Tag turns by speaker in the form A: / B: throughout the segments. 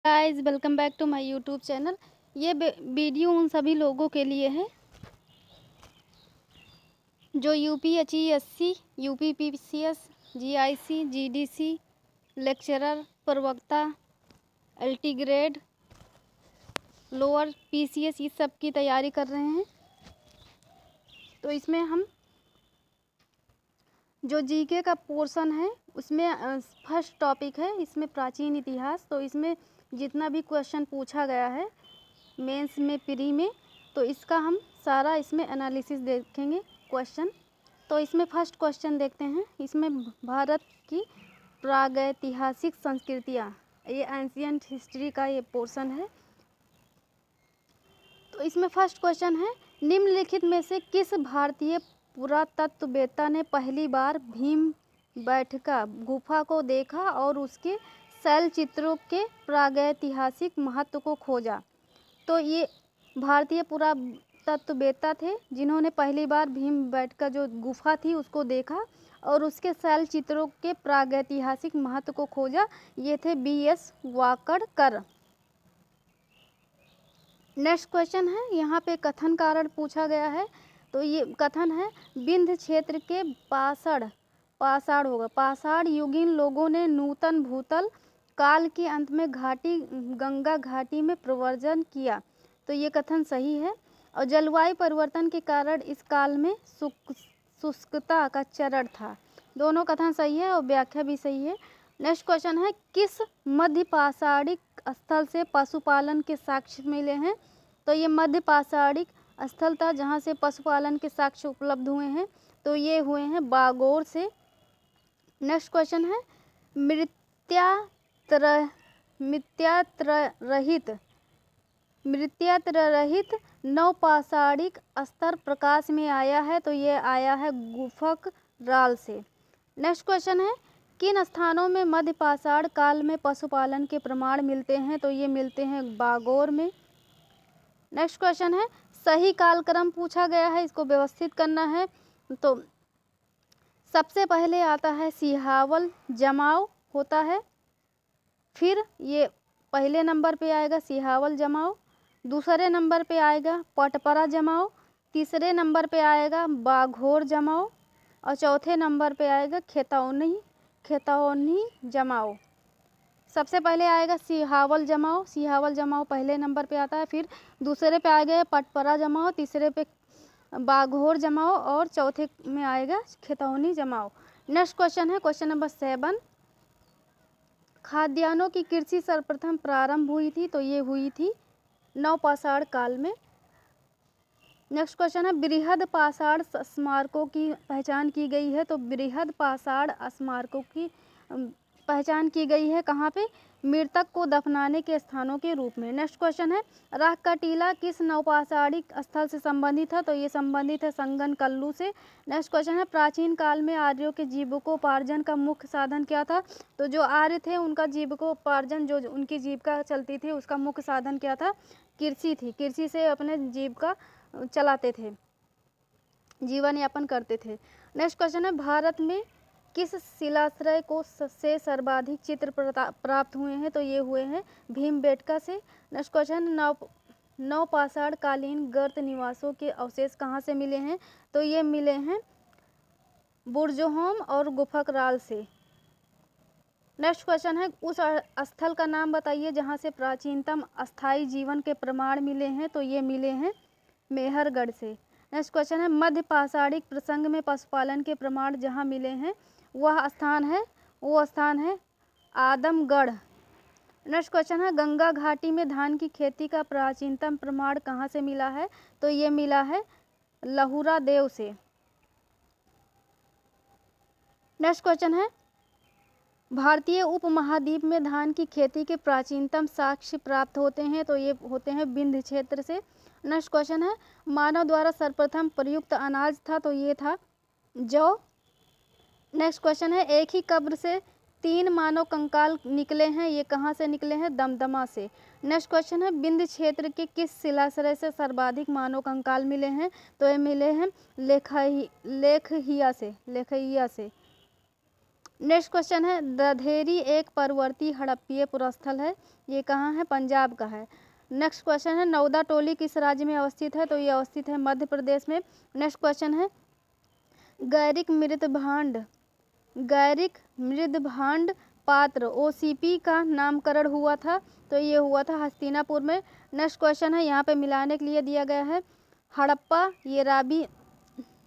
A: Guys, welcome back to my YouTube channel. ये video उन सभी लोगों के लिए है जो UPHESC, UPPCS, GIC, GDC, lecturer, प्रवक्ता, एलटी ग्रेड, लोअर पीसीएस इस सब की तैयारी कर रहे हैं। तो इसमें हम जो जीके का पोर्शन है उसमें फर्स्ट टॉपिक है इसमें प्राचीन इतिहास। तो इसमें जितना भी क्वेश्चन पूछा गया है मेंस में, प्री में, तो इसका हम सारा इसमें एनालिसिस देखेंगे क्वेश्चन। तो इसमें फर्स्ट क्वेश्चन देखते हैं। इसमें भारत की प्रागैतिहासिक संस्कृतियाँ, ये एंशियंट हिस्ट्री का ये पोर्शन है। तो इसमें फर्स्ट क्वेश्चन है, निम्नलिखित में से किस भारतीय पुरातत्ववेत्ता ने पहली बार भीमबेटका गुफा को देखा और उसके शैल चित्रों के प्रागैतिहासिक महत्व को खोजा? तो ये भारतीय पुरातत्ववेत्ता थे जिन्होंने पहली बार भीमबेटका जो गुफा थी उसको देखा और उसके शैल चित्रों के प्रागैतिहासिक महत्व को खोजा। ये थे बीएस वाकड़कर। नेक्स्ट क्वेश्चन है, यहाँ पे कथन कारण पूछा गया है। तो ये कथन है, विंध्य क्षेत्र के पाषाण युगीन लोगों ने नूतन भूतल काल के अंत में गंगा घाटी में प्रव्रजन किया। तो ये कथन सही है। और जलवायु परिवर्तन के कारण इस काल में शुष्कता का चरण था। दोनों कथन सही है और व्याख्या भी सही है। नेक्स्ट क्वेश्चन है, किस मध्य पाषाणिक स्थल से पशुपालन के साक्ष्य मिले हैं? तो ये मध्य पाषाणिक स्थल था जहाँ से पशुपालन के साक्ष्य उपलब्ध हुए हैं। तो ये हुए हैं बागोर से। नेक्स्ट क्वेश्चन है, मृत्यात्र रहित नवपाषाणिक स्तर प्रकाश में आया है। तो ये आया है गुफक राल से। नेक्स्ट क्वेश्चन है, किन स्थानों में मध्य पाषाण काल में पशुपालन के प्रमाण मिलते हैं? तो ये मिलते हैं बागोर में। नेक्स्ट क्वेश्चन है, सही कालक्रम पूछा गया है, इसको व्यवस्थित करना है। तो सबसे पहले आता है सिहावल जमाव होता है, फिर ये पहले नंबर पे आएगा सिहावल जमाव, दूसरे नंबर पे आएगा पटपरा जमाव, तीसरे नंबर पे आएगा बाघोर जमाव और चौथे नंबर पे आएगा खेतौनी जमाव। सबसे पहले आएगा सिहावल जमाव पहले नंबर पे आता है, फिर दूसरे पे आएगा पटपरा जमाव, तीसरे पे बाघोर जमाव और चौथे में आएगा खेतौनी जमाव। नेक्स्ट क्वेश्चन है क्वेश्चन नंबर 7, खाद्यान्नों की कृषि सर्वप्रथम प्रारंभ हुई थी? तो ये हुई थी नवपाषाण काल में। नेक्स्ट क्वेश्चन है, बृहद पाषाण स्मारकों की पहचान की गई है? तो बृहद पाषाण स्मारकों की पहचान की गई है कहाँ पे? मृतक को दफनाने के स्थानों के रूप में। नेक्स्ट क्वेश्चन है, राख का टीला किस नवपाषाणिक स्थल से संबंधित है? तो ये संबंधित है संगन कल्लू से। नेक्स्ट क्वेश्चन है, प्राचीन काल में आर्यों के जीविकोपार्जन का मुख्य साधन क्या था? तो जो आर्य थे उनका जीविकोपार्जन, जो उनकी जीविका चलती थी उसका मुख्य साधन क्या था? कृषि थी। कृषि से अपने जीविका चलाते थे, जीवन यापन करते थे। नेक्स्ट क्वेश्चन है, भारत में किस शिलाश्रय को से सर्वाधिक चित्र प्राप्त हुए हैं? तो ये हुए हैं भीमबेटका से। नेक्स्ट क्वेश्चन, नवपाषाण कालीन गर्त निवासों के अवशेष कहाँ से मिले हैं? तो ये मिले हैं बुरजोहोम और गुफक राल से। नेक्स्ट क्वेश्चन है, उस स्थल का नाम बताइए जहाँ से प्राचीनतम अस्थायी जीवन के प्रमाण मिले हैं? तो ये मिले हैं मेहरगढ़ से। नेक्स्ट क्वेश्चन है, मध्य पाषाणिक प्रसंग में पशुपालन के प्रमाण जहाँ मिले हैं वो स्थान है आदमगढ़। नेक्स्ट क्वेश्चन है, गंगा घाटी में धान की खेती का प्राचीनतम प्रमाण कहाँ से मिला है? तो ये मिला है लहुरा देव से। नेक्स्ट क्वेश्चन है, भारतीय उपमहाद्वीप में धान की खेती के प्राचीनतम साक्ष्य प्राप्त होते हैं? तो ये होते हैं विंध्य क्षेत्र से। नेक्स्ट क्वेश्चन है, मानव द्वारा सर्वप्रथम प्रयुक्त अनाज था? तो ये था जौ। नेक्स्ट क्वेश्चन है, एक ही कब्र से 3 मानव कंकाल निकले हैं, ये कहाँ से निकले हैं? दमदमा से। नेक्स्ट क्वेश्चन है, विंध्य क्षेत्र के किस शिलाश्रय से सर्वाधिक मानव कंकाल मिले हैं? तो ये मिले हैं लेखहिया से। नेक्स्ट क्वेश्चन है दधेरी एक परवर्ती हड़प्पीय पुरस्थल है, ये कहाँ है? पंजाब का है। नेक्स्ट क्वेश्चन है नौदा टोली किस राज्य में अवस्थित है? तो ये अवस्थित है मध्य प्रदेश में। नेक्स्ट क्वेश्चन है गैरिक मृदभांड पात्र ओसीपी का नामकरण हुआ था? तो ये हुआ था हस्तिनापुर में। नेक्स्ट क्वेश्चन है यहाँ पे मिलाने के लिए दिया गया है हड़प्पा, ये रावी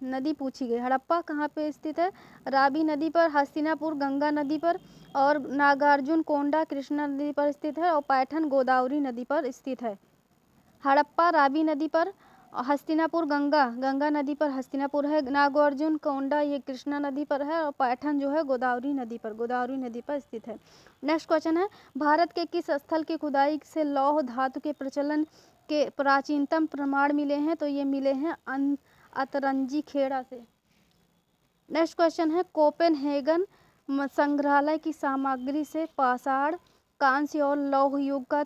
A: नदी पूछी गई। हड़प्पा कहाँ पे स्थित है? रावी नदी पर, हस्तिनापुर गंगा नदी पर, और नागार्जुन कोंडा कृष्णा नदी पर स्थित है, और पैठन गोदावरी नदी पर स्थित है। हड़प्पा रावी नदी पर, हस्तिनापुर गंगा नदी पर हस्तिनापुर है, नागार्जुन कोंडा ये कृष्णा नदी पर है, और पैठन जो है गोदावरी नदी पर स्थित है। नेक्स्ट क्वेश्चन है भारत के किस स्थल की खुदाई से लौह धातु के प्रचलन के प्राचीनतम प्रमाण मिले हैं? तो ये मिले हैं अतरंजी खेड़ा से। नेक्स्ट क्वेश्चन है कोपेनहेगन संग्रहालय की सामग्री से पाषाण, कांस्य और लौह युग का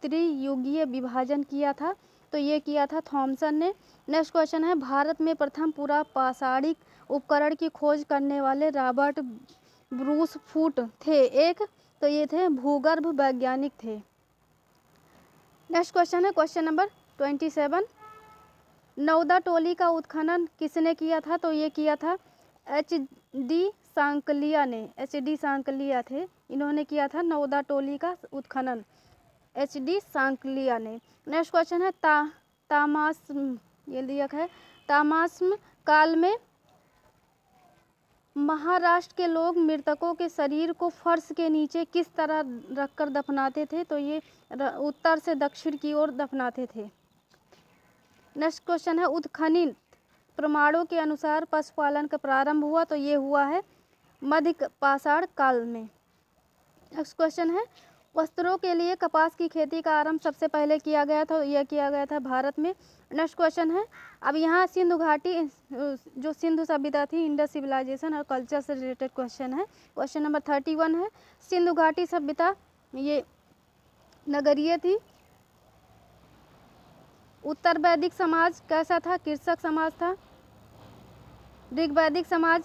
A: त्रियुगीय विभाजन किया था? तो ये किया था थॉमसन ने। नेक्स्ट क्वेश्चन है भारत में प्रथम पूरा पाषाणिक उपकरण की खोज करने वाले रॉबर्ट ब्रूस फूट थे एक? तो ये थे भूगर्भ वैज्ञानिक थे। नेक्स्ट क्वेश्चन है क्वेश्चन नंबर 27 नौदा टोली का उत्खनन किसने किया था? तो ये किया था HD सांकलिया ने। HD सांकलिया थे, इन्होंने किया था नौदा टोली का उत्खनन, HD सांकलिया ने। नेक्स्ट क्वेश्चन है तामास्म, ये लिया है तामास्म काल में महाराष्ट्र के लोग मृतकों के शरीर को फर्श के नीचे किस तरह रखकर दफनाते थे? तो ये उत्तर से दक्षिण की ओर दफनाते थे। नेक्स्ट क्वेश्चन है उत्खनित प्रमाणों के अनुसार पशुपालन का प्रारंभ हुआ? तो ये हुआ है मध्य पाषाण काल में। नेक्स्ट क्वेश्चन है वस्त्रों के लिए कपास की खेती का आरंभ सबसे पहले किया गया था? यह किया गया था भारत में। नेक्स्ट क्वेश्चन है अब यहाँ सिंधु घाटी जो सिंधु सभ्यता थी, इंडस सिविलाइजेशन और कल्चर से रिलेटेड क्वेश्चन है। क्वेश्चन नंबर 31 है सिंधु घाटी सभ्यता ये नगरीय थी। उत्तर वैदिक समाज कैसा था? कृषक समाज था। ऋग्वैदिक समाज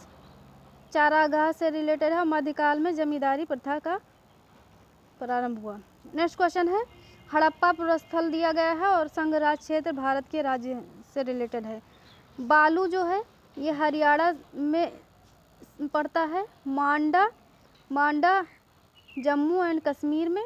A: चारागाह से रिलेटेड है। मध्यकाल में जमींदारी प्रथा का प्रारंभ हुआ। नेक्स्ट क्वेश्चन है हड़प्पा पुरस्थल दिया गया है और संघराज क्षेत्र भारत के राज्य से रिलेटेड है। बालू जो है ये हरियाणा में पड़ता है। मांडा जम्मू एंड कश्मीर में।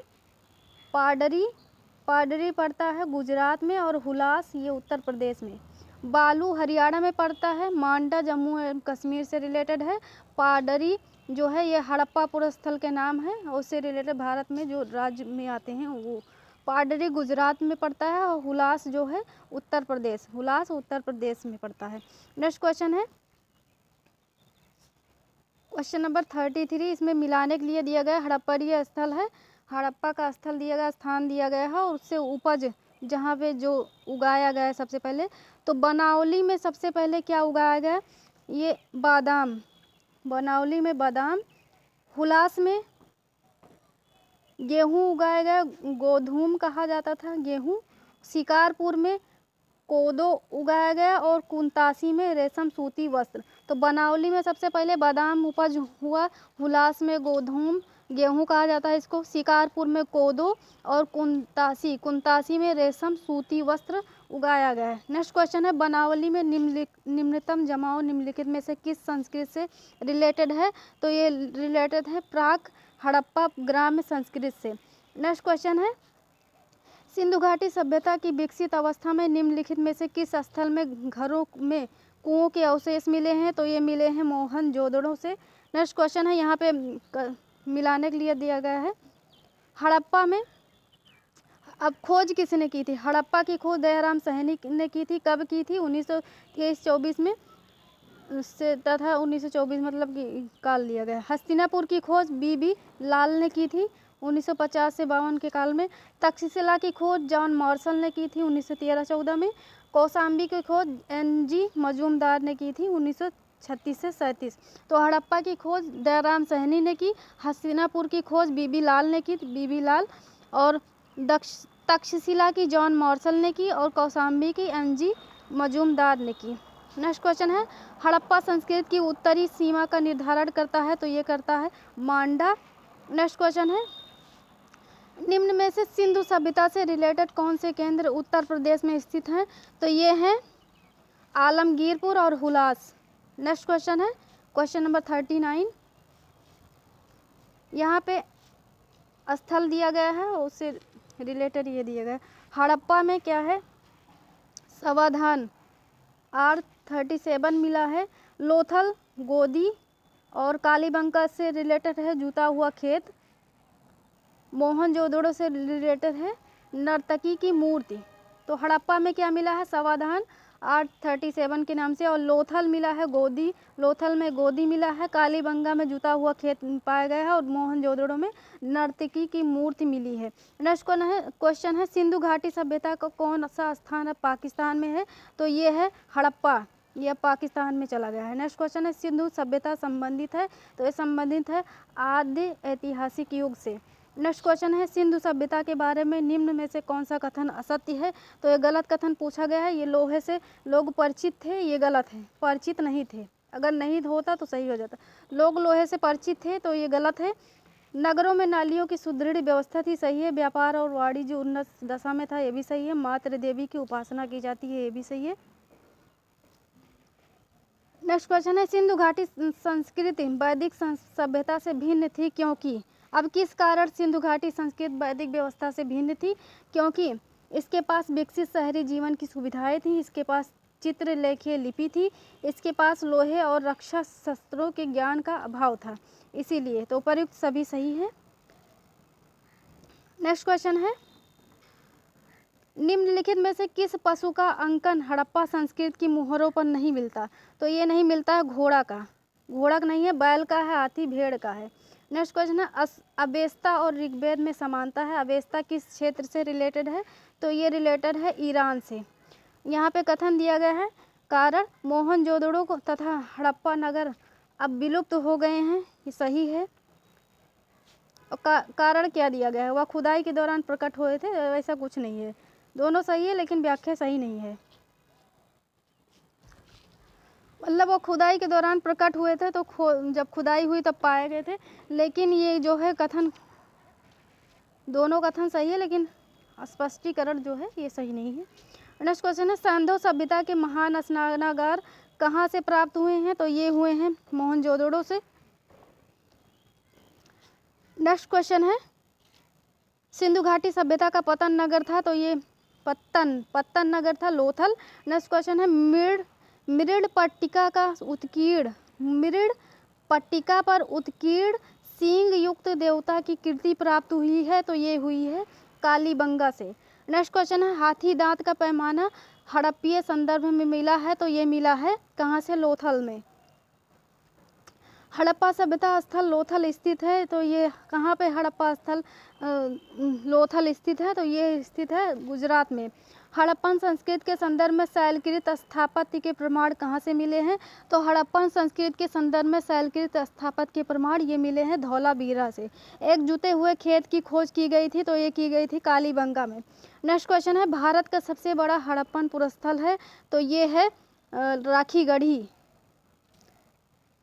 A: पाडरी पड़ता है गुजरात में, और हुलास ये उत्तर प्रदेश में। बालू हरियाणा में पड़ता है, मांडा जम्मू एंड कश्मीर से रिलेटेड है। पाडरी जो है ये हड़प्पा पुरस्थल के नाम है, उससे रिलेटेड भारत में जो राज्य में आते हैं वो। पाडरी गुजरात में पड़ता है, और हुलास जो है उत्तर प्रदेश में पड़ता है। नेक्स्ट क्वेश्चन है क्वेश्चन नंबर 33, इसमें मिलाने के लिए दिया गया हड़प्पीय स्थल है। हड़प्पा का स्थल दिया गया, स्थान दिया गया है, और उससे उपज जहाँ पे जो उगाया गया है सबसे पहले। तो बनावली में सबसे पहले क्या उगाया गया? ये बादाम, बनावली में बादाम। हुलास में गेहूँ उगाया गया, गोधूम कहा जाता था गेहूँ। शिकारपुर में कोदो उगाया गया, और कुंतासी में रेशम सूती वस्त्र। तो बनावली में सबसे पहले बादाम उपज हुआ, हुलास में गोधूम गेहूँ कहा जाता है इसको, शिकारपुर में कोदो, और कुंतासी में रेशम सूती वस्त्र उगाया गया है। नेक्स्ट क्वेश्चन है बनावली में निम्नतम जमाव निम्नलिखित में से किस संस्कृति से रिलेटेड है? तो ये रिलेटेड है प्राक हड़प्पा ग्राम्य संस्कृति से। नेक्स्ट क्वेश्चन है सिंधु घाटी सभ्यता की विकसित अवस्था में निम्नलिखित में से किस स्थल में घरों में कुओं के अवशेष मिले हैं? तो ये मिले हैं मोहनजोदड़ो से। नेक्स्ट क्वेश्चन है यहाँ पे मिलाने के लिए दिया गया है हड़प्पा में अब खोज किसने की थी? हड़प्पा की खोज दयाराम साहनी ने की थी। कब की थी? 1923-24 में से तथा 1924 मतलब कि काल लिया गया। हस्तिनापुर की खोज BB लाल ने की थी 1950 से 52 के काल में। तक्षशिला की खोज जॉन मार्शल ने की थी 1913-14 में। कौशाम्बी की खोज NG मजूमदार ने की थी 1936 से 37। तो हड़प्पा की खोज दयाराम साहनी ने की, हस्तिनापुर की खोज BB लाल ने की, BB लाल, और तक्षशिला की जॉन मार्शल ने की, और कौशाम्बी की NG मजूमदार ने की। नेक्स्ट क्वेश्चन है हड़प्पा संस्कृति की उत्तरी सीमा का निर्धारण करता है, तो ये करता है मांडा। नेक्स्ट क्वेश्चन है निम्न में से सिंधु सभ्यता से रिलेटेड कौन से केंद्र उत्तर प्रदेश में स्थित हैं, तो ये हैं आलमगीरपुर और हुलास। नेक्स्ट क्वेश्चन है क्वेश्चन नंबर 39। यहाँ पे स्थल दिया गया है और उससे रिलेटेड ये दिया गया है। हड़प्पा में क्या है, सावधान R37 मिला है। लोथल गोदी और कालीबंगा से रिलेटेड है जूता हुआ खेत। मोहनजोदड़ो से रिलेटेड है नर्तकी की मूर्ति। तो हड़प्पा में क्या मिला है, सावधान R37 के नाम से, और लोथल मिला है गोदी, लोथल में गोदी मिला है। कालीबंगा में जुता हुआ खेत पाया गया है और मोहनजोदड़ो में नर्तकी की मूर्ति मिली है। नेक्स्ट क्वेश्चन है सिंधु घाटी सभ्यता का कौन सा स्थान है पाकिस्तान में है, तो ये है हड़प्पा, यह पाकिस्तान में चला गया है। नेक्स्ट क्वेश्चन है सिंधु सभ्यता संबंधित है, तो ये संबंधित है आद्य ऐतिहासिक युग से। नेक्स्ट क्वेश्चन है सिंधु सभ्यता के बारे में निम्न में से कौन सा कथन असत्य है, तो ये गलत कथन पूछा गया है। ये लोहे से लोग परिचित थे, ये गलत है, परिचित नहीं थे। अगर नहीं होता तो सही हो जाता। लोग लोहे से परिचित थे, तो ये गलत है। नगरों में नालियों की सुदृढ़ व्यवस्था थी, सही है। व्यापार और वाणिज्य उन्नत दशा में था, ये भी सही है। मातृ देवी की उपासना की जाती है, ये भी सही है। नेक्स्ट क्वेश्चन है सिंधु घाटी संस्कृति वैदिक सभ्यता से भिन्न थी क्योंकि, अब किस कारण सिंधु घाटी संस्कृति वैदिक व्यवस्था से भिन्न थी, क्योंकि इसके पास विकसित शहरी जीवन की सुविधाएं थी, इसके पास चित्रलेखीय लिपि थी, इसके पास लोहे और रक्षा शस्त्रों के ज्ञान का अभाव था, इसीलिए। तो उपयुक्त सभी सही है। नेक्स्ट क्वेश्चन है निम्नलिखित में से किस पशु का अंकन हड़प्पा संस्कृति की मुहरों पर नहीं मिलता, तो ये नहीं मिलता है घोड़ा का, घोड़ा का नहीं है, बैल का है, हाथी भेड़ का है। नेक्स्ट क्वेश्चन है अवेस्ता और ऋग्वेद में समानता है। अवेस्ता किस क्षेत्र से रिलेटेड है, तो ये रिलेटेड है ईरान से। यहाँ पे कथन दिया गया है कारण मोहनजोदड़ो को तथा हड़प्पा नगर अब विलुप्त हो गए हैं, ये सही है। और कारण क्या दिया गया है, वह खुदाई के दौरान प्रकट हुए थे, ऐसा कुछ नहीं है। दोनों सही है लेकिन व्याख्या सही नहीं है। मतलब वो खुदाई के दौरान प्रकट हुए थे, तो जब खुदाई हुई तब पाए गए थे, लेकिन ये जो है कथन, दोनों कथन सही है लेकिन स्पष्टीकरण जो है ये सही नहीं है। नेक्स्ट क्वेश्चन है सिंधु सभ्यता के महान स्नानागार कहाँ से प्राप्त हुए हैं, तो ये हुए हैं मोहनजोदड़ो से। नेक्स्ट क्वेश्चन है सिंधु घाटी सभ्यता का पतन नगर था, तो ये पत्तन नगर था, लोथल। नेक्स्ट क्वेश्चन है मृड़ पट्टिका का उत्कीर्ण, मृड़ पट्टिका पर उत्कीर्ण सींग युक्त देवता की कृति प्राप्त हुई है, तो ये हुई है कालीबंगा से। नेक्स्ट क्वेश्चन है हाथी दांत का पैमाना हड़प्पीय संदर्भ में मिला है, तो ये मिला है कहाँ से, लोथल में। हड़प्पा सभ्यता स्थल लोथल स्थित है, तो ये कहाँ पे हड़प्पा स्थल लोथल स्थित है, तो ये स्थित है गुजरात में। हड़प्पन संस्कृति के संदर्भ में शैलकृत स्थापत्य के प्रमाण कहाँ से मिले हैं, तो हड़प्पन संस्कृति के संदर्भ में शैलकृत स्थापत्य के प्रमाण ये मिले हैं धौलावीरा से। एक जुते हुए खेत की खोज की गई थी, तो ये की गई थी कालीबंगा में। नेक्स्ट क्वेश्चन है भारत का सबसे बड़ा हड़प्पन पुरस्थल है, तो ये है राखीगढ़ी।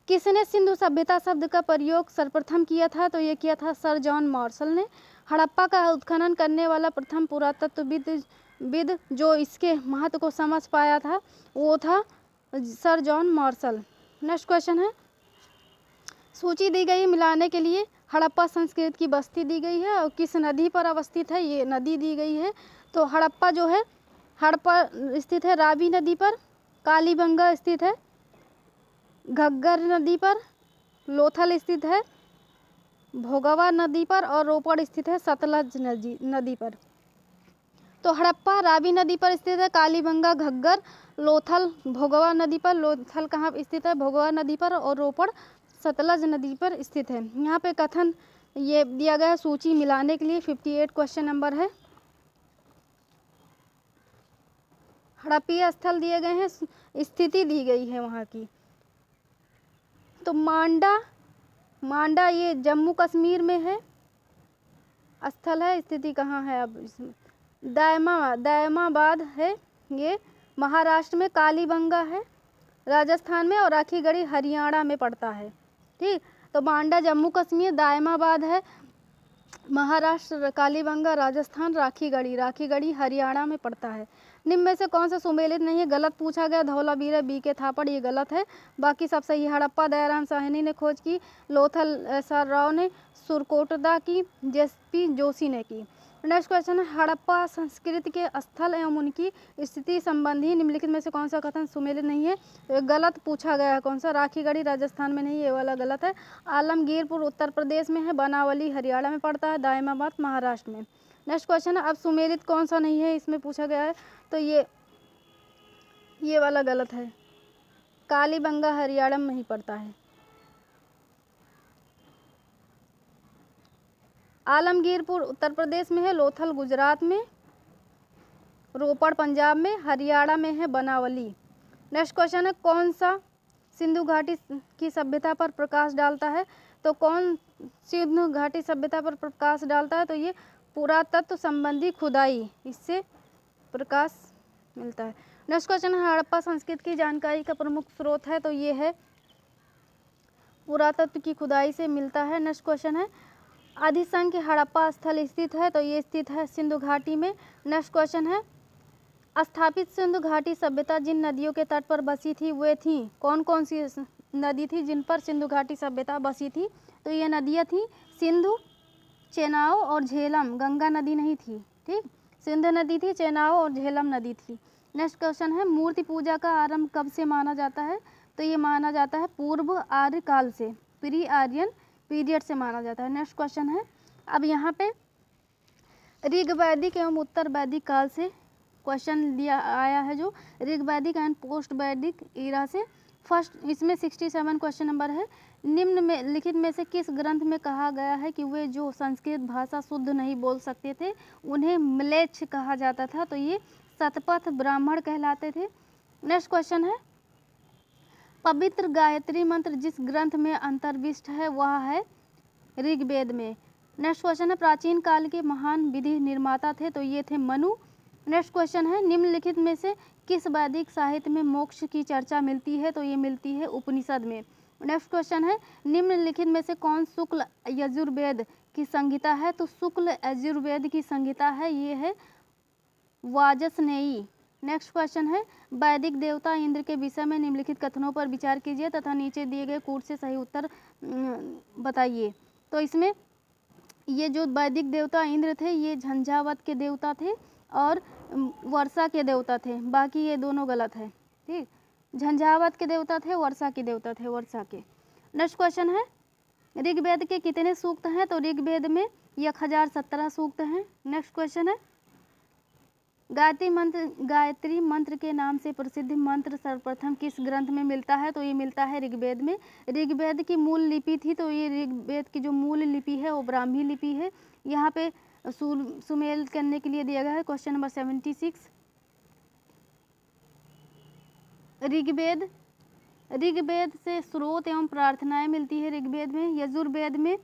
A: किसने सिंधु सभ्यता शब्द का प्रयोग सर्वप्रथम किया था, तो ये किया था सर जॉन मार्शल ने। हड़प्पा का उत्खनन करने वाला प्रथम पुरातत्वविद जो इसके महत्व को समझ पाया था वो था sir John Marshall. Next question है सूची दी गई मिलाने के लिए हड़प्पा संस्कृति की बस्ती दी गई है और किस नदी पर अवस्थित है, ये नदी दी गई है। तो हड़प्पा जो है हड़प्पा स्थित है रावी नदी पर, कालीबंगा स्थित है घग्गर नदी पर, लोथल स्थित है भोगवा नदी पर और रोपड़ स्थित है सतलज नदी पर। तो हड़प्पा रावी नदी पर स्थित है, कालीबंगा घग्गर, लोथल भोगवा नदी पर, लोथल कहाँ स्थित है भोगवा नदी पर, और रोपड़ सतलज नदी पर स्थित है। यहाँ पे कथन ये दिया गया सूची मिलाने के लिए 58 क्वेश्चन नंबर है। हड़प्पीय स्थल दिए गए हैं, स्थिति दी गई है वहाँ की। तो मांडा ये जम्मू कश्मीर में है स्थल है, स्थिति कहाँ है अब इसमें, दायमाबाद है ये महाराष्ट्र में, कालीबंगा है राजस्थान में और राखीगढ़ी हरियाणा में पड़ता है। ठीक, तो बांडा जम्मू कश्मीर, दायमाबाद है महाराष्ट्र, कालीबंगा राजस्थान, राखीगढ़ी हरियाणा में पड़ता है। निम्न में से कौन सा सुमेलित नहीं है? गलत पूछा गया। धौलावीरा बीके थापड़, ये गलत है। बाकी सब सही। हड़प्पा दयाराम साहनी ने खोज की, लोथल SR राव ने, सुरकोटदा की, JP जोशी ने की। नेक्स्ट क्वेश्चन है, हड़प्पा संस्कृति के स्थल एवं उनकी स्थिति संबंधी निम्नलिखित में से कौन सा कथन सुमेलित नहीं है? तो गलत पूछा गया है। कौन सा? राखीगढ़ी राजस्थान में नहीं, ये वाला गलत है। आलमगीरपुर उत्तर प्रदेश में है, बनावली हरियाणा में पड़ता है, दायमाबाद महाराष्ट्र में। नेक्स्ट क्वेश्चन है, अब सुमेलित कौन सा नहीं है इसमें पूछा गया है? तो ये वाला गलत है। कालीबंगा हरियाणा में ही पड़ता है। आलमगीरपुर उत्तर प्रदेश में है, लोथल गुजरात में, रोपड़ पंजाब में, हरियाणा में है बनावली। नेक्स्ट क्वेश्चन है, कौन सा सिंधु घाटी की सभ्यता पर प्रकाश डालता है? तो कौन सिंधु घाटी सभ्यता पर प्रकाश डालता है? तो ये पुरातत्व संबंधी खुदाई, इससे प्रकाश मिलता है। नेक्स्ट क्वेश्चन है, हड़प्पा संस्कृति की जानकारी का प्रमुख स्रोत है? तो ये है पुरातत्व की खुदाई से मिलता है। नेक्स्ट क्वेश्चन है, आदिसंख्य हड़प्पा स्थल स्थित है? तो ये स्थित है सिंधु घाटी में। नेक्स्ट क्वेश्चन है, स्थापित सिंधु घाटी सभ्यता जिन नदियों के तट पर बसी थी वे थी? कौन कौन सी नदी थी जिन पर सिंधु घाटी सभ्यता बसी थी? तो ये नदियाँ थी सिंधु, चेनाब और झेलम, गंगा नदी नहीं थी। ठीक, सिंधु नदी थी, चेनाब और झेलम नदी थी। नेक्स्ट क्वेश्चन है, मूर्ति पूजा का आरंभ कब से माना जाता है? तो ये माना जाता है पूर्व आर्य काल से, प्री आर्यन पीरियड से माना जाता है। नेक्स्ट क्वेश्चन है, अब यहाँ पे ऋग वैदिक एवं उत्तर वैदिक काल से क्वेश्चन दिया आया है, जो ऋग वैदिक एंड पोस्ट वैदिक ईरा से। फर्स्ट इसमें 67 क्वेश्चन नंबर है। निम्न में लिखित में से किस ग्रंथ में कहा गया है कि वे जो संस्कृत भाषा शुद्ध नहीं बोल सकते थे उन्हें म्लेच्छ कहा जाता था? तो ये शतपथ ब्राह्मण कहलाते थे। नेक्स्ट क्वेश्चन है, पवित्र गायत्री मंत्र जिस ग्रंथ में अंतर्विष्ट है वह है ऋग्वेद में। नेक्स्ट क्वेश्चन है, प्राचीन काल के महान विधि निर्माता थे? तो ये थे मनु। नेक्स्ट क्वेश्चन है, निम्नलिखित में से किस वैदिक साहित्य में मोक्ष की चर्चा मिलती है? तो ये मिलती है उपनिषद में। नेक्स्ट क्वेश्चन है, निम्नलिखित में से कौन शुक्ल यजुर्वेद की संहिता है? तो शुक्ल यजुर्वेद की संहिता है, ये है वाजसनेयी। नेक्स्ट क्वेश्चन है, वैदिक देवता इंद्र के विषय में निम्नलिखित कथनों पर विचार कीजिए तथा नीचे दिए गए कूट से सही उत्तर बताइए। तो इसमें ये जो वैदिक देवता इंद्र थे ये झंझावत के देवता थे और वर्षा के देवता थे, बाकी ये दोनों गलत है। ठीक, झंझावत के देवता थे, वर्षा के देवता थे, वर्षा के। नेक्स्ट क्वेश्चन है, ऋग्वेद के कितने सूक्त हैं? तो ऋग्वेद में 1017 सूक्त हैं। नेक्स्ट क्वेश्चन है, गायत्री मंत्र के नाम से प्रसिद्ध मंत्र सर्वप्रथम किस ग्रंथ में मिलता है? तो ये मिलता है ऋग्वेद में। ऋग्वेद की मूल लिपि थी, तो ये ऋग्वेद की जो मूल लिपि है वो ब्राह्मी लिपि है। यहाँ पे सुमेल करने के लिए दिया गया है क्वेश्चन नंबर 76। ऋग्वेद से स्रोत एवं प्रार्थनाएं मिलती है ऋग्वेद में। यजुर्वेद में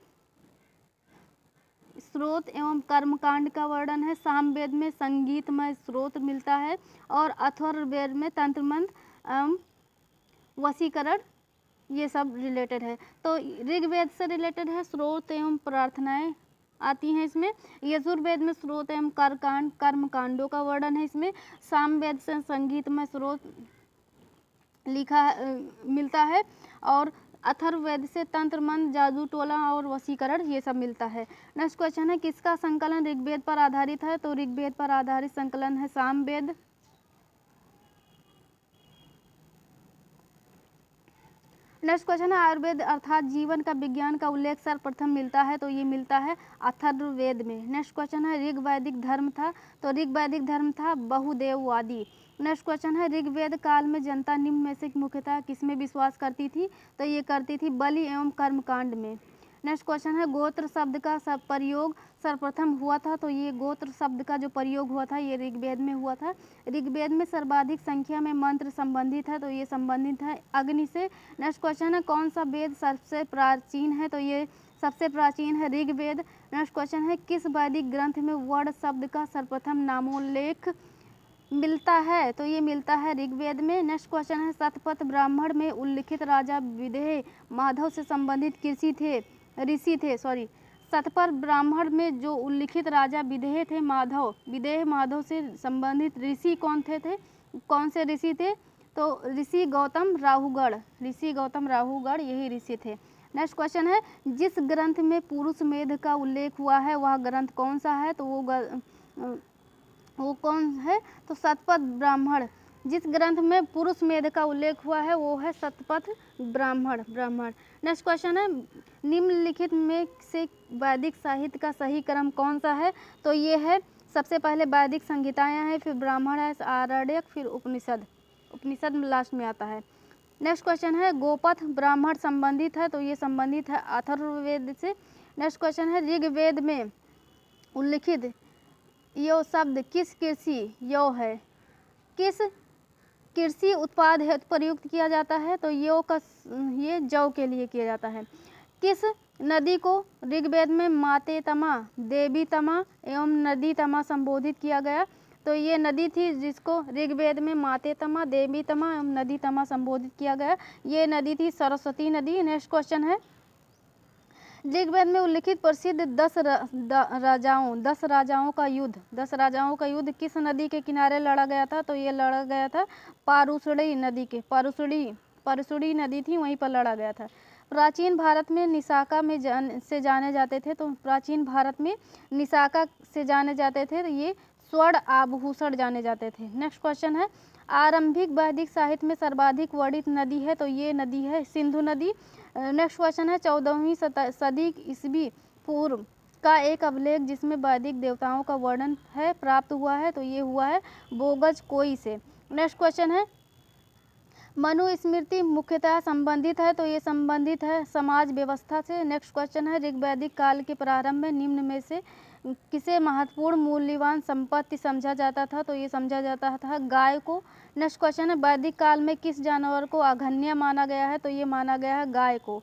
A: स्रोत एवं कर्मकांड का वर्णन है। सामवेद में संगीतमय स्रोत मिलता है और अथर्ववेद में तंत्र मंत्र एवं वशीकरण, ये सब रिलेटेड है। तो ऋग्वेद से रिलेटेड है, स्रोत एवं प्रार्थनाएं आती हैं इसमें। यजुर्वेद में स्रोत एवं कर्मकांडों का वर्णन है इसमें। सामवेद से संगीतमय स्रोत मिलता है और अथर्ववेद से तंत्र मंत्र, जादू टोला और वशीकरण, ये सब मिलता है। नेक्स्ट क्वेश्चन है, किसका संकलन ऋग्वेद पर आधारित है? तो ऋग्वेद पर आधारित संकलन है सामवेद। नेक्स्ट क्वेश्चन है, आयुर्वेद अर्थात जीवन का विज्ञान का उल्लेख सर्वप्रथम मिलता है? तो ये मिलता है अथर्ववेद में। नेक्स्ट क्वेश्चन है, ऋग्वैदिक धर्म था? तो ऋग्वैदिक धर्म था बहुदेववादी। नेक्स्ट क्वेश्चन है, ऋग्वेद काल में जनता निम्न में से मुख्यतः किसमें विश्वास करती थी? तो ये करती थी बलि एवं कर्मकांड में। नेक्स्ट क्वेश्चन है, गोत्र शब्द का प्रयोग सर्वप्रथम हुआ था? तो ये गोत्र शब्द का जो प्रयोग हुआ था ये ऋग्वेद में हुआ था। ऋग्वेद में सर्वाधिक संख्या में मंत्र संबंधित है? तो ये संबंधित है अग्नि से। नेक्स्ट क्वेश्चन है, कौन सा वेद सबसे प्राचीन है? तो ये सबसे प्राचीन है ऋग्वेद। नेक्स्ट क्वेश्चन है, किस वैदिक ग्रंथ में वर्ण शब्द का सर्वप्रथम नामोल्लेख मिलता है, तो ये मिलता है ऋग्वेद में। नेक्स्ट क्वेश्चन है शतपथ ब्राह्मण में उल्लिखित राजा विदेह माधव से संबंधित ऋषि थे शतपथ ब्राह्मण में जो उल्लिखित राजा विदेह माधव से संबंधित ऋषि कौन से ऋषि थे? तो ऋषि गौतम राहुगढ़ यही ऋषि थे। नेक्स्ट क्वेश्चन है जिस ग्रंथ में पुरुष मेध का उल्लेख हुआ है वह ग्रंथ कौन सा है? तो वो कौन है? तो शतपथ ब्राह्मण। जिस ग्रंथ में पुरुष मेध का उल्लेख हुआ है वो है शतपथ ब्राह्मण। नेक्स्ट क्वेश्चन है निम्नलिखित में से वैदिक साहित्य का सही क्रम कौन सा है? तो ये है सबसे पहले वैदिक संहिताएं हैं, फिर ब्राह्मण है, आरण्यक, फिर उपनिषद लास्ट में आता है। नेक्स्ट क्वेश्चन है गोपथ ब्राह्मण संबंधित है, तो ये संबंधित है अथर्ववेद से। नेक्स्ट क्वेश्चन है ऋग्वेद में उल्लिखित यो शब्द किस कृषि उत्पाद हेतु प्रयुक्त किया जाता है? तो ये जौ के लिए किया जाता है। किस नदी को ऋग्वेद में मातेतमा, देवीतमा एवं नदीतमा संबोधित किया गया? तो ये नदी थी जिसको ऋग्वेद में मातेतमा, देवीतमा एवं नदीतमा संबोधित किया गया, ये नदी थी सरस्वती नदी। नेक्स्ट क्वेश्चन है ऋग्वेद में उल्लिखित प्रसिद्ध 10 राजाओं का युद्ध किस नदी के किनारे लड़ा गया था? तो ये लड़ा गया था पारुसड़ी नदी के पारुसड़ी नदी थी, वहीं पर लड़ा गया था। प्राचीन भारत में निसाका से जाने जाते थे, तो प्राचीन भारत में निसाका से जाने जाते थे, तो ये स्वर्ण आभूषण जाने जाते थे। नेक्स्ट क्वेश्चन है आरंभिक वैदिक साहित्य में सर्वाधिक वर्णित नदी है, तो ये नदी है सिंधु नदी। नेक्स्ट क्वेश्चन है 14वीं सदी ईस्वी पूर्व का एक अभिलेख जिसमें वैदिक देवताओं का वर्णन है प्राप्त हुआ है, तो ये हुआ है बोगज कोई से। नेक्स्ट क्वेश्चन है मनुस्मृति मुख्यतः संबंधित है, तो ये संबंधित है समाज व्यवस्था से। नेक्स्ट क्वेश्चन है ऋग्वैदिक काल के प्रारंभ में निम्न में से किसे महत्वपूर्ण मूल्यवान संपत्ति समझा जाता था? तो ये समझा जाता था गाय को। नेक्स्ट क्वेश्चन है वैदिक काल में किस जानवर को अघन्य माना गया है? तो ये माना गया है गाय को।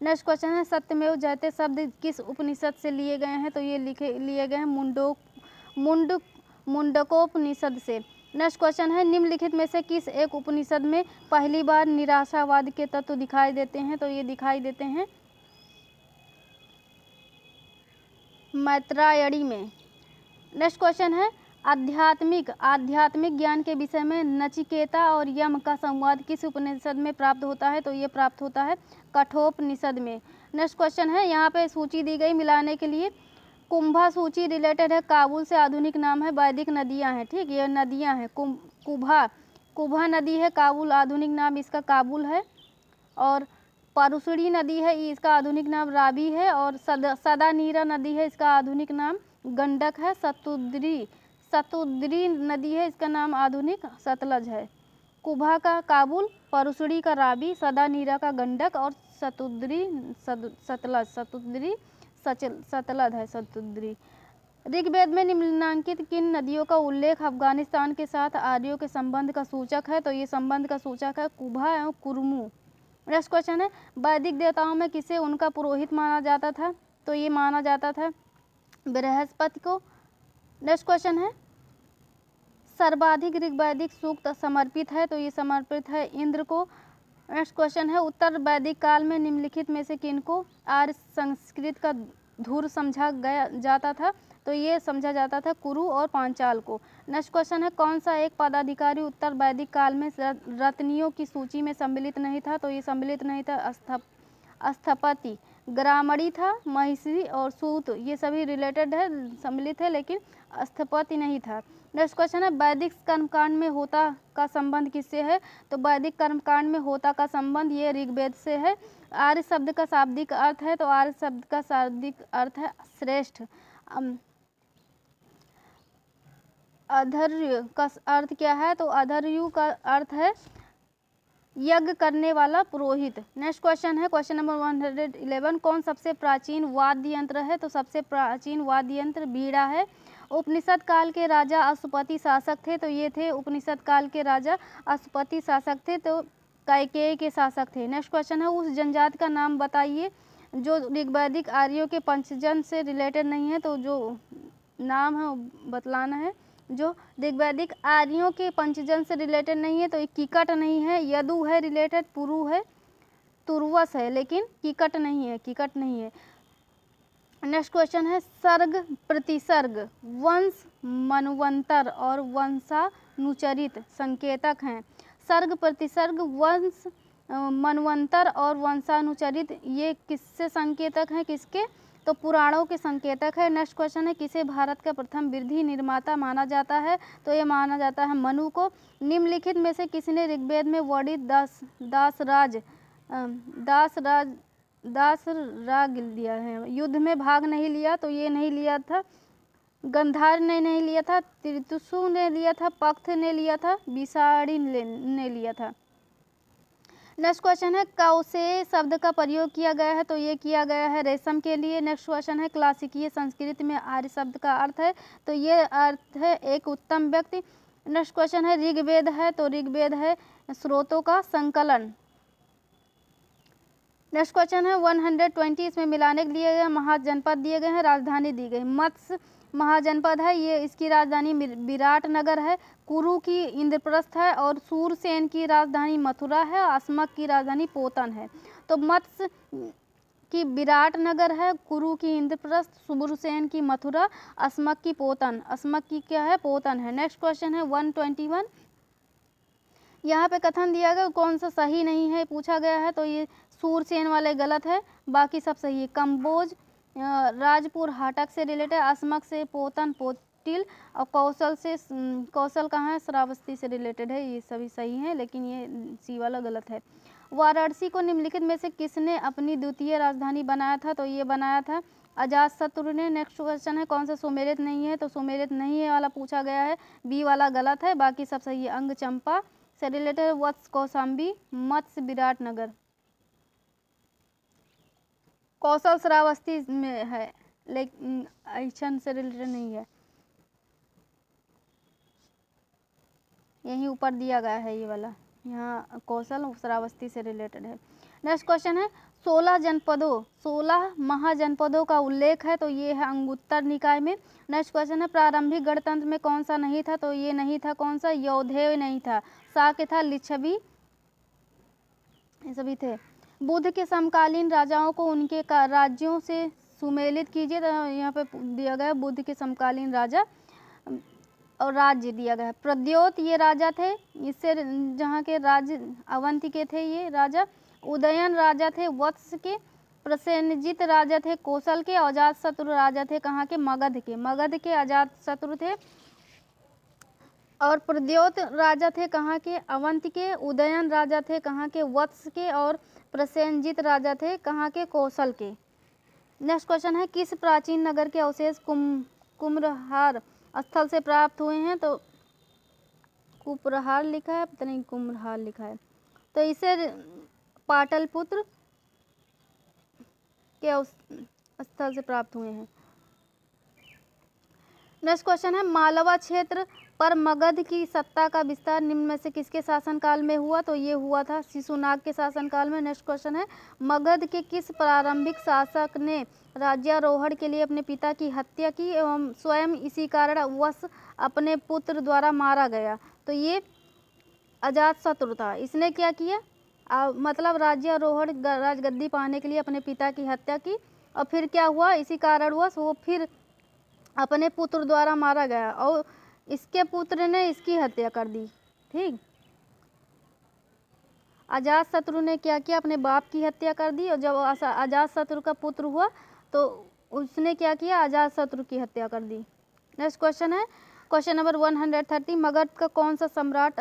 A: नेक्स्ट क्वेश्चन है सत्यमेव जयते शब्द किस उपनिषद से लिए गए हैं? तो ये लिए गए हैं मुंडकोपनिषद से। नेक्स्ट क्वेश्चन है निम्नलिखित में से किस एक उपनिषद में पहली बार निराशावाद के तत्व दिखाई देते हैं? तो ये दिखाई देते हैं मैत्रायणी में। नेक्स्ट क्वेश्चन है आध्यात्मिक ज्ञान के विषय में नचिकेता और यम का संवाद किस उपनिषद में प्राप्त होता है? तो ये प्राप्त होता है कठोपनिषद में। नेक्स्ट क्वेश्चन है यहाँ पे सूची दी गई मिलाने के लिए। कुंभा सूची रिलेटेड है काबुल से, आधुनिक नाम है वैदिक नदियाँ हैं, ठीक, ये नदियाँ हैं। कुभा नदी है काबुल, आधुनिक नाम इसका काबुल है। और पारुसड़ी नदी है, इसका आधुनिक नाम रावी है। और सदानीरा नदी है, इसका आधुनिक नाम गंडक है। सतुद्री नदी है, इसका नाम आधुनिक सतलज है। कुभा का काबुल, पारुसड़ी का रावी, सदानीरा का गंडक और सतुद्री सतलज है सतुद्री। ऋग्वेद में निम्नलिखित किन नदियों का उल्लेख अफगानिस्तान के साथ आर्यों के संबंध का सूचक है? तो ये संबंध का सूचक है कुभा एवं कुरमू। नेक्स्ट क्वेश्चन है वैदिक देवताओं में किसे उनका पुरोहित माना जाता था? तो ये माना जाता था बृहस्पति को। नेक्स्ट क्वेश्चन है सर्वाधिक ऋग्वैदिक सूक्त समर्पित है? तो ये समर्पित है इंद्र को। नेक्स्ट क्वेश्चन है उत्तर वैदिक काल में निम्नलिखित में से किनको आर्य संस्कृत का धूर समझा जाता था? तो ये समझा जाता था कुरु और पांचाल को। नेक्स्ट क्वेश्चन है कौन सा एक पदाधिकारी उत्तर वैदिक काल में रत्नियों की सूची में सम्मिलित नहीं था? तो ये सम्मिलित नहीं था अस्थपति। ग्रामणी था, महिषी और सूत, ये सभी रिलेटेड है, सम्मिलित है, लेकिन अस्थपति नहीं था। नेक्स्ट क्वेश्चन है वैदिक कर्मकांड में होता का संबंध किससे है? तो वैदिक कर्मकांड में होता का संबंध ये ऋग्वेद से है। आर्य शब्द का शाब्दिक अर्थ है, तो आर्य शब्द का शाब्दिक अर्थ है श्रेष्ठ। अधर्य का अर्थ क्या है? तो अधर्यु का अर्थ है यज्ञ करने वाला पुरोहित। नेक्स्ट क्वेश्चन है क्वेश्चन नंबर 111 कौन सबसे प्राचीन वाद्य यंत्र है? तो सबसे प्राचीन वाद्य यंत्र बीड़ा है। उपनिषद काल के राजा अश्वपति शासक थे, तो ये थे उपनिषद काल के राजा अश्वपति शासक थे, तो कैकेयी के शासक थे। नेक्स्ट क्वेश्चन है उस जनजाति का नाम बताइए जो ऋग्वैदिक आर्यों के पंचजन से रिलेटेड नहीं है, तो जो नाम है बतलाना है। जो ऋग्वैदिक आर्यों के पंचजन से रिलेटेड नहीं है, तो ये कीकट नहीं है, यदु है रिलेटेड, पुरु है, तुर्वस है, लेकिन कीकट नहीं है, कीकट नहीं है। नेक्स्ट क्वेश्चन है सर्ग प्रतिसर्ग वंश मनवंतर और वंशानुचरित संकेतक हैं। सर्ग प्रतिसर्ग वंश मनवंतर और वंशानुचरित ये किससे संकेतक हैं, किसके, तो पुराणों के संकेतक है। नेक्स्ट क्वेश्चन है किसे भारत का प्रथम विधि निर्माता माना जाता है, तो ये माना जाता है मनु को। निम्नलिखित में से किसने ऋग्वेद में वर्णित दास राग लिया है। युद्ध में भाग नहीं लिया, तो ये नहीं लिया था, गंधार ने नहीं लिया था, त्रितुसु ने लिया था, पक्थ ने लिया था, बिसाड़ी ने लिया था। नेक्स्ट क्वेश्चन है कौसे शब्द का प्रयोग किया गया है, तो ये किया गया है रेशम के लिए। नेक्स्ट क्वेश्चन है क्लासिकीय संस्कृत में आर्य शब्द का अर्थ है, तो ये अर्थ है एक उत्तम व्यक्ति। नेक्स्ट क्वेश्चन है ऋग्वेद है, तो ऋग्वेद है स्रोतों का संकलन। नेक्स्ट क्वेश्चन है 120 इसमें मिलाने के लिए महाजनपद दिए गए हैं, राजधानी दी गई। मत्स्य महाजनपद है, ये इसकी राजधानी विराट नगर है। कुरु की इंद्रप्रस्थ है और सूरसेन की राजधानी मथुरा है, अस्मक की राजधानी पोतन है। तो मत्स्य की विराट नगर है, कुरु की इंद्रप्रस्थ, सूरसेन की मथुरा, अस्मक की पोतन, अस्मक की क्या है, पोतन है। नेक्स्ट क्वेश्चन है 121 यहाँ पे कथन दिया गया कौन सा सही नहीं है पूछा गया है, तो ये सूरसेन वाले गलत है, बाकी सब सही है। कंबोज राजपुर हाटक से रिलेटेड, अस्मक से पोतन पोटिल और कौशल से कौशल कहाँ है, श्रावस्ती से रिलेटेड है, ये सभी सही हैं, लेकिन ये सी वाला गलत है। वाराणसी को निम्नलिखित में से किसने अपनी द्वितीय राजधानी बनाया था, तो ये बनाया था अजातशत्रु ने। नेक्स्ट क्वेश्चन है कौन सा सुमेलित नहीं है, तो सुमेलित नहीं है वाला पूछा गया है, बी वाला गलत है, बाकी सब सही है। अंग चंपा से रिलेटेड, वत्स कौशाम्बी, मत्स्य विराटनगर, कौशल श्रावस्ती में है, लेकिन ऐशन से रिलेटेड नहीं है, यहीं ऊपर दिया गया है ये वाला, यहाँ कौशल श्रावस्ती से रिलेटेड है। नेक्स्ट क्वेश्चन है 16 महाजनपदों का उल्लेख है, तो ये है अंगुत्तर निकाय में। नेक्स्ट क्वेश्चन है प्रारंभिक गणतंत्र में कौन सा नहीं था, तो ये नहीं था, कौन सा, यौधेय नहीं था, शाक्य था, लिच्छवी, ये सभी थे। बुद्ध के समकालीन राजाओं को उनके राज्यों से सुमेलित कीजिए, तो यहाँ पे दिया गया बुद्ध के समकालीन राजा और राज्य दिया गया है। प्रद्योत ये राजा थे, इससे जहाँ के राज्य अवंती के थे ये राजा। उदयन राजा थे वत्स के। प्रसेनजित राजा थे कौशल के। अजातशत्रु राजा थे कहाँ के, मगध के, मगध के अजातशत्रु थे। और प्रद्योत राजा थे कहाँ के, अवंती के। उदयन राजा थे कहाँ के, वत्स के। और प्रसेनजित राजा थे कहाँ के, कौशल के। नेक्स्ट क्वेश्चन है किस प्राचीन नगर के अवशेष कुम्भरहार स्थल से प्राप्त हुए हैं, तो कुप्रहार लिखा है, पता नहीं कुम्भरहार लिखा है, तो इसे पाटलिपुत्र के स्थल से प्राप्त हुए हैं। नेक्स्ट क्वेश्चन है मालवा क्षेत्र पर मगध की सत्ता का विस्तार निम्न में से किसके शासनकाल में हुआ, तो ये हुआ था शिशुनाग के शासनकाल में। नेक्स्ट क्वेश्चन है मगध के किस प्रारंभिक शासक ने राज्यारोहण के लिए अपने पिता की हत्या की एवं स्वयं इसी कारण वश अपने पुत्र द्वारा मारा गया, तो ये अजातशत्रु था। इसने क्या किया, मतलब राज्यारोहण राजगद्दी पाने के लिए अपने पिता की हत्या की, और फिर क्या हुआ, इसी कारणवश वो फिर अपने पुत्र द्वारा मारा गया और इसके पुत्र ने इसकी हत्या कर दी। ठीक, अजातशत्रु ने क्या किया, अपने बाप की हत्या कर दी, और जब अजातशत्रु का पुत्र हुआ तो उसने क्या किया, अजातशत्रु की हत्या कर दी। नेक्स्ट क्वेश्चन है क्वेश्चन नंबर 130 मगध का कौन सा सम्राट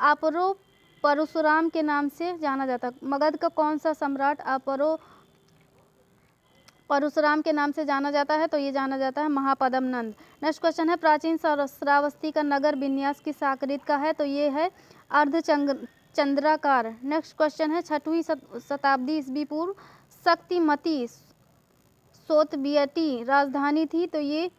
A: अपरो परशुराम के नाम से जाना जाता। मगध का कौन सा सम्राट परशुराम के नाम से जाना जाता है, तो ये जाना जाता है महापद्म नंद। नेक्स्ट क्वेश्चन है प्राचीन श्रावस्ती का नगर विन्यास किस आकृति का है, तो ये है अर्धचंद्राकार। नेक्स्ट क्वेश्चन है 6वीं शताब्दी ईस्वी पूर्व शक्तिमती सोतबियटी राजधानी थी, तो ये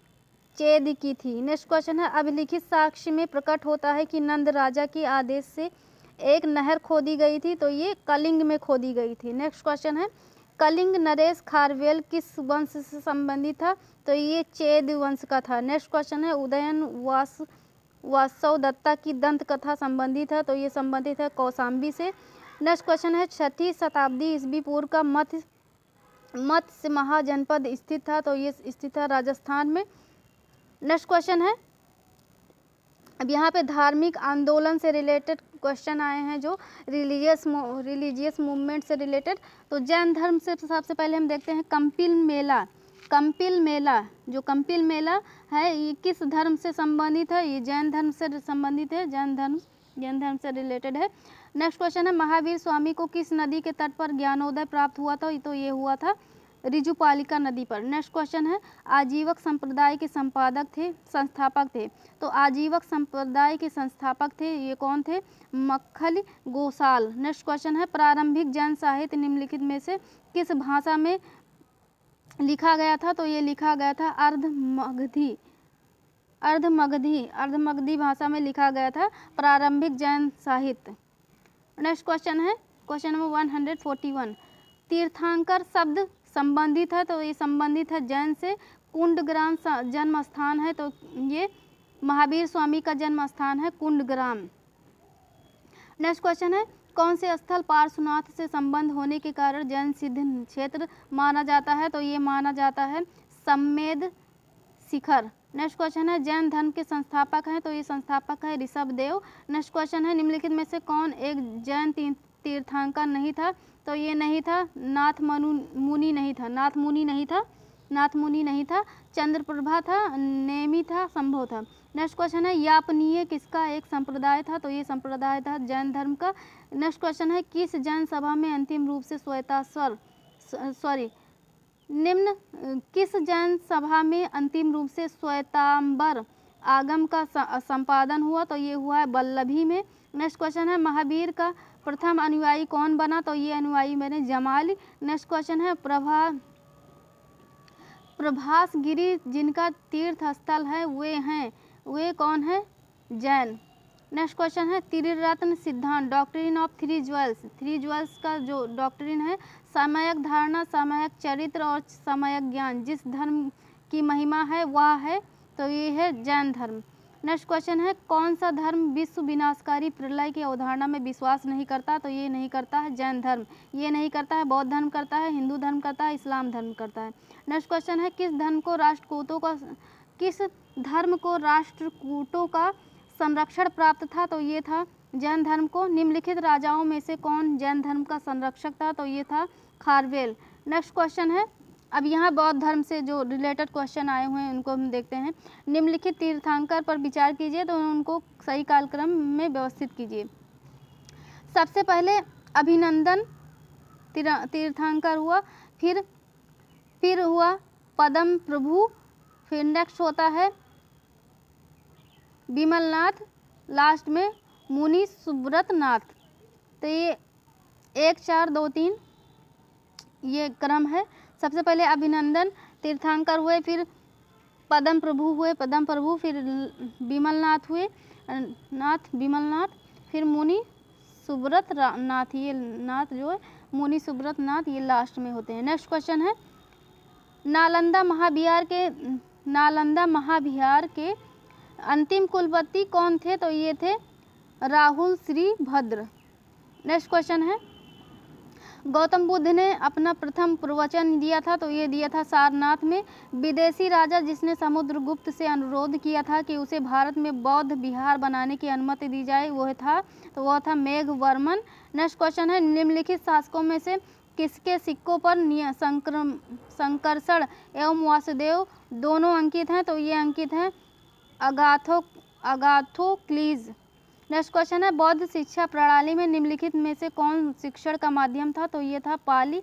A: चेद की थी। नेक्स्ट क्वेश्चन है अभिलिखित साक्ष्य में प्रकट होता है कि नंद राजा के आदेश से एक नहर खोदी गई थी, तो ये कलिंग में खोदी गई थी। नेक्स्ट क्वेश्चन है कलिंग नरेश खारवेल किस वंश से संबंधित था? तो ये चेद वंश का था। नेक्स्ट क्वेश्चन है उदयन वासव दत्ता की दंत कथा संबंधित है? तो ये संबंधित है कौशाम्बी से। नेक्स्ट क्वेश्चन है 6वीं शताब्दी ईस्वी पूर्व का मत्स्य महाजनपद स्थित था? तो ये स्थित था राजस्थान में। नेक्स्ट क्वेश्चन है, अब यहाँ पे धार्मिक आंदोलन से रिलेटेड क्वेश्चन आए हैं, जो रिलीजियस मूवमेंट से रिलेटेड। तो जैन धर्म से सबसे पहले हम देखते हैं कंपिल मेला। जो कंपिल मेला है ये किस धर्म से संबंधित है? ये जैन धर्म से संबंधित है, जैन धर्म से रिलेटेड है। नेक्स्ट क्वेश्चन है महावीर स्वामी को किस नदी के तट पर ज्ञानोदय प्राप्त हुआ था? तो ये हुआ था ऋजुपालिका नदी पर। नेक्स्ट क्वेश्चन है आजीवक संप्रदाय के संस्थापक थे? तो आजीवक संप्रदाय के संस्थापक थे, ये कौन थे? मक्खल गोसाल। नेक्स्ट क्वेश्चन है प्रारंभिक जैन साहित्य निम्नलिखित में से किस भाषा में लिखा गया था? तो ये लिखा गया था अर्धमगधी भाषा में लिखा गया था प्रारंभिक जैन साहित्य। नेक्स्ट क्वेश्चन है क्वेश्चन नंबर 141, तीर्थंकर शब्द संबंधित है? तो ये संबंधित है जैन से। कुंडग्राम जन्म स्थान है? तो ये महावीर स्वामी का जन्म स्थान है कुंडग्राम। नेक्स्ट क्वेश्चन है कौन से स्थल पार्श्वनाथ से संबंध होने के कारण जैन सिद्ध क्षेत्र माना जाता है? तो ये माना जाता है सम्मेद शिखर। नेक्स्ट क्वेश्चन है जैन धर्म के संस्थापक हैं? तो ये संस्थापक है ऋषभदेव। नेक्स्ट क्वेश्चन है निम्नलिखित में से कौन एक जैन तीर्थंकर नहीं था? तो ये नहीं था नाथ मुनि नहीं था, चंद्रप्रभा था, नेमि था, संभव था। नेक्स्ट क्वेश्चन है यापनीय किसका एक संप्रदाय था? तो ये संप्रदाय था जैन धर्म का। नेक्स्ट क्वेश्चन है किस जैन सभा में अंतिम रूप से किस जैन सभा में अंतिम रूप से श्वेतांबर आगम का संपादन हुआ? तो ये हुआ है वल्लभी में। नेक्स्ट क्वेश्चन है महावीर का प्रथम अनुयायी कौन बना? तो ये अनुयायी बने जमाली। नेक्स्ट क्वेश्चन है प्रभासगिरी जिनका तीर्थ स्थल है वे कौन है? जैन। नेक्स्ट क्वेश्चन है त्रिरत्न सिद्धांत डॉक्ट्रिन ऑफ थ्री ज्वेल्स का जो डॉक्ट्रिन है सामयिक धारणा, सामयिक चरित्र और सामयिक ज्ञान जिस धर्म की महिमा है वह है? तो ये है जैन धर्म। नेक्स्ट क्वेश्चन है कौन सा धर्म विश्व विनाशकारी प्रलय की अवधारणा में विश्वास नहीं करता? तो ये नहीं करता है जैन धर्म, ये नहीं करता है बौद्ध धर्म करता है, हिंदू धर्म करता है, इस्लाम धर्म करता है। नेक्स्ट क्वेश्चन है किस धर्म को राष्ट्रकूटों का संरक्षण प्राप्त था? तो ये था जैन धर्म को। निम्नलिखित राजाओं में से कौन जैन धर्म का संरक्षक था? तो ये था खारवेल। नेक्स्ट क्वेश्चन है, अब यहाँ बौद्ध धर्म से जो रिलेटेड क्वेश्चन आए हुए हैं उनको हम देखते हैं। निम्नलिखित तीर्थंकर पर विचार कीजिए तो उनको सही कालक्रम में व्यवस्थित कीजिए। सबसे पहले अभिनंदन तीर्थंकर हुआ, फिर हुआ पद्म प्रभु, फिर नेक्स्ट होता है विमलनाथ, लास्ट में मुनि सुब्रत नाथ। तो ये 1 4 2 3 ये क्रम है। सबसे पहले अभिनंदन तीर्थंकर हुए, फिर पद्म प्रभु फिर विमलनाथ विमलनाथ, फिर मुनि सुब्रत नाथ, ये नाथ जो है मुनि सुब्रत नाथ ये लास्ट में होते हैं। नेक्स्ट क्वेश्चन है नालंदा महाविहार के अंतिम कुलपति कौन थे? तो ये थे राहुल श्रीभद्र। नेक्स्ट क्वेश्चन है गौतम बुद्ध ने अपना प्रथम प्रवचन दिया था? तो ये दिया था सारनाथ में। विदेशी राजा जिसने समुद्रगुप्त से अनुरोध किया था कि उसे भारत में बौद्ध विहार बनाने की अनुमति दी जाए वह था मेघवर्मन। नेक्स्ट क्वेश्चन है निम्नलिखित शासकों में से किसके सिक्कों पर संकर्षण एवं वासुदेव दोनों अंकित हैं? तो ये अंकित हैं अगाथोक्लीज। नेक्स्ट क्वेश्चन है बौद्ध शिक्षा प्रणाली में निम्नलिखित में से कौन शिक्षण का माध्यम था? तो ये था पाली।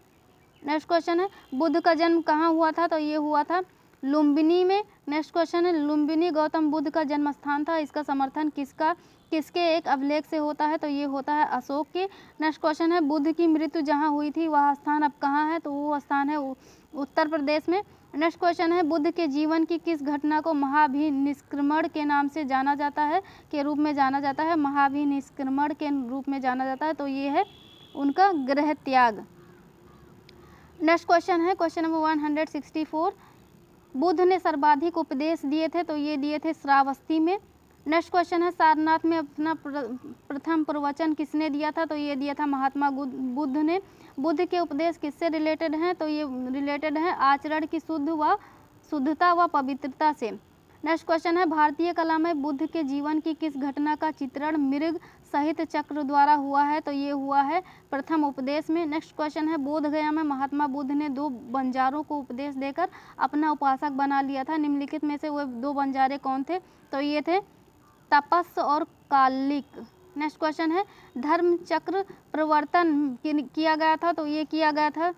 A: नेक्स्ट क्वेश्चन है बुद्ध का जन्म कहाँ हुआ था? तो ये हुआ था लुम्बिनी में। नेक्स्ट क्वेश्चन है लुम्बिनी गौतम बुद्ध का जन्म स्थान था, इसका समर्थन किसके एक अभिलेख से होता है? तो ये होता है अशोक के। नेक्स्ट क्वेश्चन है बुद्ध की मृत्यु जहाँ हुई थी वह स्थान अब कहाँ है? तो वो स्थान है उत्तर प्रदेश में। नेक्स्ट क्वेश्चन है बुद्ध के जीवन की किस घटना को महाभिनिष्क्रमण के नाम से जाना जाता है महाभिनिष्क्रमण के रूप में जाना जाता है? तो ये है उनका गृह त्याग। नेक्स्ट क्वेश्चन है क्वेश्चन नंबर 164, बुद्ध ने सर्वाधिक उपदेश दिए थे तो ये दिए थे श्रावस्ती में। नेक्स्ट क्वेश्चन है सारनाथ में अपना प्रथम प्रवचन किसने दिया था तो ये दिया था महात्मा बुद्ध ने। बुद्ध के उपदेश किससे रिलेटेड हैं तो ये रिलेटेड है आचरण की शुद्धता व पवित्रता से। नेक्स्ट क्वेश्चन है भारतीय कला में बुद्ध के जीवन की किस घटना का चित्रण मृग सहित चक्र द्वारा हुआ है तो ये हुआ है प्रथम उपदेश में। नेक्स्ट क्वेश्चन है बोध गया में महात्मा बुद्ध ने 2 बंजारों को उपदेश देकर अपना उपासक बना लिया था। निम्नलिखित में से वो 2 बंजारे कौन थे तो ये थे तपस और कालिक। नेक्स्ट क्वेश्चन है धर्म चक्र प्रवर्तन किया गया था तो ये किया गया था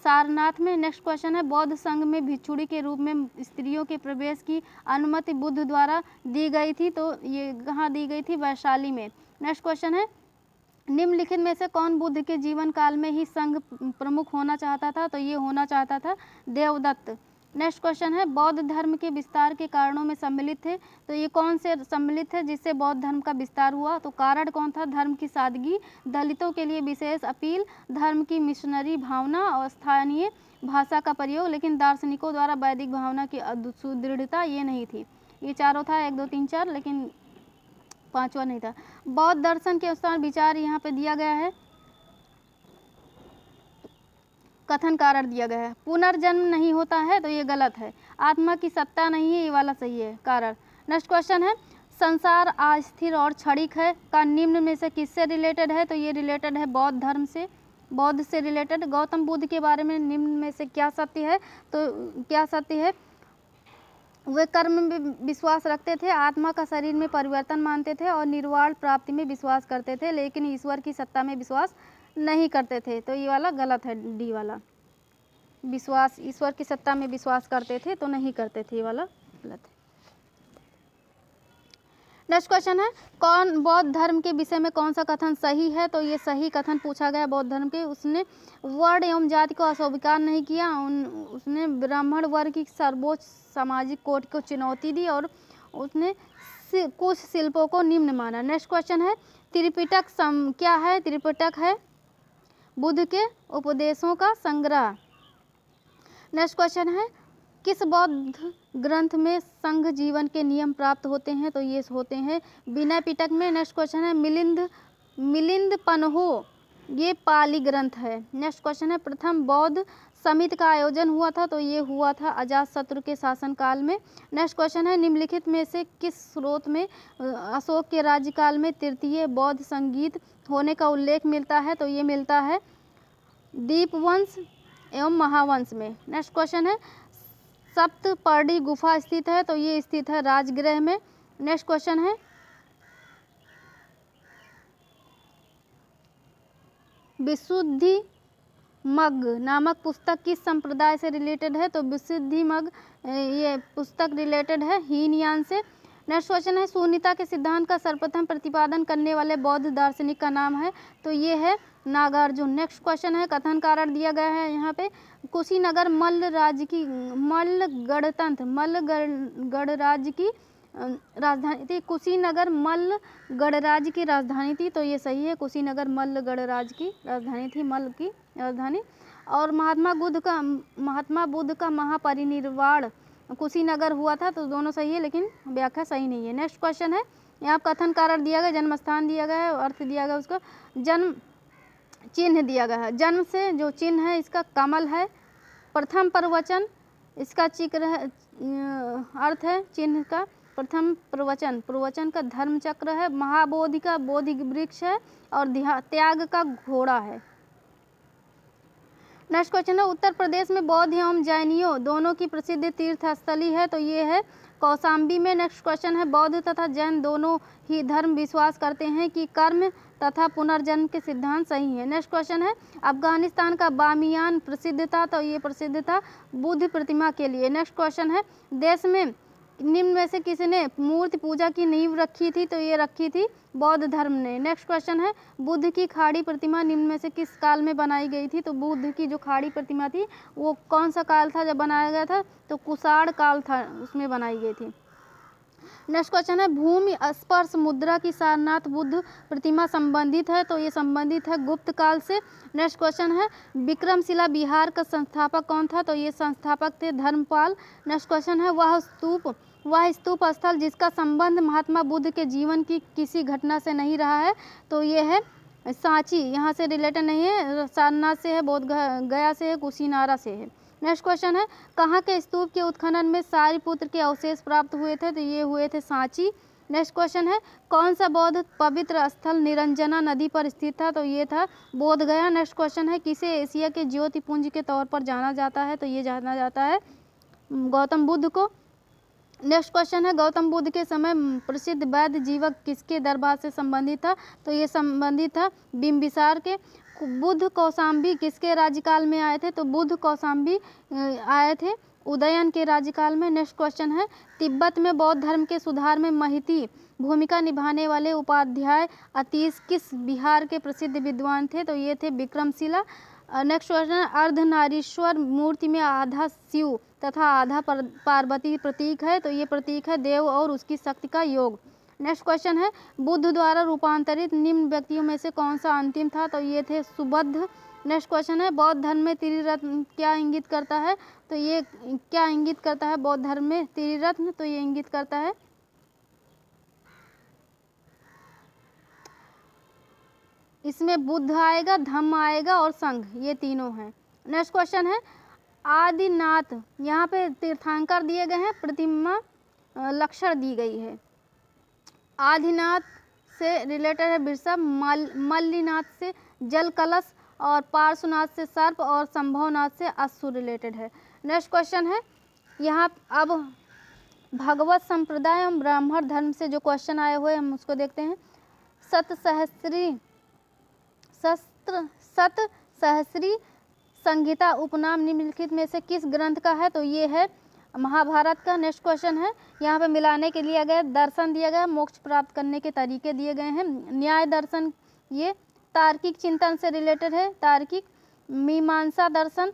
A: सारनाथ में। नेक्स्ट क्वेश्चन है बौद्ध संघ में भिक्षुणी के रूप में स्त्रियों के प्रवेश की अनुमति बुद्ध द्वारा दी गई थी तो ये कहाँ दी गई थी, वैशाली में। नेक्स्ट क्वेश्चन है निम्नलिखित में से कौन बुद्ध के जीवन काल में ही संघ प्रमुख होना चाहता था तो ये होना चाहता था देवदत्त। नेक्स्ट क्वेश्चन है बौद्ध धर्म के विस्तार के कारणों में सम्मिलित थे तो ये कौन से सम्मिलित है जिससे बौद्ध धर्म का विस्तार हुआ तो कारण कौन था, धर्म की सादगी, दलितों के लिए विशेष अपील, धर्म की मिशनरी भावना और स्थानीय भाषा का प्रयोग, लेकिन दार्शनिकों द्वारा वैदिक भावना की सुदृढ़ता ये नहीं थी। ये चारों था 1 2 3 4 लेकिन 5वां नहीं था। बौद्ध दर्शन के अनुसार विचार यहाँ पे दिया गया है, कथन कारण दिया गया है पुनर्जन्म नहीं होता है तो ये गलत है, आत्मा की सत्ता नहीं है ये वाला सही है कारण। नेक्स्ट क्वेश्चन है संसार अस्थिर और क्षणिक है का निम्न में से किससे रिलेटेड है तो ये रिलेटेड है बौद्ध धर्म से, बौद्ध से रिलेटेड। गौतम बुद्ध के बारे में निम्न में से क्या सत्य है तो क्या सत्य है, वे कर्म में विश्वास रखते थे, आत्मा का शरीर में परिवर्तन मानते थे और निर्वाण प्राप्ति में विश्वास करते थे, लेकिन ईश्वर की सत्ता में विश्वास नहीं करते थे तो ये वाला गलत है, डी वाला। विश्वास ईश्वर की सत्ता में विश्वास करते थे तो नहीं करते थे, ये वाला गलत है। नेक्स्ट क्वेश्चन है कौन बौद्ध धर्म के विषय में कौन सा कथन सही है तो ये सही कथन पूछा गया बौद्ध धर्म के। उसने वर्ण एवं जाति को अस्वीकार नहीं किया, उसने ब्राह्मण वर्ग की सर्वोच्च सामाजिक कोड को चुनौती दी और उसने कुछ शिल्पों को निम्न माना। नेक्स्ट क्वेश्चन है त्रिपिटक क्या है, त्रिपिटक है बुद्ध के उपदेशों का संग्रह। नेक्स्ट क्वेश्चन है किस बौद्ध ग्रंथ में संघ जीवन के नियम प्राप्त होते हैं तो ये होते हैं विनय पिटक में। नेक्स्ट क्वेश्चन है मिलिंद पन्हो, ये पाली ग्रंथ है। नेक्स्ट क्वेश्चन है प्रथम बौद्ध समिति का आयोजन हुआ था तो ये हुआ था अजातशत्रु के शासनकाल में। नेक्स्ट क्वेश्चन है निम्नलिखित में से किस स्रोत में अशोक के राज्यकाल में तृतीय बौद्ध संगीत होने का उल्लेख मिलता है तो ये मिलता है दीपवंश एवं महावंश में। नेक्स्ट क्वेश्चन है सप्तपर्णी गुफा स्थित है तो ये स्थित है राजगृह में। नेक्स्ट क्वेश्चन है विशुद्धि मग नामक पुस्तक किस संप्रदाय से रिलेटेड है तो विशुद्धि मग ये पुस्तक रिलेटेड है हीनयान से। नेक्स्ट क्वेश्चन है शून्यता के सिद्धांत का सर्वप्रथम प्रतिपादन करने वाले बौद्ध दार्शनिक का नाम है तो ये है नागार्जुन। नेक्स्ट क्वेश्चन है कथन कारण दिया गया है यहाँ पे कुशीनगर मल्ल गणराज्य की राजधानी थी, कुशीनगर मल्ल गणराज्य की राजधानी थी तो ये सही है, कुशीनगर मल्ल गणराज्य की राजधानी थी, मल्ल की राजधानी। और महात्मा बुद्ध का महापरिनिर्वाण कुशीनगर हुआ था तो दोनों सही है लेकिन व्याख्या सही नहीं है। नेक्स्ट क्वेश्चन है यहाँ कथन कारण दिया गया, जन्म स्थान दिया गया है, अर्थ दिया गया उसका, जन्म चिन्ह दिया गया है, जन्म से जो चिन्ह है इसका कमल है, प्रथम प्रवचन इसका चिक्र है, अर्थ है चिन्ह का प्रथम प्रवचन का धर्म चक्र है, महाबोधि का बोधि वृक्ष है और त्याग का घोड़ा है। नेक्स्ट क्वेश्चन है उत्तर प्रदेश में बौद्ध एवं जैनियों दोनों की प्रसिद्ध तीर्थ स्थली है तो ये है कौशाम्बी में। नेक्स्ट क्वेश्चन है बौद्ध तथा जैन दोनों ही धर्म विश्वास करते हैं कि कर्म तथा पुनर्जन्म के सिद्धांत सही है। नेक्स्ट क्वेश्चन है अफगानिस्तान का बामियान प्रसिद्ध था तो ये प्रसिद्ध था बुद्ध प्रतिमा के लिए। नेक्स्ट क्वेश्चन है देश में निम्न में से किसने मूर्ति पूजा की नींव रखी थी तो ये रखी थी बौद्ध धर्म ने। नेक्स्ट क्वेश्चन है बुद्ध की खाड़ी प्रतिमा निम्न में से किस काल में बनाई गई थी तो बुद्ध की जो खाड़ी प्रतिमा थी वो कौन सा काल था जब बनाया गया था तो कुषाण काल था, उसमें बनाई गई थी। नेक्स्ट क्वेश्चन है भूमि स्पर्श मुद्रा की सारनाथ बुद्ध प्रतिमा संबंधित है, तो ये संबंधित है गुप्त काल से। नेक्स्ट क्वेश्चन है विक्रमशिला बिहार का संस्थापक कौन था, तो ये संस्थापक थे धर्मपाल। नेक्स्ट क्वेश्चन है वह स्तूप स्थल जिसका संबंध महात्मा बुद्ध के जीवन की किसी घटना से नहीं रहा है, तो ये है सांची, यहाँ से रिलेटेड नहीं है, सारनाथ से है, बोध गया से है, कुशीनारा से है। नेक्स्ट क्वेश्चन है कहाँ के स्तूप के उत्खनन में सारिपुत्र के अवशेष प्राप्त हुए थे, तो ये हुए थे सांची। नेक्स्ट क्वेश्चन है कौन सा बौद्ध पवित्र स्थल निरंजना नदी पर स्थित था, तो ये था बोध गया। नेक्स्ट क्वेश्चन है किसे एशिया के ज्योतिपुंज के तौर पर जाना जाता है, तो ये जाना जाता है गौतम बुद्ध को। नेक्स्ट क्वेश्चन है गौतम बुद्ध के समय प्रसिद्ध वैद्य जीवक किसके दरबार से संबंधित था, तो ये संबंधित था बिंबिसार के। बुद्ध कौशाम्बी किसके राज्यकाल में आए थे, तो बुद्ध कौशाम्बी आए थे उदयन के राज्यकाल में। नेक्स्ट क्वेश्चन है तिब्बत में बौद्ध धर्म के सुधार में महती भूमिका निभाने वाले उपाध्याय अतीश किस बिहार के प्रसिद्ध विद्वान थे, तो ये थे विक्रमशिला। नेक्स्ट क्वेश्चन अर्धनारीश्वर मूर्ति में आधा शिव तथा आधा पार्वती प्रतीक है, तो ये प्रतीक है देव और उसकी शक्ति का योग। नेक्स्ट क्वेश्चन है बुद्ध द्वारा रूपांतरित निम्न व्यक्तियों में से कौन सा अंतिम था, तो ये थे सुबुद्ध। नेक्स्ट क्वेश्चन है बौद्ध धर्म में त्रिरत्न क्या इंगित करता है, तो ये क्या इंगित करता है बौद्ध धर्म में त्रिरत्न, तो ये इंगित करता है इसमें बुद्ध आएगा, धम्म आएगा और संघ, ये तीनों हैं। नेक्स्ट क्वेश्चन है आदिनाथ, यहाँ पे तीर्थंकर दिए गए हैं, प्रतिमा लक्षण दी गई है। आदिनाथ से रिलेटेड है बिरसा, मल्लीनाथ से जल कलश और पार्श्वनाथ से सर्प और संभवनाथ से अश्व रिलेटेड है। नेक्स्ट क्वेश्चन है यहाँ अब भगवत संप्रदाय एवं ब्राह्मण धर्म से जो क्वेश्चन आए हुए हम उसको देखते हैं। सत सहस्री संहिता उपनाम निम्नलिखित में से किस ग्रंथ का है, तो ये है महाभारत का। नेक्स्ट क्वेश्चन है यहाँ पे मिलाने के लिए गए दर्शन दिया गया, मोक्ष प्राप्त करने के तरीके दिए गए हैं। न्याय दर्शन ये तार्किक चिंतन से रिलेटेड है, तार्किक। मीमांसा दर्शन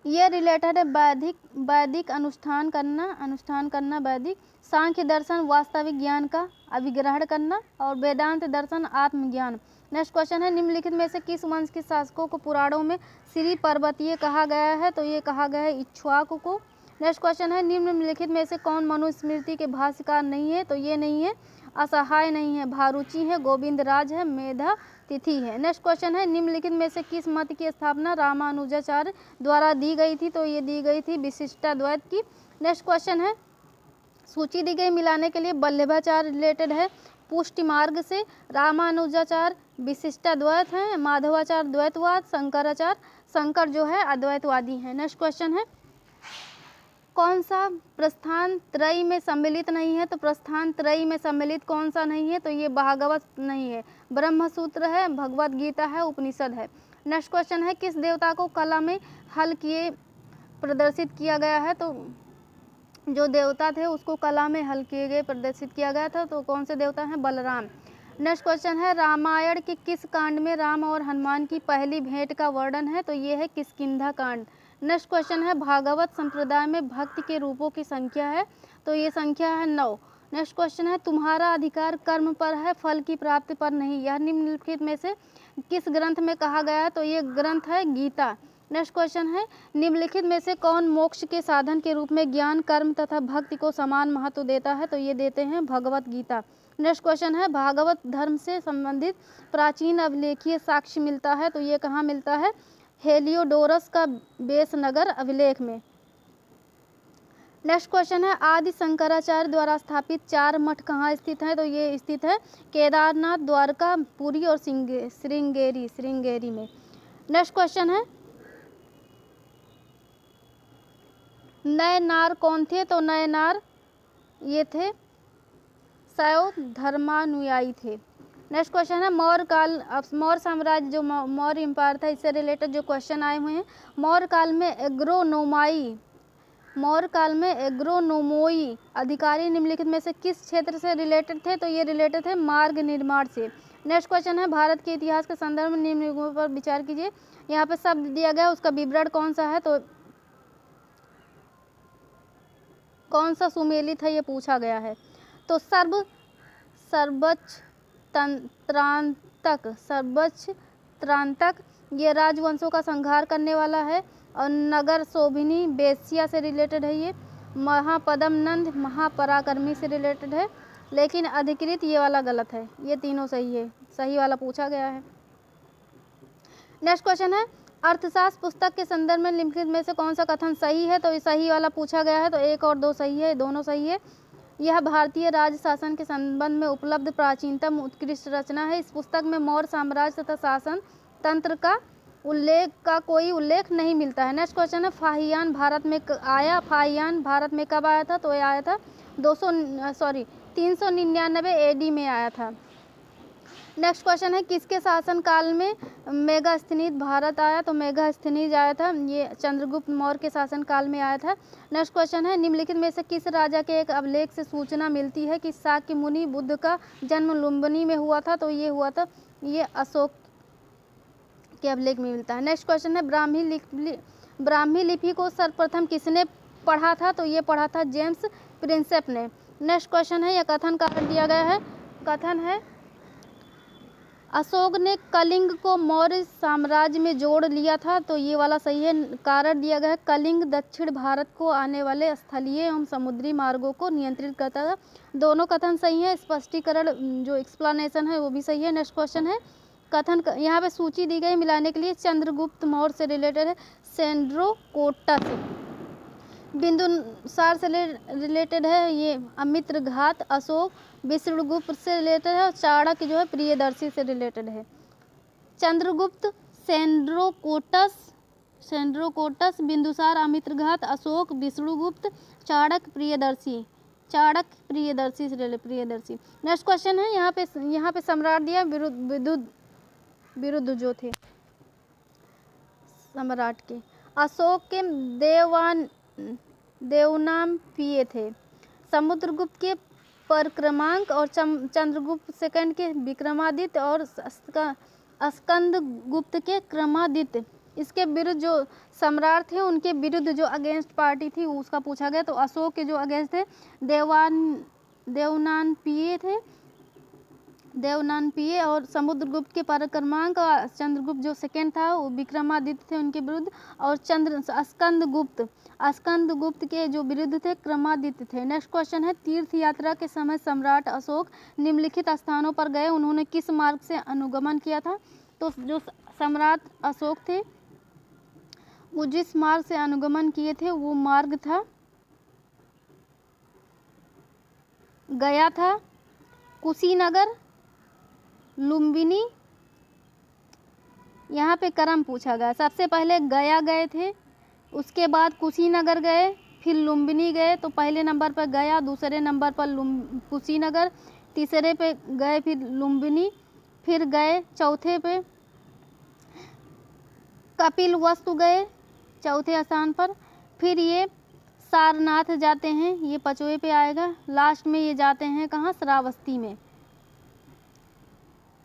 A: ये रिलेटेड है वैदिक अनुष्ठान करना वैदिक। सांख्य दर्शन वास्तविक ज्ञान का अभिग्रहण करना और वेदांत दर्शन आत्मज्ञान। नेक्स्ट क्वेश्चन है निम्नलिखित में से किस वंश के शासकों को पुराणों में श्री पर्वतीय कहा गया है, तो ये कहा गया है इक्ष्वाकु को। नेक्स्ट क्वेश्चन है निम्नलिखित में से कौन मनुस्मृति के भाष्यकार नहीं है, तो ये नहीं है असहाय नहीं है, भारुचि है, गोविंद राज है, मेधा तिथि है। नेक्स्ट क्वेश्चन है निम्नलिखित में से किस मत की स्थापना रामानुजाचार्य द्वारा दी गई थी, तो ये दी गई थी विशिष्टाद्वैत की। नेक्स्ट क्वेश्चन है सूची दी गई मिलाने के लिए वल्लभाचार्य रिलेटेड है पुष्टि मार्ग से, रामानुजाचार्य विशिष्टाद्वैत हैं, माधवाचार्य द्वैतवाद, शंकर जो है अद्वैतवादी हैं। नेक्स्ट क्वेश्चन है कौन सा प्रस्थान त्रयी में सम्मिलित नहीं है, तो प्रस्थान त्रयी में सम्मिलित कौन सा नहीं है, तो ये भागवत नहीं है, ब्रह्मसूत्र है, भगवत गीता है, उपनिषद है। नेक्स्ट क्वेश्चन है किस देवता को कला में हल किए प्रदर्शित किया गया है, तो जो देवता थे उसको कला में हल किए गए प्रदर्शित किया गया था, तो कौन से देवता हैं बलराम। नेक्स्ट क्वेश्चन है रामायण के किस कांड में राम और हनुमान की पहली भेंट का वर्णन है, तो ये है किष्किंधा कांड। नेक्स्ट क्वेश्चन है भागवत संप्रदाय में भक्ति के रूपों की संख्या है, तो ये संख्या है 9। नेक्स्ट क्वेश्चन है तुम्हारा अधिकार कर्म पर है फल की प्राप्ति पर नहीं, यह निम्नलिखित में से किस ग्रंथ में कहा गया है, तो ये ग्रंथ है गीता। नेक्स्ट क्वेश्चन है निम्नलिखित में से कौन मोक्ष के साधन के रूप में ज्ञान कर्म तथा भक्ति को समान महत्व देता है, तो ये देते हैं भगवत गीता। नेक्स्ट क्वेश्चन है भागवत धर्म से संबंधित प्राचीन अभिलेखीय साक्ष्य मिलता है, तो ये कहाँ मिलता है हेलियोडोरस का बेसनगर अभिलेख में। नेक्स्ट क्वेश्चन है आदि शंकराचार्य द्वारा स्थापित 4 मठ कहाँ स्थित हैं, तो ये स्थित है केदारनाथ, द्वारका, पुरी और श्रृंगेरी में। नेक्स्ट क्वेश्चन है नए नार कौन थे, तो नए नार ये थे शैव धर्मानुयायी थे। नेक्स्ट क्वेश्चन है मौर्य साम्राज्य जो मौर्य एम्पायर था इससे रिलेटेड जो क्वेश्चन आए हुए हैं। मौर्य काल में एग्रोनोमोई अधिकारी निम्नलिखित में से किस क्षेत्र से रिलेटेड थे, तो ये रिलेटेड थे मार्ग निर्माण से। नेक्स्ट क्वेश्चन है भारत के इतिहास के संदर्भ में निम्न युगों पर विचार कीजिए। यहाँ पे शब्द दिया गया उसका विवरण कौन सा है, तो कौन सा सुमेलित है ये पूछा गया है। तो सर्वच त्रांतक ये राजवंशों का संहार करने वाला है। और नगर शोभिनी बेस्या से रिलेटेड है। ये महापदम नंद महापराक्रमी से रिलेटेड है। लेकिन अधिकृत ये वाला गलत है, ये तीनों सही है, सही वाला पूछा गया है। नेक्स्ट क्वेश्चन है अर्थशास्त्र पुस्तक के संदर्भ में निम्नलिखित में से कौन सा कथन सही है। तो ये सही वाला पूछा गया है, तो 1 और 2 सही है, दोनों सही है। यह भारतीय राज शासन के संबंध में उपलब्ध प्राचीनतम उत्कृष्ट रचना है। इस पुस्तक में मौर्य साम्राज्य तथा शासन तंत्र का कोई उल्लेख नहीं मिलता है। नेक्स्ट क्वेश्चन है फाहियान भारत में कब आया था। तो ये आया था 399 AD में आया था। नेक्स्ट क्वेश्चन है किसके शासन काल में मेगास्थनीज भारत आया। तो मेगास्थनीज आया था, ये चंद्रगुप्त मौर्य के शासन काल में आया था। नेक्स्ट क्वेश्चन है निम्नलिखित में से किस राजा के एक अभिलेख से सूचना मिलती है कि शाक्य मुनि बुद्ध का जन्म लुम्बिनी में हुआ था। तो ये हुआ था, ये अशोक के अभिलेख में मिलता है। नेक्स्ट क्वेश्चन है ब्राह्मी लिपि को सर्वप्रथम किसने पढ़ा था। तो ये पढ़ा था जेम्स प्रिंसेप ने। नेक्स्ट क्वेश्चन है, यह कथन कारण दिया गया है। कथन है अशोक ने कलिंग को मौर्य साम्राज्य में जोड़ लिया था। तो ये वाला सही है। कारण दिया गया है कलिंग दक्षिण भारत को आने वाले स्थलीय एवं समुद्री मार्गों को नियंत्रित करता था। दोनों कथन सही है। स्पष्टीकरण जो एक्सप्लेनेशन है वो भी सही है। नेक्स्ट क्वेश्चन है कथन यहाँ पे सूची दी गई मिलाने के लिए चंद्रगुप्त मौर्य से रिलेटेड है सेंड्रोकोटस, बिंदुसार से रिलेटेड है ये अमित्र घात, अशोक विष्णुगुप्त से रिलेटेड है और चाणक्य जो है प्रियदर्शी से रिलेटेड है। चंद्रगुप्त सेंड्रोकोटस बिंदुसार अमित्र घात अशोक विष्णुगुप्त चाणक्य प्रियदर्शी से रिलेटेड प्रियदर्शी। नेक्स्ट क्वेश्चन है यहाँ पे सम्राट दिया विरुद्ध जो थे सम्राट के अशोक के देवनाम पिए थे, समुद्रगुप्त के परक्रमांक और चंद्रगुप्त सेकंड के विक्रमादित्य और स्कंदगुप्त के क्रमादित्य। इसके विरुद्ध जो सम्राट थे उनके विरुद्ध जो अगेंस्ट पार्टी थी उसका पूछा गया। तो अशोक के जो अगेंस्ट थे देवनानपिये और समुद्रगुप्त के परक्रमांक और चंद्रगुप्त जो सेकंड था वो विक्रमादित्य थे उनके विरुद्ध। और स्कंदगुप्त के जो विरुद्ध थे क्रमादित्य थे। नेक्स्ट क्वेश्चन है तीर्थ यात्रा के समय सम्राट अशोक निम्नलिखित स्थानों पर गए, उन्होंने किस मार्ग से अनुगमन किया था। तो जो सम्राट अशोक थे वो जिस मार्ग से अनुगमन किए थे वो मार्ग था गया था, कुशीनगर, लुम्बिनी। यहाँ पे क्रम पूछा गया, सबसे पहले गया गए थे, उसके बाद कुशीनगर गए, फिर लुम्बिनी गए। तो पहले नंबर पर गया, दूसरे नंबर पर कुशीनगर, तीसरे पे गए फिर लुम्बिनी, फिर गए चौथे पे कपिलवस्तु गए चौथे स्थान पर, फिर ये सारनाथ जाते हैं, ये 5वें पे आएगा, लास्ट में ये जाते हैं कहाँ श्रावस्ती में।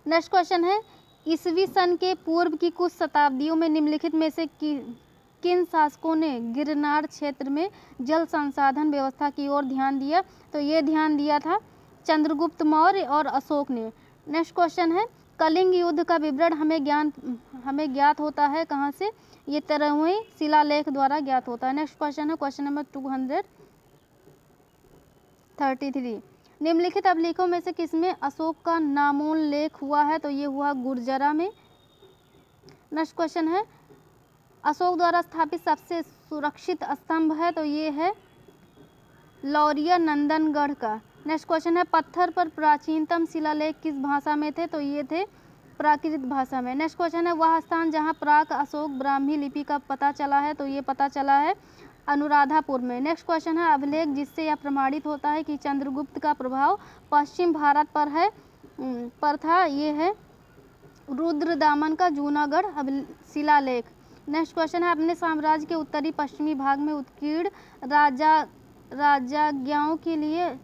A: नेक्स्ट क्वेश्चन है ईसवी सन के पूर्व की कुछ शताब्दियों में निम्नलिखित में से किन शासकों ने गिरनार क्षेत्र में जल संसाधन व्यवस्था की ओर ध्यान दिया। तो ये ध्यान दिया था चंद्रगुप्त मौर्य और अशोक ने। नेक्स्ट क्वेश्चन है कलिंग युद्ध का विवरण हमें ज्ञात होता है कहाँ से। ये 13वें शिलालेख द्वारा ज्ञात होता है। नेक्स्ट क्वेश्चन है क्वेश्चन नंबर 233 निम्नलिखित अभिलेखों में से किसमें अशोक का नामोल्लेख हुआ है। तो ये हुआ गुर्जरा में। नेक्स्ट क्वेश्चन है अशोक द्वारा स्थापित सबसे सुरक्षित स्तंभ है। तो ये है लौरिया नंदनगढ़ का। नेक्स्ट क्वेश्चन है पत्थर पर प्राचीनतम शिलालेख किस भाषा में थे। तो ये थे प्राकृत भाषा में। नेक्स्ट क्वेश्चन है वह स्थान जहाँ प्राक अशोक ब्राह्मी लिपि का पता चला है। तो ये पता चला है अनुराधापुर में। नेक्स्ट क्वेश्चन है अभिलेख जिससे यह प्रमाणित होता है कि चंद्रगुप्त का प्रभाव पश्चिम भारत पर था। ये है रुद्रदामन का जूनागढ़ शिलालेख। नेक्स्ट क्वेश्चन है अपने साम्राज्य के उत्तरी पश्चिमी भाग में उत्कीर्ण राजाज्ञाओं के लिए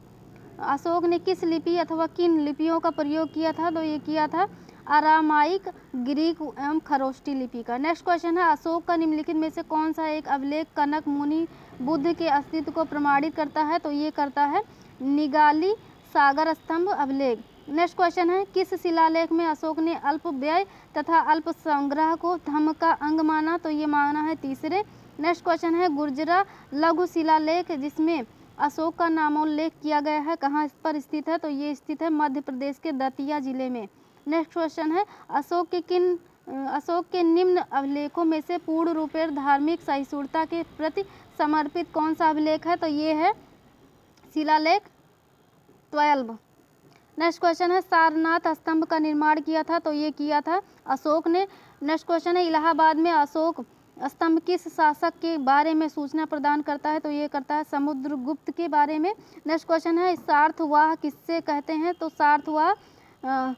A: अशोक ने किस लिपि अथवा किन लिपियों का प्रयोग किया था। तो ये किया था अरामाइक, ग्रीक एवं खरोष्टी लिपि का। नेक्स्ट क्वेश्चन है अशोक का निम्नलिखित में से कौन सा एक अभिलेख कनक मुनि बुद्ध के अस्तित्व को प्रमाणित करता है, तो ये करता है निगाली सागर स्तंभ अभिलेख। नेक्स्ट क्वेश्चन है किस शिलालेख में अशोक ने अल्प व्यय तथा अल्प संग्रह को धर्म का अंग माना, तो ये माना है तीसरे। नेक्स्ट क्वेश्चन है गुर्जरा लघु शिलालेख जिसमें अशोक का नामोल्लेख किया गया है कहाँ पर स्थित है, तो ये स्थित है मध्य प्रदेश के दतिया जिले में। नेक्स्ट क्वेश्चन है अशोक के निम्न अभिलेखों में से पूर्ण रूपेण धार्मिक सहिष्णुता के प्रति समर्पित कौन सा अभिलेख है, तो ये है शिलालेख 12। नेक्स्ट क्वेश्चन है सारनाथ स्तंभ का निर्माण किया था, तो ये किया था अशोक ने। नेक्स्ट क्वेश्चन है इलाहाबाद में अशोक स्तंभ किस शासक के बारे में सूचना प्रदान करता है, तो ये करता है समुद्रगुप्त के बारे में। नेक्स्ट क्वेश्चन है सार्थवाह किससे कहते हैं, तो सार्थवाह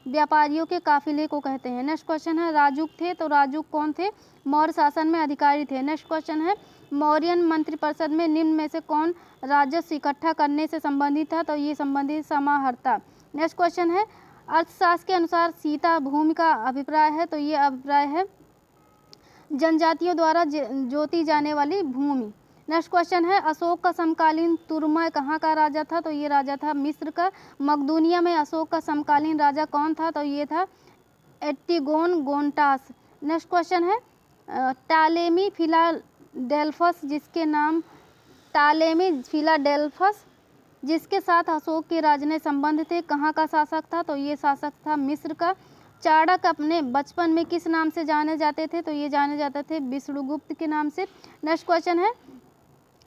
A: व्यापारियों के काफिले को कहते हैं। नेक्स्ट क्वेश्चन है राजुक थे, तो राजुक कौन थे, मौर्य शासन में अधिकारी थे। नेक्स्ट क्वेश्चन है मौर्यन मंत्रिपरिषद में निम्न में से कौन राजस्व इकट्ठा करने से संबंधित था, तो ये संबंधित समाहर्ता। नेक्स्ट क्वेश्चन है अर्थशास्त्र के अनुसार सीता भूमि का अभिप्राय है, तो ये अभिप्राय है जनजातियों द्वारा जोती जाने वाली भूमि। नेक्स्ट क्वेश्चन है अशोक का समकालीन तुर्मय कहाँ का राजा था, तो ये राजा था मिस्र का। मकदूनिया में अशोक का समकालीन राजा कौन था, तो ये था एटिगोन गोंटास। नेक्स्ट क्वेश्चन है टालेमी फिलाडेल्फस जिसके साथ अशोक के राजनयिक संबंध थे कहाँ का शासक था, तो ये शासक था मिस्र का। चाणक्य अपने बचपन में किस नाम से जाने जाते थे, तो ये जाने जाते थे विष्णुगुप्त के नाम से। नेक्स्ट क्वेश्चन है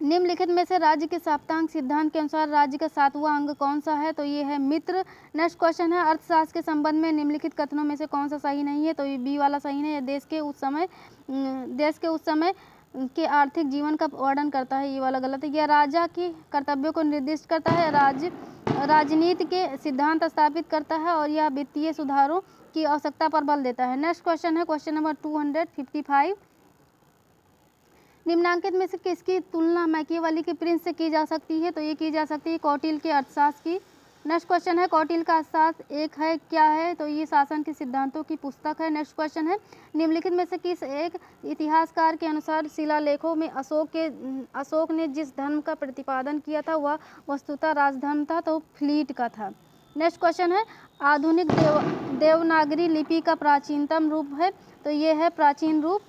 A: निम्नलिखित में से राज्य के साप्ताहिक सिद्धांत के अनुसार राज्य का 7वां अंग कौन सा है, तो ये है मित्र। नेक्स्ट क्वेश्चन है अर्थशास्त्र के संबंध में निम्नलिखित कथनों में से कौन सा सही नहीं है, तो ये बी वाला सही नहीं है। देश के उस समय के आर्थिक जीवन का वर्णन करता है, ये वाला गलत है। यह राजा की कर्तव्यों को निर्दिष्ट करता है, राजनीति के सिद्धांत स्थापित करता है और यह वित्तीय सुधारों की आवश्यकता पर बल देता है। नेक्स्ट क्वेश्चन है क्वेश्चन नंबर 255 निम्नांकित में से किसकी तुलना मैकियावेली के प्रिंस से की जा सकती है, तो ये की जा सकती है कौटिल्य के अर्थशास्त्र की। नेक्स्ट क्वेश्चन है कौटिल्य का अर्थशास्त्र एक है क्या है, तो ये शासन के सिद्धांतों की पुस्तक है। नेक्स्ट क्वेश्चन है निम्नलिखित में से किस एक इतिहासकार के अनुसार शिलालेखों में अशोक ने जिस धर्म का प्रतिपादन किया था वह वस्तुतः राजधर्म था, तो फ्लीट का था। नेक्स्ट क्वेश्चन है आधुनिक देवनागरी लिपि का प्राचीनतम रूप है, तो ये है प्राचीन रूप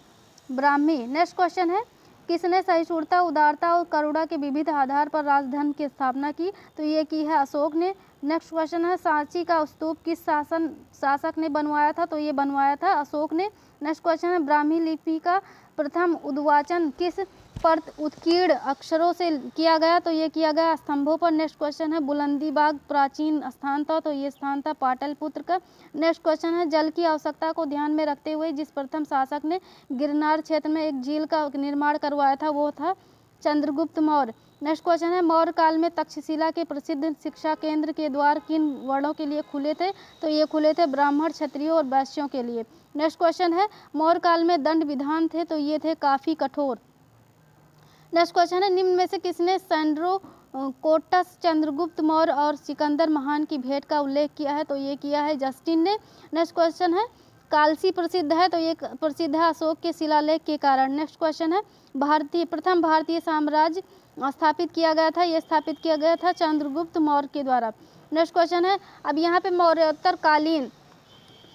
A: ब्राह्मी। नेक्स्ट क्वेश्चन है किसने सहिष्णुता उदारता और करुणा के विविध आधार पर राजधर्म की स्थापना की, तो ये की है अशोक ने। नेक्स्ट क्वेश्चन है सांची का स्तूप किस शासक ने बनवाया था, तो ये बनवाया था अशोक ने। नेक्स्ट क्वेश्चन है ब्राह्मी लिपि का प्रथम उद्वाचन किस पर उत्कीर्ण अक्षरों से किया गया, तो ये किया गया स्तंभों पर। नेक्स्ट क्वेश्चन है बुलंदीबाग प्राचीन स्थान था, तो ये स्थान था पाटलिपुत्र का। नेक्स्ट क्वेश्चन है जल की आवश्यकता को ध्यान में रखते हुए जिस प्रथम शासक ने गिरनार क्षेत्र में एक झील का निर्माण करवाया था वो था चंद्रगुप्त मौर्य। नेक्स्ट क्वेश्चन है मौर्य काल में तक्षशिला के प्रसिद्ध शिक्षा केंद्र के द्वार किन वर्णों के लिए खुले थे, तो ये खुले थे ब्राह्मण क्षत्रियों और वैश्यों के लिए। नेक्स्ट क्वेश्चन है मौर्य काल में दंड विधान थे, तो ये थे काफ़ी कठोर। नेक्स्ट क्वेश्चन है निम्न में से किसने सैंड्रोकोटस चंद्रगुप्त मौर्य और सिकंदर महान की भेंट का उल्लेख किया है, तो ये किया है जस्टिन ने। नेक्स्ट क्वेश्चन है कालसी प्रसिद्ध है, तो ये प्रसिद्ध है अशोक के शिलालेख के कारण। नेक्स्ट क्वेश्चन है प्रथम भारतीय साम्राज्य स्थापित किया गया था, ये स्थापित किया गया था चंद्रगुप्त मौर्य के द्वारा। नेक्स्ट क्वेश्चन है अब यहाँ पे मौर्योत्तर कालीन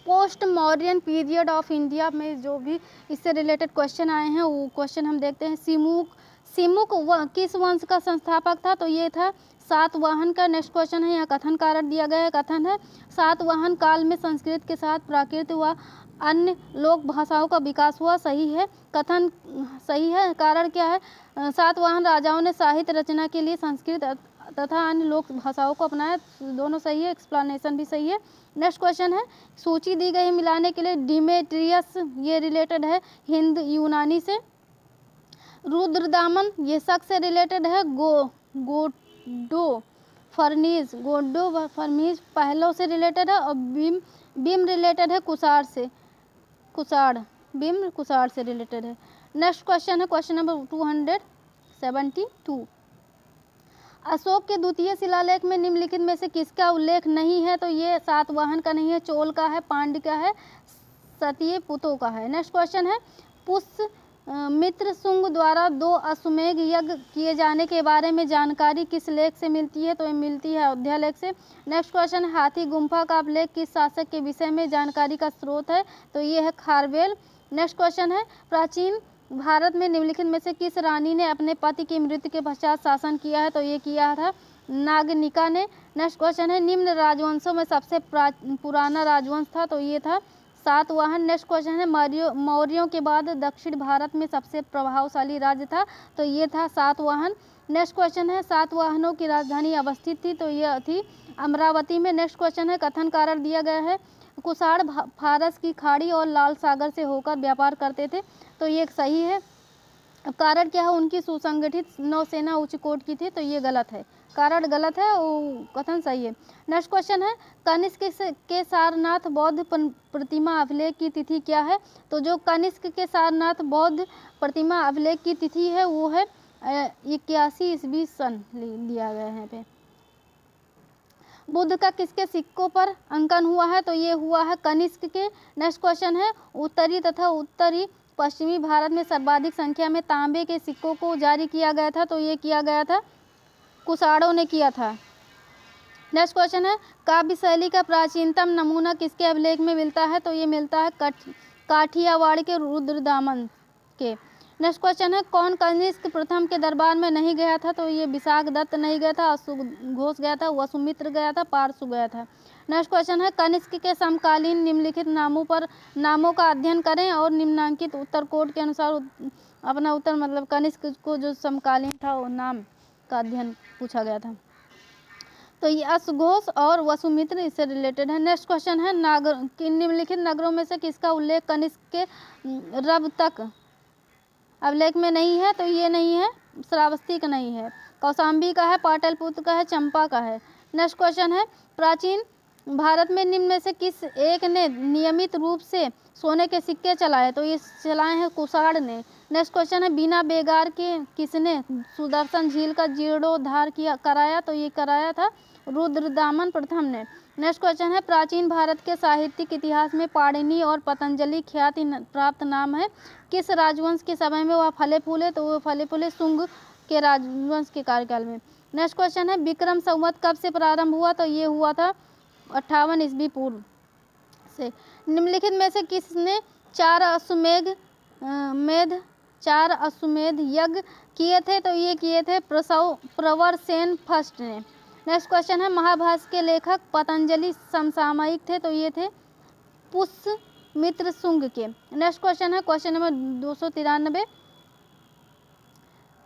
A: post Mauryan period of India में जो भी इससे रिलेटेड क्वेश्चन आए हैं वो क्वेश्चन हम देखते हैं। सिमुक किस वंश का संस्थापक था, तो ये था सातवाहन का। नेक्स्ट क्वेश्चन है यहाँ कथन कारण दिया गया है, कथन है सातवाहन काल में संस्कृत के साथ प्राकृत व अन्य लोक भाषाओं का विकास हुआ, सही है। कथन सही है, कारण क्या है, सातवाहन राजाओं ने साहित्य रचना के लिए संस्कृत तथा अन्य लोक भाषाओं को अपनाया, दोनों सही है, एक्सप्लेनेशन भी सही है। नेक्स्ट क्वेश्चन है सूची दी गई मिलाने के लिए डिमेट्रियस ये रिलेटेड है हिंद यूनानी से। रुद्रदामन ये शक से रिलेटेड है गोडो फर्नीज पहलों से रिलेटेड है और बिम रिलेटेड है कुषाण से रिलेटेड है। नेक्स्ट क्वेश्चन है क्वेश्चन नंबर 272 अशोक के द्वितीय शिलालेख में निम्नलिखित में से किसका उल्लेख नहीं है? तो ये सातवाहन का नहीं है, चोल का है, पांड्य का है, सतीय पुतों का है। नेक्स्ट क्वेश्चन है, पुष्यमित्र शुंग द्वारा 2 अश्वमेध यज्ञ किए जाने के बारे में जानकारी किस लेख से मिलती है? तो ये मिलती है अयोध्या लेख से। नेक्स्ट क्वेश्चन है, हाथी गुम्फा का अभिलेख किस शासक के विषय में जानकारी का स्रोत है? तो ये है खारवेल। नेक्स्ट क्वेश्चन है, प्राचीन भारत में निम्नलिखित में से किस रानी ने अपने पति की मृत्यु के पश्चात शासन किया है? तो ये किया था नागनिका ने। नेक्स्ट क्वेश्चन है, निम्न राजवंशों में सबसे पुराना राजवंश था? तो ये था सातवाहन। नेक्स्ट क्वेश्चन है, मौर्यों के बाद दक्षिण भारत में सबसे प्रभावशाली राज्य था? तो ये था सातवाहन। नेक्स्ट क्वेश्चन है, सातवाहनों की राजधानी अवस्थित थी? तो ये थी अमरावती में। नेक्स्ट क्वेश्चन है, कथन कारण दिया गया है, कुषाण फारस की खाड़ी और लाल सागर से होकर व्यापार करते थे? तो ये सही है। कारण क्या है? उनकी सुसंगठित नौसेना उच्च कोट की थी? तो ये गलत है, कारण गलत है, वो कथन सही है। नेक्स्ट क्वेश्चन है, कनिष्क के सारनाथ बौद्ध प्रतिमा अभिलेख की तिथि क्या है? तो जो कनिष्क के सारनाथ बौद्ध प्रतिमा अभिलेख की तिथि है वो है 81 ईस्वी सन लिया गया है पे। बुद्ध का किसके सिक्कों पर अंकन हुआ है? तो ये हुआ है कनिष्क के। नेक्स्ट क्वेश्चन है, उत्तरी तथा उत्तरी पश्चिमी भारत में सर्वाधिक संख्या में तांबे के सिक्कों को जारी किया गया था? तो ये किया गया था कुषाणों ने किया था। नेक्स्ट क्वेश्चन है, काव्य शैली का प्राचीनतम नमूना किसके अभिलेख में मिलता है? तो ये मिलता है काठियावाड़ के रुद्रदामन के। नेक्स्ट क्वेश्चन है, कौन कनिष्क प्रथम के दरबार में नहीं गया था? तो ये विशाखदत्त नहीं गया था, अश्वघोष गया था, वसुमित्र गया था, पारसु गया था। नेक्स्ट क्वेश्चन है, कनिष्क के समकालीन निम्नलिखित नामों का अध्ययन करें और निम्नांकित उत्तर कोड के अनुसार अपना उत्तर, मतलब कनिष्क को जो समकालीन था वो नाम का अध्ययन पूछा गया था। तो ये अश्वघोष और वसुमित्र इससे रिलेटेड है। नेक्स्ट क्वेश्चन है, निम्नलिखित नगरों में से किसका उल्लेख कनिष्क के रब तक अभिलेख में नहीं है? तो ये नहीं है, श्रावस्ती का नहीं है, कौशाम्बी का है, पाटलिपुत्र का है, चंपा का है। नेक्स्ट क्वेश्चन है, प्राचीन भारत में निम्न में से किस एक ने नियमित रूप से सोने के सिक्के चलाए? तो ये चलाए हैं कुषाण ने। नेक्स्ट क्वेश्चन है, बिना बेगार के किसने सुदर्शन झील का जीर्णोद्धार कराया? तो ये कराया था रुद्रदामन प्रथम ने। नेक्स्ट क्वेश्चन है, प्राचीन भारत के साहित्यिक इतिहास में पाणिनि और पतंजलि ख्याति प्राप्त नाम है किस राजवंश के समय में वह फले फूले? तो वो फले फूले शुंग के राजवंश के कार्यकाल में। नेक्स्ट क्वेश्चन है, विक्रम संवत कब से प्रारंभ हुआ? तो ये हुआ था 58 ईस्वी पूर्व से। निम्नलिखित में से किसने 4 अश्वमेध यज्ञ किए थे? तो ये किए थे प्रवरसेन फर्स्ट ने। नेक्स्ट क्वेश्चन है, महाभाष्य के लेखक पतंजलि समसामयिक थे? तो ये थे पुष्यमित्र शुंग के। नेक्स्ट क्वेश्चन है, क्वेश्चन नंबर 293,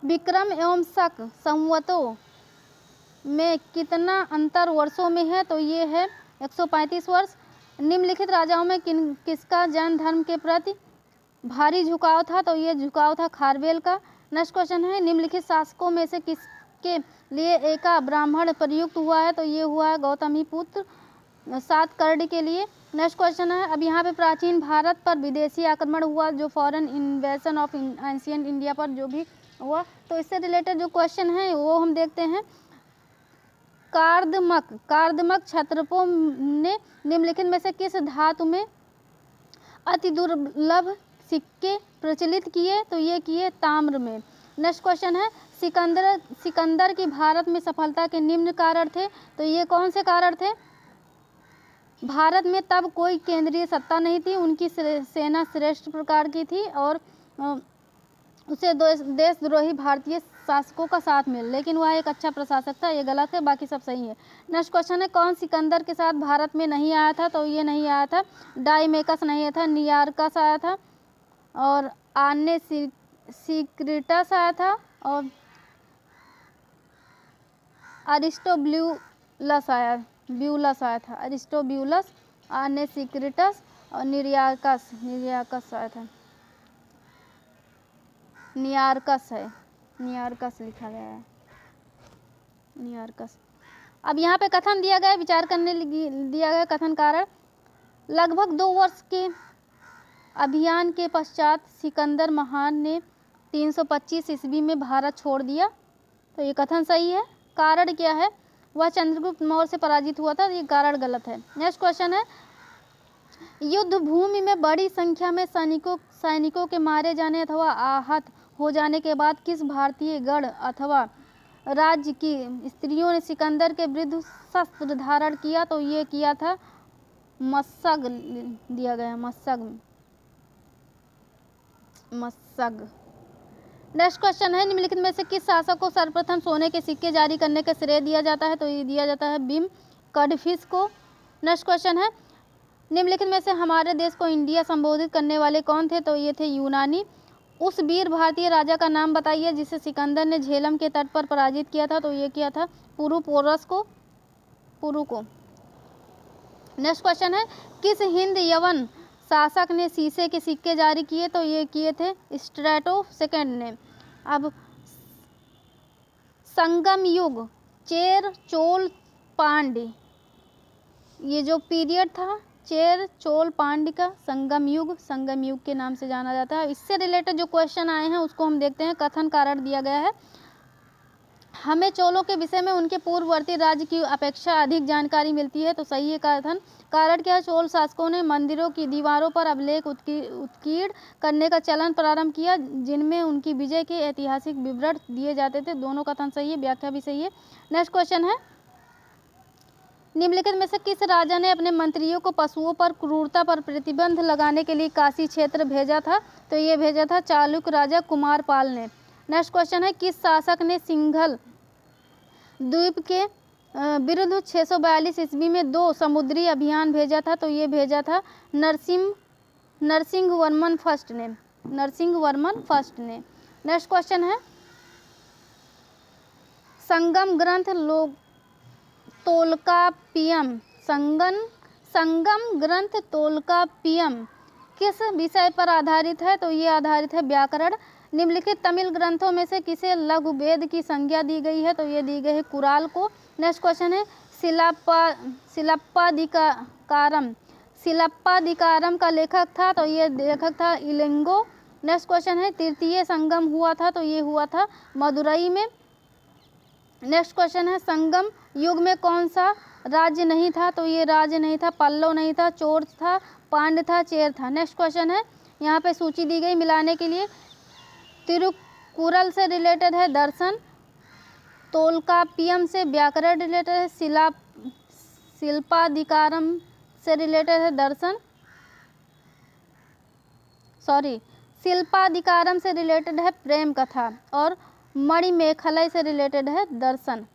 A: विक्रम एवं शक संवतों में कितना अंतर वर्षों में है? तो ये है 135 वर्ष। निम्नलिखित राजाओं में किसका जैन धर्म के प्रति भारी झुकाव था? तो ये झुकाव था खारवेल का। नेक्स्ट क्वेश्चन है, निम्नलिखित शासकों में से किसके लिए एका ब्राह्मण प्रयुक्त हुआ है? तो ये हुआ है गौतमी पुत्र सातकर्णी के लिए। नेक्स्ट क्वेश्चन है, अब यहाँ पे प्राचीन भारत पर विदेशी आक्रमण हुआ, जो foreign invasion of ancient India पर जो भी हुआ, तो इससे रिलेटेड जो क्वेश्चन है वो हम देखते हैं। कार्दमक क्षत्रपों ने निम्नलिखित में से किस धातु में अति दुर्लभ सिक्के प्रचलित किए? तो ये किए ताम्र में। नेक्स्ट क्वेश्चन है, सिकंदर की भारत में सफलता के निम्न कारण थे? तो ये कौन से कारण थे? भारत में तब कोई केंद्रीय सत्ता नहीं थी, उनकी सेना श्रेष्ठ प्रकार की थी और उसे देशद्रोही भारतीय शासकों का साथ मिल, लेकिन वह एक अच्छा प्रशासक था। ये गलत है, बाकी सब सही है। नेक्स्ट क्वेश्चन है, कौन सिकंदर के साथ भारत में नहीं आया था? तो ये नहीं आया था, डाइमेकस नहीं आया था, नियार्कस आया था और आने सिक्रिटस आया था और अरिस्टोब्यूलस आया था, अरिस्टोब्यूलस, आने सिक्रिटस और नियार्कस आया था, नियार्कस है, नियार्कस लिखा गया है, नियार्कस। अब यहाँ पे कथन दिया गया, विचार करने दिया गया कथन कारण। लगभग 2 वर्ष के अभियान के पश्चात सिकंदर महान ने 325 ईस्वी में भारत छोड़ दिया। तो ये कथन सही है, कारण क्या है? वह चंद्रगुप्त मौर्य से पराजित हुआ था, ये कारण गलत है। नेक्स्ट क्वेश्चन है, युद्ध भूमि में बड़ी संख्या में सैनिकों के मारे जाने अथवा आहत हो जाने के बाद किस भारतीय गढ़ अथवा राज्य की स्त्रियों ने सिकंदर के विरुद्ध शस्त्र धारण किया? तो ये किया था मस्सग, दिया गया मस्सग। नेक्स्ट क्वेश्चन है, निम्नलिखित में से किस शासक को सर्वप्रथम सोने के सिक्के जारी करने का श्रेय दिया जाता है? तो ये दिया जाता है भीम कड़फिस को। नेक्स्ट क्वेश्चन है, निम्नलिखित में से हमारे देश को इंडिया संबोधित करने वाले कौन थे? तो ये थे यूनानी। उस वीर भारतीय राजा का नाम बताइए जिसे सिकंदर ने झेलम के तट पर पराजित किया था? तो ये किया था पुरुपोरस को। नेक्स्ट क्वेश्चन है, किस हिंद यवन शासक ने शीशे के सिक्के जारी किए? तो ये किए थे स्ट्रैटो सेकंड ने। अब संगम युग, चेर चोल पांड्य, ये जो पीरियड था चेर चोल पांड्य का संगम युग के नाम से जाना जाता है। इससे रिलेटेड जो क्वेश्चन आए हैं उसको हम देखते हैं। कथन कारण दिया गया है, हमें चोलों के विषय में उनके पूर्ववर्ती राज्य की अपेक्षा अधिक जानकारी मिलती है। तो सही है कथन। कारण क्या है? चोल शासकों ने मंदिरों की दीवारों पर अभिलेख उत्कीर्ण करने का चलन प्रारंभ किया जिनमें उनकी विजय के ऐतिहासिक विवरण दिए जाते थे। दोनों कथन सही है, व्याख्या भी सही है। नेक्स्ट क्वेश्चन है, निम्नलिखित में से किस राजा ने अपने मंत्रियों को पशुओं पर क्रूरता पर प्रतिबंध लगाने के लिए काशी क्षेत्र भेजा था? तो ये भेजा था चालुक्य राजा कुमारपाल ने। नेक्स्ट क्वेश्चन है, किस शासक ने सिंघल द्वीप के विरुद्ध 642 ईस्वी में 2 समुद्री अभियान भेजा था? तो ये भेजा था नरसिंहवर्मन फर्स्ट ने। नेक्स्ट क्वेश्चन है, संगम ग्रंथ तोल्काप्पियम किस विषय पर आधारित है? तो ये आधारित है व्याकरण। निम्नलिखित तमिल ग्रंथों में से किसे लघु वेद की संज्ञा दी गई है? तो ये दी गई है कुराल को। नेक्स्ट क्वेश्चन है, सिलप्पादिकारम का लेखक था? तो ये लेखक था इलिंगो। नेक्स्ट क्वेश्चन है, तृतीय संगम हुआ था? तो ये हुआ था मदुरई में। नेक्स्ट क्वेश्चन है, संगम युग में कौन सा राज्य नहीं था? तो ये राज्य नहीं था पल्लव नहीं था, चोर था, पांड्य था, चेर था। नेक्स्ट क्वेश्चन है, यहाँ पे सूची दी गई मिलाने के लिए। तिरुकुरल से रिलेटेड है दर्शन, तोल्काप्पियम से व्याकरण रिलेटेड है, शिल्पाधिकारम से रिलेटेड है दर्शन, शिल्पाधिकारम से रिलेटेड है प्रेम कथा, और मणिमेखलय से रिलेटेड है दर्शन।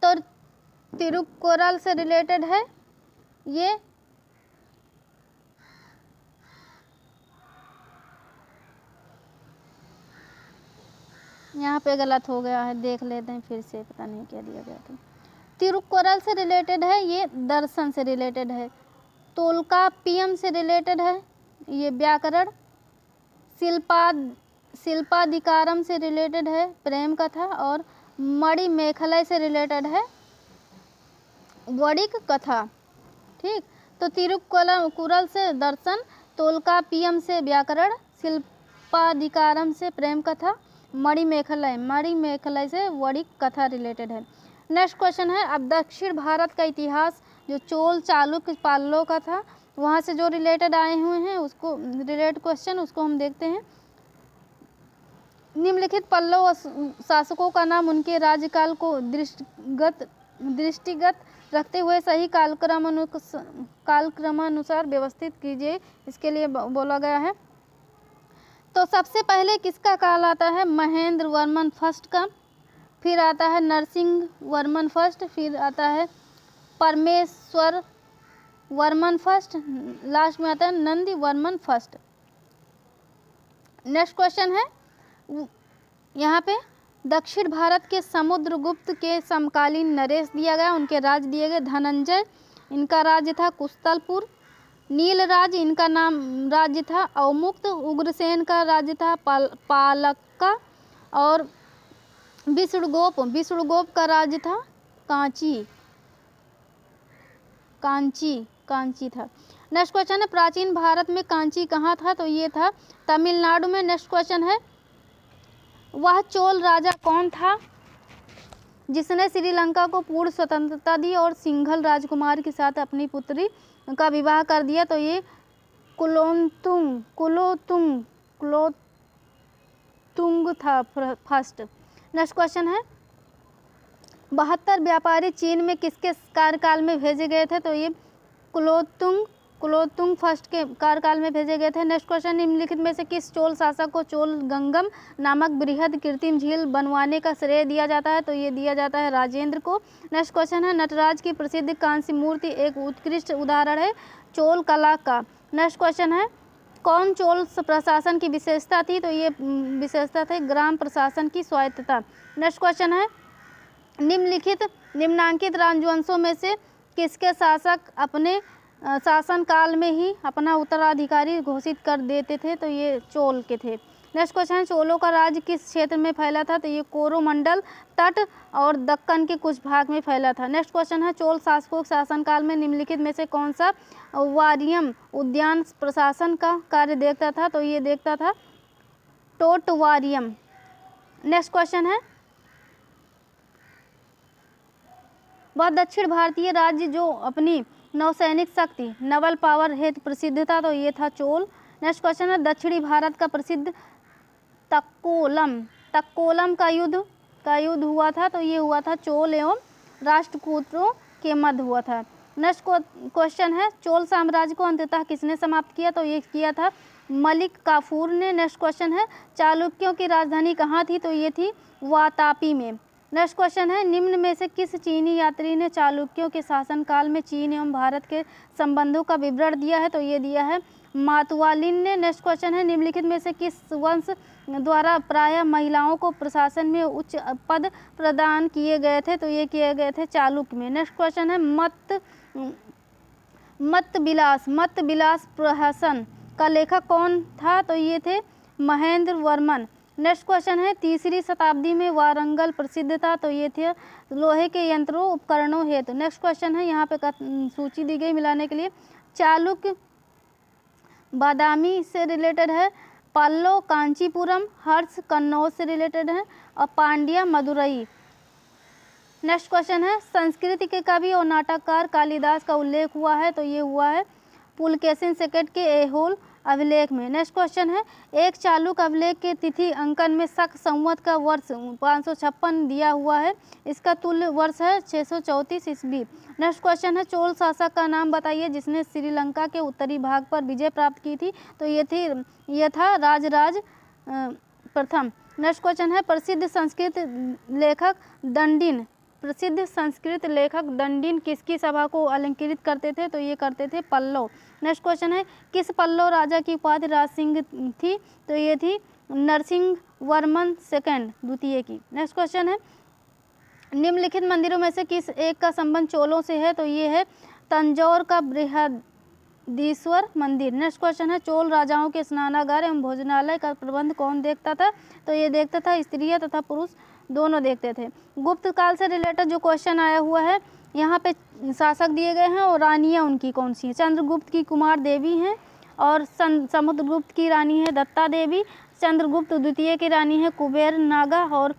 A: तो तिरुकुरल से रिलेटेड है ये यहाँ पे गलत हो गया है, देख लेते हैं फिर से, पता नहीं क्या दिया गया था। तिरुकुरल से रिलेटेड है ये दर्शन से रिलेटेड है, तोल्काप्पियम से रिलेटेड है ये व्याकरण, शिल्पाधिकारम से रिलेटेड है प्रेम कथा, और मणिमेखलय से रिलेटेड है वणिक कथा। ठीक, तो तिरुकुरल से दर्शन, तोल्काप्पियम से व्याकरण, शिल्पाधिकारम से प्रेम कथा, मणिमेखलय से वणिक कथा रिलेटेड है। नेक्स्ट क्वेश्चन है, अब दक्षिण भारत का इतिहास जो चोल चालुक्य पाल्लों का था वहाँ से जो रिलेटेड आए हुए हैं उसको रिलेटेड क्वेश्चन उसको हम देखते हैं। निम्नलिखित पल्लव शासकों का नाम उनके राज्यकाल को दृष्टिगत रखते हुए सही कालक्रमानुसार व्यवस्थित कीजिए, इसके लिए बोला गया है। तो सबसे पहले किसका काल आता है? महेंद्र वर्मन फर्स्ट का, फिर आता है नरसिंह वर्मन फर्स्ट, फिर आता है परमेश्वर वर्मन फर्स्ट, लास्ट में आता है Nandi Varman first. Next question है, यहाँ पे दक्षिण भारत के समुद्रगुप्त के समकालीन नरेश दिया गया, उनके राज्य दिए गए। धनंजय, इनका राज्य था कुस्तलपुर। नीलराज, इनका नाम राज्य था अवमुक्त। उग्रसेन का राज्य था पालक्का, और विष्णुगोप का राज्य था कांची था। नेक्स्ट क्वेश्चन है, प्राचीन भारत में कांची कहाँ था? तो ये था तमिलनाडु में। नेक्स्ट क्वेश्चन है, वह चोल राजा कौन था? जिसने श्रीलंका को पूर्ण स्वतंत्रता दी और सिंघल राजकुमार के साथ अपनी पुत्री का विवाह कर दिया, तो ये कुलोतुंग था फर्स्ट। नेक्स्ट क्वेश्चन है 72 व्यापारी चीन में किसके कार्यकाल में भेजे गए थे, तो ये कुलोतुंग फर्स्ट के कार्यकाल में भेजे गए थे। नेक्स्ट क्वेश्चन निम्नलिखित में से किस चोल शासक को चोल गंगम नामक बृहद कृत्रिम झील बनवाने का श्रेय दिया जाता है, तो ये दिया जाता है राजेंद्र को। नेक्स्ट क्वेश्चन है नटराज की प्रसिद्ध कांस्य मूर्ति एक उत्कृष्ट उदाहरण है चोल कला का। नेक्स्ट क्वेश्चन है कौन चोल प्रशासन की विशेषता थी, तो ये विशेषता थी ग्राम प्रशासन की स्वायत्तता। नेक्स्ट क्वेश्चन है निम्नांकित राजवंशों में से किसके शासक अपने शासन काल में ही अपना उत्तराधिकारी घोषित कर देते थे, तो ये चोल के थे। नेक्स्ट क्वेश्चन है चोलों का राज्य किस क्षेत्र में फैला था, तो ये कोरोमंडल तट और दक्कन के कुछ भाग में फैला था। नेक्स्ट क्वेश्चन है चोल शासकों के शासनकाल में निम्नलिखित में से कौन सा वारियम उद्यान प्रशासन का कार्य देखता था, तो ये देखता था टोटवारियम। नेक्स्ट क्वेश्चन है वह दक्षिण भारतीय राज्य जो अपनी नौसैनिक शक्ति नवल पावर हेतु प्रसिद्ध था, तो ये था चोल। नेक्स्ट क्वेश्चन है दक्षिणी भारत का प्रसिद्ध तक्कोलम का युद्ध हुआ था, तो ये हुआ था चोल एवं राष्ट्रकूटों के मध्य हुआ था। नेक्स्ट क्वेश्चन है चोल साम्राज्य को अंततः किसने समाप्त किया, तो ये किया था मलिक काफूर ने। नेक्स्ट क्वेश्चन है चालुक्यों की राजधानी कहाँ थी, तो ये थी वातापी में। नेक्स्ट क्वेश्चन है निम्न में से किस चीनी यात्री ने चालुक्यों के शासनकाल में चीन एवं भारत के संबंधों का विवरण दिया है, तो ये दिया है मातवालिन ने। नेक्स्ट क्वेश्चन है निम्नलिखित में से किस वंश द्वारा प्रायः महिलाओं को प्रशासन में उच्च पद प्रदान किए गए थे, तो ये किए गए थे चालुक्य में। नेक्स्ट क्वेश्चन है मत्त विलास प्रहसन का लेखक कौन था, तो ये थे महेंद्र वर्मन। नेक्स्ट क्वेश्चन है तीसरी शताब्दी में वारंगल प्रसिद्ध था, तो ये थे लोहे के यंत्रों उपकरणों हेतु। नेक्स्ट क्वेश्चन है यहाँ पे सूची दी गई मिलाने के लिए चालुक्य बादामी से रिलेटेड है, पल्लव कांचीपुरम, हर्ष कन्नौज से रिलेटेड है और पांड्या मदुरई। नेक्स्ट क्वेश्चन है संस्कृत के कवि और नाटककार कालिदास का उल्लेख हुआ है, तो ये हुआ है पुलकेशिन सेकंड के ऐहोल अभिलेख में। नेक्स्ट क्वेश्चन है एक चालुक्य अभिलेख के तिथि अंकन में शक संवत का वर्ष 556 दिया हुआ है, इसका तुल्य वर्ष है 634 ईस्वी। नेक्स्ट क्वेश्चन है चोल शासक का नाम बताइए जिसने श्रीलंका के उत्तरी भाग पर विजय प्राप्त की थी, तो ये था राजराज प्रथम। नेक्स्ट क्वेश्चन है प्रसिद्ध संस्कृत लेखक दंडिन किसकी सभा को अलंकृत करते थे, तो ये करते थे पल्लव। नेक्स्ट क्वेश्चन है किस पल्लव राजा की उपाधि राजसिंह थी, तो ये थी नरसिंह वर्मन सेकंड द्वितीय की। नेक्स्ट क्वेश्चन है निम्नलिखित मंदिरों में से किस एक का संबंध चोलों से है, तो ये है तंजौर का बृहदीश्वर मंदिर। नेक्स्ट क्वेश्चन है चोल राजाओं के स्नानागार एवं भोजनालय का प्रबंध कौन देखता था, तो ये देखता था स्त्रियां तथा पुरुष दोनों देखते थे। गुप्त काल से रिलेटेड जो क्वेश्चन आया हुआ है यहाँ पे शासक दिए गए हैं और रानियाँ उनकी कौन सी हैं। चंद्रगुप्त की कुमार देवी हैं और समुद्रगुप्त की रानी है दत्ता देवी, चंद्रगुप्त द्वितीय की रानी है कुबेर नागा और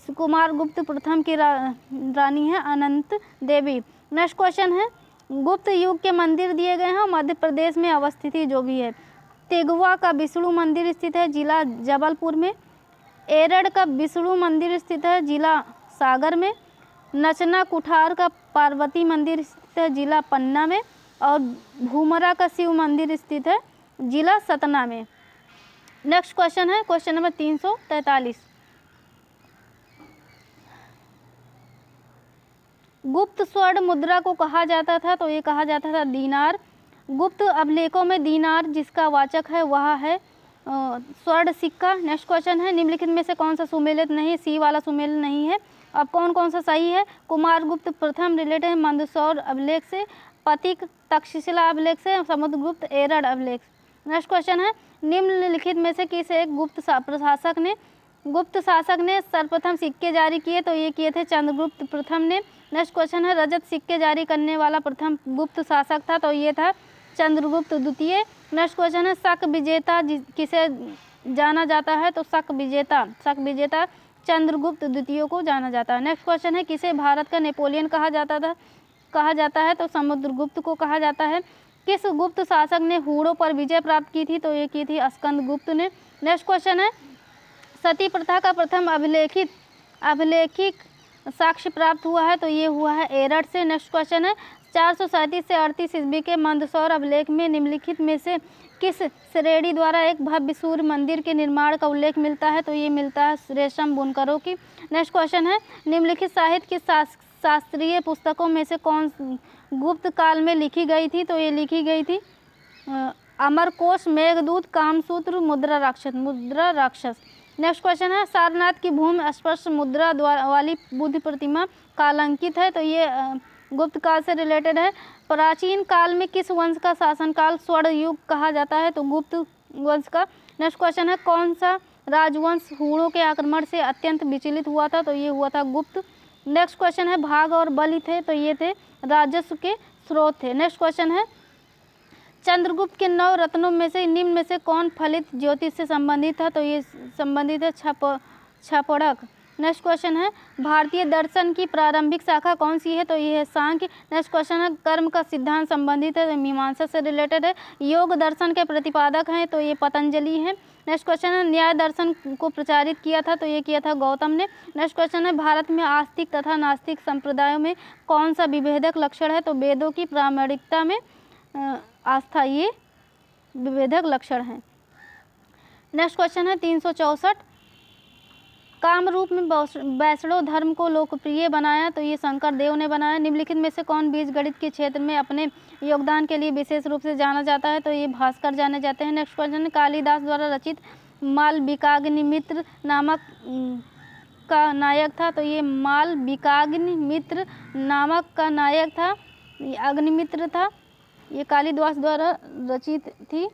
A: कुमारगुप्त प्रथम की रानी है अनंत देवी। नेक्स्ट क्वेश्चन है गुप्त युग के मंदिर दिए गए हैं मध्य प्रदेश में अवस्थित जो भी है। तेगवा का विष्णु मंदिर स्थित है जिला जबलपुर में, एरड़ का विष्णु मंदिर स्थित है जिला सागर में, नचना कुठार का पार्वती मंदिर स्थित है जिला पन्ना में और भूमरा का शिव मंदिर स्थित है जिला सतना में। नेक्स्ट क्वेश्चन है क्वेश्चन नंबर 343 गुप्त स्वर्ण मुद्रा को कहा जाता था, तो ये कहा जाता था दीनार। गुप्त अभिलेखों में दीनार जिसका वाचक है वह है स्वर्ण सिक्का। नेक्स्ट क्वेश्चन है निम्नलिखित में से कौन सा सुमेलित नहीं, सी वाला सुमेलित नहीं है। अब कौन कौन सा सही है, कुमारगुप्त प्रथम रिलेटेड है मंदसौर अभिलेख से, पतिक तक्षशिला अभिलेख से, समुद्रगुप्त एरड़ अभिलेख। नेक्स्ट क्वेश्चन है निम्नलिखित में से किस एक गुप्त शासक ने सर्वप्रथम सिक्के जारी किए, तो ये किए थे चंद्रगुप्त प्रथम ने। नेक्स्ट क्वेश्चन है रजत सिक्के जारी करने वाला प्रथम गुप्त शासक था, तो ये था चंद्रगुप्त द्वितीय। नेक्स्ट क्वेश्चन है शक विजेता किसे जाना जाता है, तो शक विजेता चंद्रगुप्त द्वितीय को जाना जाता है। नेक्स्ट क्वेश्चन है, किसे भारत का नेपोलियन कहा जाता है? तो समुद्रगुप्त को कहा जाता है। किस गुप्त शासक ने हूणों पर विजय प्राप्त की थी? तो ये की थी स्कंदगुप्त ने। नेक्स्ट क्वेश्चन है, सती प्रथा का प्रथम अभिलेखित साक्ष्य प्राप्त हुआ है? तो ये हुआ है एरठ से। नेक्स्ट क्वेश्चन है, 437 से 38 ईस्वी के मंदसौर अभिलेख में निम्नलिखित में से किस श्रेणी द्वारा एक भव्य सूर्य मंदिर के निर्माण का उल्लेख मिलता है? तो ये मिलता है रेशम बुनकरों की। नेक्स्ट क्वेश्चन है, निम्नलिखित साहित्य की शास्त्रीय पुस्तकों में से कौन गुप्त काल में लिखी गई थी? तो ये लिखी गई थी अमरकोश, मेघदूत, कामसूत्र, मुद्रा राक्षस। नेक्स्ट क्वेश्चन है, सारनाथ की भूमि स्पर्श मुद्रा वाली बुद्ध प्रतिमा कालांकित है? तो ये गुप्त काल से रिलेटेड है। प्राचीन काल में किस वंश का शासनकाल स्वर्ण युग कहा जाता है? तो गुप्त वंश का। नेक्स्ट क्वेश्चन है, कौन सा राजवंश हूणों के आक्रमण से अत्यंत विचलित हुआ था? तो ये हुआ था गुप्त। नेक्स्ट क्वेश्चन है, भाग और बलि थे? तो ये थे राजस्व के स्रोत थे। नेक्स्ट क्वेश्चन है, चंद्रगुप्त के 9 रत्नों में से निम्न में से कौन फलित ज्योतिष से संबंधित था? तो ये संबंधित है छपड़क। नेक्स्ट क्वेश्चन है, भारतीय दर्शन की प्रारंभिक शाखा कौन सी है? तो ये है सांख्य। नेक्स्ट क्वेश्चन है, कर्म का सिद्धांत संबंधित है, मीमांसा से रिलेटेड है। योग दर्शन के प्रतिपादक हैं? तो ये पतंजलि है। नेक्स्ट क्वेश्चन है, न्याय दर्शन को प्रचारित किया था? तो ये किया था गौतम ने। नेक्स्ट क्वेश्चन है, भारत में आस्तिक तथा नास्तिक संप्रदायों में कौन सा विभेदक लक्षण है? तो वेदों की प्रामाणिकता में आस्था ये विभेदक लक्षण है। नेक्स्ट क्वेश्चन है 364, कामरूप में वैष्णव धर्म को लोकप्रिय बनाया? तो ये शंकर देव ने बनाया। निम्नलिखित में से कौन बीज गणित के क्षेत्र में अपने योगदान के लिए विशेष रूप से जाना जाता है? तो ये भास्कर जाने जाते हैं। नेक्स्ट क्वेश्चन है, कालिदास द्वारा रचित मालविकाग्निमित्र नामक का नायक था? तो ये मालविकाग्निमित्र नामक का नायक था, ये अग्निमित्र था, ये कालिदास द्वारा रचित थी।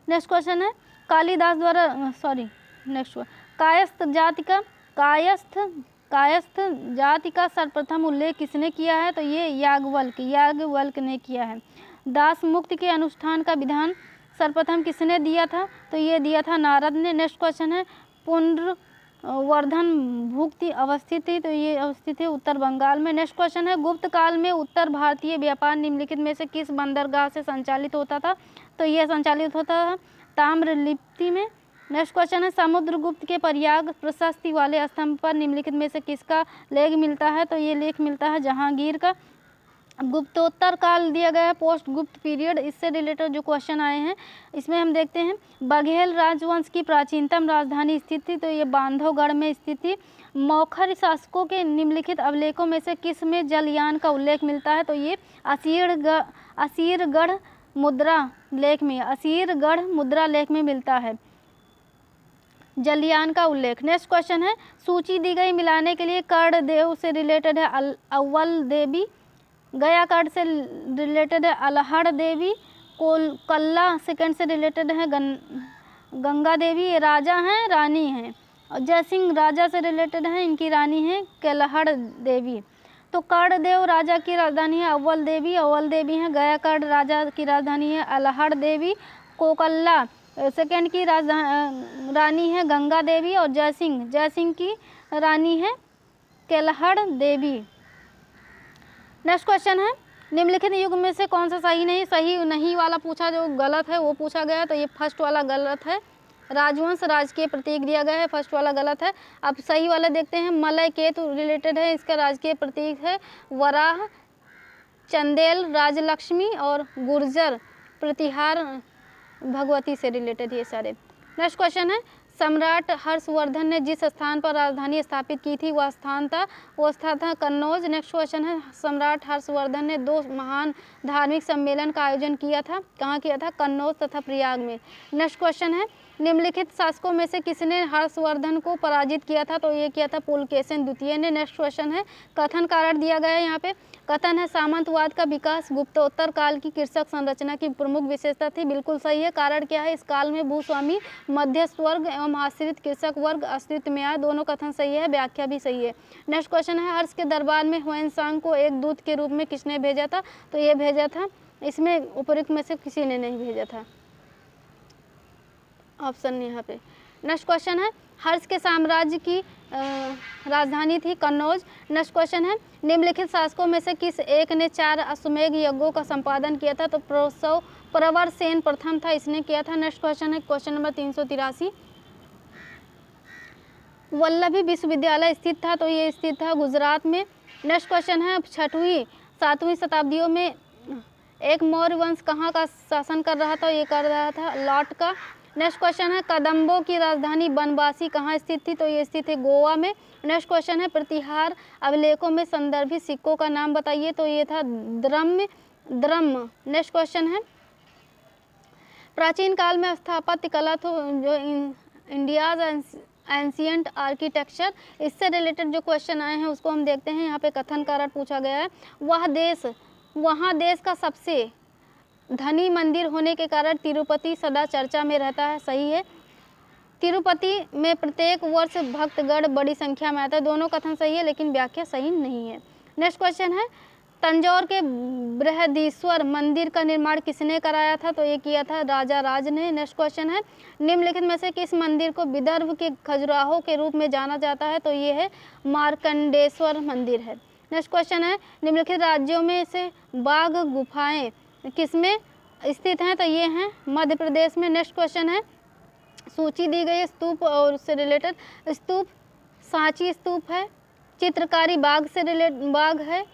A: नेक्स्ट क्वेश्चन है, कालिदास द्वारा नेक्स्ट कायस्थ जाति का सर्वप्रथम उल्लेख किसने किया है? तो ये याज्ञवल्क्य ने किया है। दास मुक्ति के अनुष्ठान का विधान सर्वप्रथम किसने दिया था? तो ये दिया था नारद ने। नेक्स्ट क्वेश्चन है, पुनर्वर्धन भुक्ति अवस्थित थी? तो ये अवस्थित है उत्तर बंगाल में। नेक्स्ट क्वेश्चन है, गुप्त काल में उत्तर भारतीय व्यापार निम्नलिखित में से किस बंदरगाह से संचालित होता था? तो ये संचालित होता था ताम्रलिप्ति में। नेक्स्ट क्वेश्चन है, समुद्रगुप्त के प्रयाग प्रशस्ति वाले स्तंभ पर निम्नलिखित में से किसका लेख मिलता है? तो ये लेख मिलता है जहांगीर का। गुप्तोत्तर काल दिया गया है, पोस्ट गुप्त पीरियड, इससे रिलेटेड जो क्वेश्चन आए हैं इसमें हम देखते हैं, बघेल राजवंश की प्राचीनतम राजधानी स्थित थी? तो ये बांधवगढ़ में स्थित थी। मौखर शासकों के निम्नलिखित अभिलेखों में से किस में जलयान का उल्लेख मिलता है? तो ये असीरगढ़ मुद्रा लेख में मिलता है जलयान का उल्लेख। नेक्स्ट क्वेश्चन है, सूची दी गई मिलाने के लिए कर्णदेव से रिलेटेड है अव्वल देवी, गयाकर्ण से रिलेटेड है अल्हड़ देवी, कल्ला सेकंड से रिलेटेड है गंगा देवी, ये राजा हैं रानी हैं, और जयसिंह राजा से रिलेटेड है, इनकी रानी है केलहड़ देवी। तो कर्णदेव राजा की राजधानी है अव्वल देवी है, गयाकर्ण राजा की राजधानी है अल्हड़ देवी, कोकल्ला सेकंड की रानी है गंगा देवी, और जयसिंह की रानी है केलहड़ देवी। नेक्स्ट क्वेश्चन है, निम्नलिखित युग में से कौन सा सही नहीं वाला पूछा, जो गलत है वो पूछा गया। तो ये फर्स्ट वाला गलत है, राजवंश राजकीय प्रतीक दिया गया है, फर्स्ट वाला गलत है। अब सही वाला देखते हैं, मलय केतु रिलेटेड है, इसका राजकीय प्रतीक है वराह, चंदेल राजलक्ष्मी और गुर्जर प्रतिहार भगवती से रिलेटेड ये सारे। नेक्स्ट क्वेश्चन है, सम्राट हर्षवर्धन ने जिस स्थान पर राजधानी स्थापित की थी वो स्थान था कन्नौज। नेक्स्ट क्वेश्चन है, सम्राट हर्षवर्धन ने 2 महान धार्मिक सम्मेलन का आयोजन किया था, कहाँ किया था? कन्नौज तथा प्रयाग में। नेक्स्ट क्वेश्चन है, निम्नलिखित शासकों में से किसने हर्षवर्धन को पराजित किया था? तो ये किया था पुलकेशिन द्वितीय ने। नेक्स्ट क्वेश्चन है, कथन कारण दिया गया है यहाँ पे, कथन है सामंतवाद का विकास गुप्तोत्तर काल की कृषक संरचना की प्रमुख विशेषता थी। बिल्कुल सही है। कारण क्या है? इस काल में भूस्वामी, मध्यस्थ वर्ग एवं आश्रित कृषक वर्ग अस्तित्व में आए। दोनों कथन सही है, व्याख्या भी सही है। नेक्स्ट क्वेश्चन है, हर्ष के दरबार में ह्वेनसांग को एक दूत के रूप में किसने भेजा था? तो ये भेजा था, इसमें उपरोक्त में से किसी ने नहीं भेजा था, ऑप्शन यहाँ पे। नेक्स्ट क्वेश्चन है हर्ष के साम्राज्य की राजधानी थी कन्नौज। नेक्स्ट क्वेश्चन है निम्नलिखित शासकों में से किस एक ने 4 अश्वमेध यज्ञों का संपादन किया था? तो प्रवर सेन प्रथम था, इसने किया था। नेक्स्ट क्वेश्चन है क्वेश्चन नंबर 383 वल्लभी विश्वविद्यालय स्थित था? तो ये स्थित था गुजरात में। नेक्स्ट क्वेश्चन है 6वीं 7वीं शताब्दियों में एक मौर्य वंश कहाँ का शासन कर रहा था? ये कर रहा था लॉट का। नेक्स्ट क्वेश्चन है कदम्बों की राजधानी बनवासी कहाँ स्थित थी? तो ये स्थित है गोवा में। नेक्स्ट क्वेश्चन है प्रतिहार अभिलेखों में संदर्भित सिक्कों का नाम बताइए? तो ये था द्रम्य। नेक्स्ट क्वेश्चन है प्राचीन काल में स्थापत्य कला तो जो इंडियाज एंशियंट आर्किटेक्चर, इससे रिलेटेड जो क्वेश्चन आए हैं उसको हम देखते हैं। यहाँ पे कथन कारण पूछा गया है वहाँ देश का सबसे धनी मंदिर होने के कारण तिरुपति सदा चर्चा में रहता है। सही है। तिरुपति में प्रत्येक वर्ष भक्तगण बड़ी संख्या में आता है। दोनों कथन सही है लेकिन व्याख्या सही नहीं है। नेक्स्ट क्वेश्चन है तंजौर के बृहदीश्वर मंदिर का निर्माण किसने कराया था? तो ये किया था राजा राज ने। नेक्स्ट क्वेश्चन है निम्नलिखित में से किस मंदिर को विदर्भ के खजुराहो के रूप में जाना जाता है? तो ये है मार्कंडेश्वर मंदिर है। नेक्स्ट क्वेश्चन है निम्नलिखित राज्यों में से बाघ गुफाएं किसमें स्थित हैं? तो ये हैं मध्य प्रदेश में। नेक्स्ट क्वेश्चन है सूची दी गई स्तूप और उससे रिलेटेड स्तूप सांची स्तूप है, चित्रकारी बाघ से रिलेटेड बाघ है,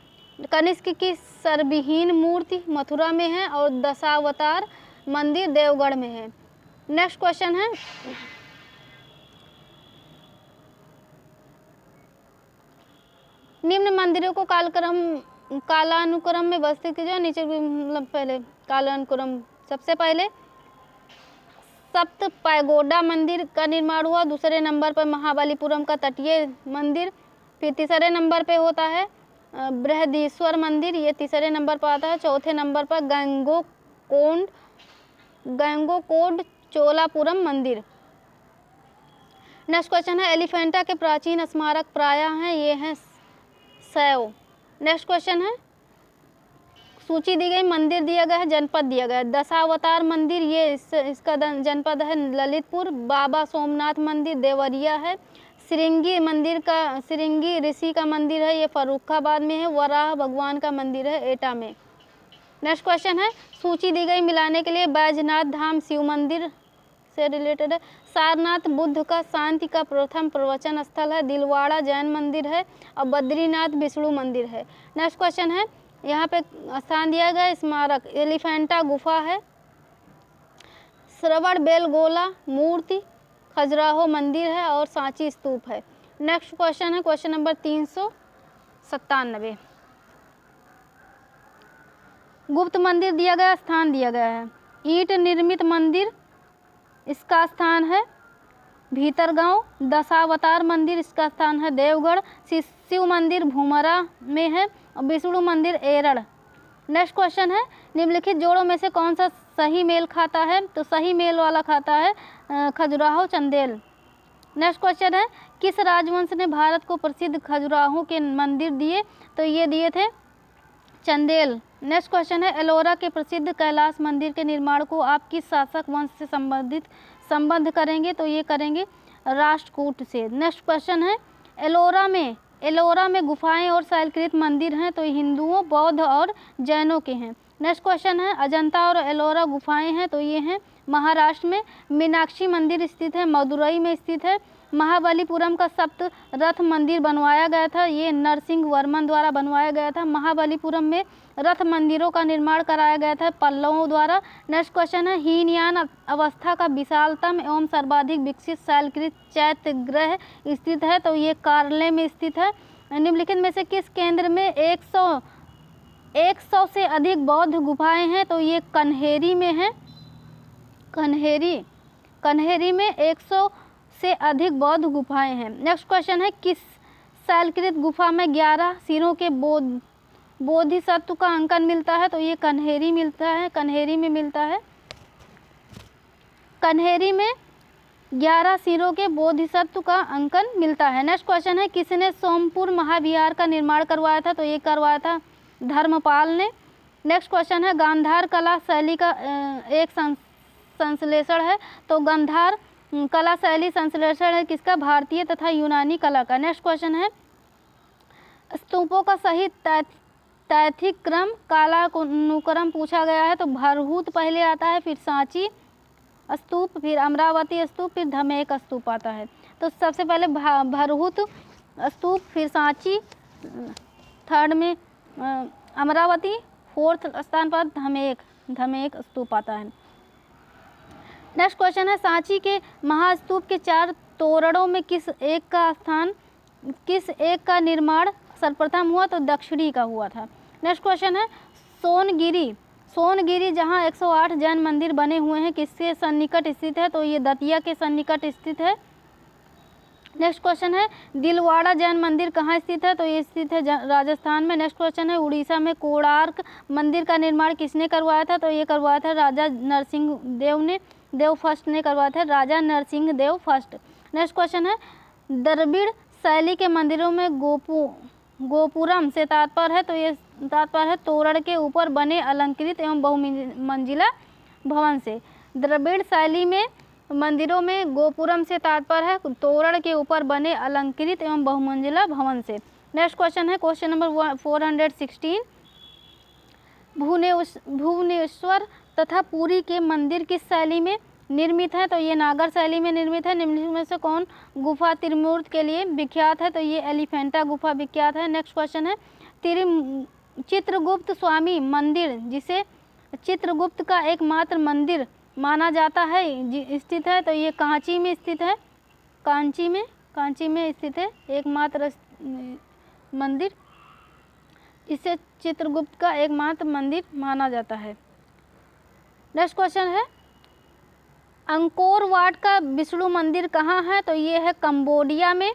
A: कनिष्क की सर्वहीन मूर्ति मथुरा में है और दशावतार मंदिर देवगढ़ में है। नेक्स्ट क्वेश्चन है निम्न मंदिरों को कालानुक्रम में व्यवस्थित कीजिए। नीचे मतलब पहले कालानुक्रम सबसे पहले सप्त पैगोडा मंदिर का निर्माण हुआ, दूसरे नंबर पर महाबलीपुरम का तटीय मंदिर, फिर तीसरे नंबर पे होता है बृहदीश्वर मंदिर, ये तीसरे नंबर पर आता है। चौथे नंबर पर गंगोकोंड चोलापुरम मंदिर। नेक्स्ट क्वेश्चन है एलिफेंटा के प्राचीन स्मारक प्रायः हैं, ये हैं सैव। नेक्स्ट क्वेश्चन है सूची दी गई, मंदिर दिया गया है, जनपद दिया गया है। दशावतार मंदिर ये इसका जनपद है ललितपुर, बाबा सोमनाथ मंदिर देवरिया है, श्रृंगी ऋषि का मंदिर है ये फर्रुखाबाद में है, वराह भगवान का मंदिर है एटा में। नेक्स्ट क्वेश्चन है सूची दी गई मिलाने के लिए बैजनाथ धाम शिव मंदिर से रिलेटेड है, सारनाथ बुद्ध का शांति का प्रथम प्रवचन स्थल है, दिलवाड़ा जैन मंदिर है और बद्रीनाथ विष्णु मंदिर है। नेक्स्ट क्वेश्चन है यहाँ पे स्थान दिया गया स्मारक एलिफेंटा गुफा है, श्रवण बेलगोला मूर्ति, खजुराहो मंदिर है और सांची स्तूप है। नेक्स्ट क्वेश्चन है क्वेश्चन नंबर 397 गुप्त मंदिर दिया गया, स्थान दिया गया है ईंट निर्मित मंदिर, इसका स्थान है भीतरगांव, दशावतार मंदिर इसका स्थान है देवगढ़, शिव मंदिर भूमरा में है और विष्णु मंदिर एरड़। नेक्स्ट क्वेश्चन है निम्नलिखित जोड़ों में से कौन सा सही मेल खाता है? तो सही मेल वाला खाता है खजुराहो चंदेल। नेक्स्ट क्वेश्चन है किस राजवंश ने भारत को प्रसिद्ध खजुराहो के मंदिर दिए? तो ये दिए थे चंदेल। नेक्स्ट क्वेश्चन है एलोरा के प्रसिद्ध कैलाश मंदिर के निर्माण को आप किस शासक वंश से संबद्ध करेंगे? तो ये करेंगे राष्ट्रकूट से। नेक्स्ट क्वेश्चन है एलोरा में गुफाएं और शैलकृत मंदिर हैं, तो हिंदुओं बौद्ध और जैनों के हैं। नेक्स्ट क्वेश्चन है अजंता और एलोरा गुफाएं हैं, तो ये हैं महाराष्ट्र में। मीनाक्षी मंदिर स्थित है मदुरई में स्थित है। महाबलीपुरम का सप्त रथ मंदिर बनवाया गया था, ये नरसिंह वर्मन द्वारा बनवाया गया था। महाबलीपुरम में रथ मंदिरों का निर्माण कराया गया था पल्लवों द्वारा। नेक्स्ट क्वेश्चन है हीनयान अवस्था का विशालतम एवं सर्वाधिक विकसित शैलकृत चैत्यगृह स्थित है, तो ये कार्ले में स्थित है। निम्नलिखित में से किस केंद्र में 100 से अधिक बौद्ध गुफाएं हैं? तो ये कन्हेरी में है। कन्हेरी में 100 से अधिक बौद्ध गुफाएं हैं। नेक्स्ट क्वेश्चन है किस शैलकृत गुफा में 11 सिरों के बोधिसत्व का अंकन मिलता है? तो ये कन्हेरी में मिलता है। कन्हेरी में 11 सिरों के बोधिसत्व का अंकन मिलता है। नेक्स्ट क्वेश्चन है किसने सोमपुर महाविहार का निर्माण करवाया था? तो ये करवाया था धर्मपाल ने। नेक्स्ट क्वेश्चन है गांधार कला शैली का एक संश्लेषण है, तो गांधार कला शैली संश्लेषण है किसका? भारतीय तथा यूनानी कला का। नेक्स्ट क्वेश्चन है स्तूपों का सही तैथिक क्रम कालानुक्रम पूछा गया है। तो भरहुत पहले आता है, फिर सांची स्तूप, फिर अमरावती स्तूप, फिर धमेक स्तूप आता है। तो सबसे पहले भरहुत स्तूप, फिर सांची, थर्ड में अमरावती, फोर्थ स्थान पर धमेक स्तूप आता है। नेक्स्ट क्वेश्चन है सांची के महास्तूप के 4 तोरणों में किस एक का निर्माण सर्वप्रथम हुआ? तो दक्षिणी का हुआ था। नेक्स्ट क्वेश्चन है सोनगिरी जहां 108 जैन मंदिर बने हुए हैं किसके सन्निकट स्थित है? तो ये दतिया के सन्निकट स्थित है। नेक्स्ट क्वेश्चन है दिलवाड़ा जैन मंदिर कहाँ स्थित है? तो ये स्थित है राजस्थान में। नेक्स्ट क्वेश्चन है उड़ीसा में कोणार्क मंदिर का निर्माण किसने करवाया था? तो ये करवाया था राजा नरसिंह देव फर्स्ट ने करवाया था, राजा Narsingh Dev first. Next question है द्रविड़ शैली के मंदिरों में गोपुरम से तात्पर्य है? तो ये तात्पर्य है तोरण के ऊपर बने अलंकृत एवं बहुमंजिला भवन से। द्रविड़ शैली में मंदिरों में गोपुरम से तात्पर्य है तोरण के ऊपर बने अलंकृत एवं बहुमंजिला भवन से। नेक्स्ट क्वेश्चन है क्वेश्चन नंबर 416 भुवनेश्वर तथा पुरी के मंदिर किस शैली में निर्मित है? तो ये नागर शैली में निर्मित है। निम्नलिखित में से कौन गुफा त्रिमूर्ति के लिए विख्यात है? तो ये एलिफेंटा गुफा विख्यात है। नेक्स्ट क्वेश्चन है चित्रगुप्त स्वामी मंदिर जिसे चित्रगुप्त का एकमात्र मंदिर माना जाता है स्थित है? तो ये कांची में स्थित है, कांची में स्थित है एकमात्र मंदिर जिसे चित्रगुप्त का एकमात्र मंदिर माना जाता है। नेक्स्ट क्वेश्चन है अंकोर वाट का विष्णु मंदिर कहाँ है? तो ये है कंबोडिया में।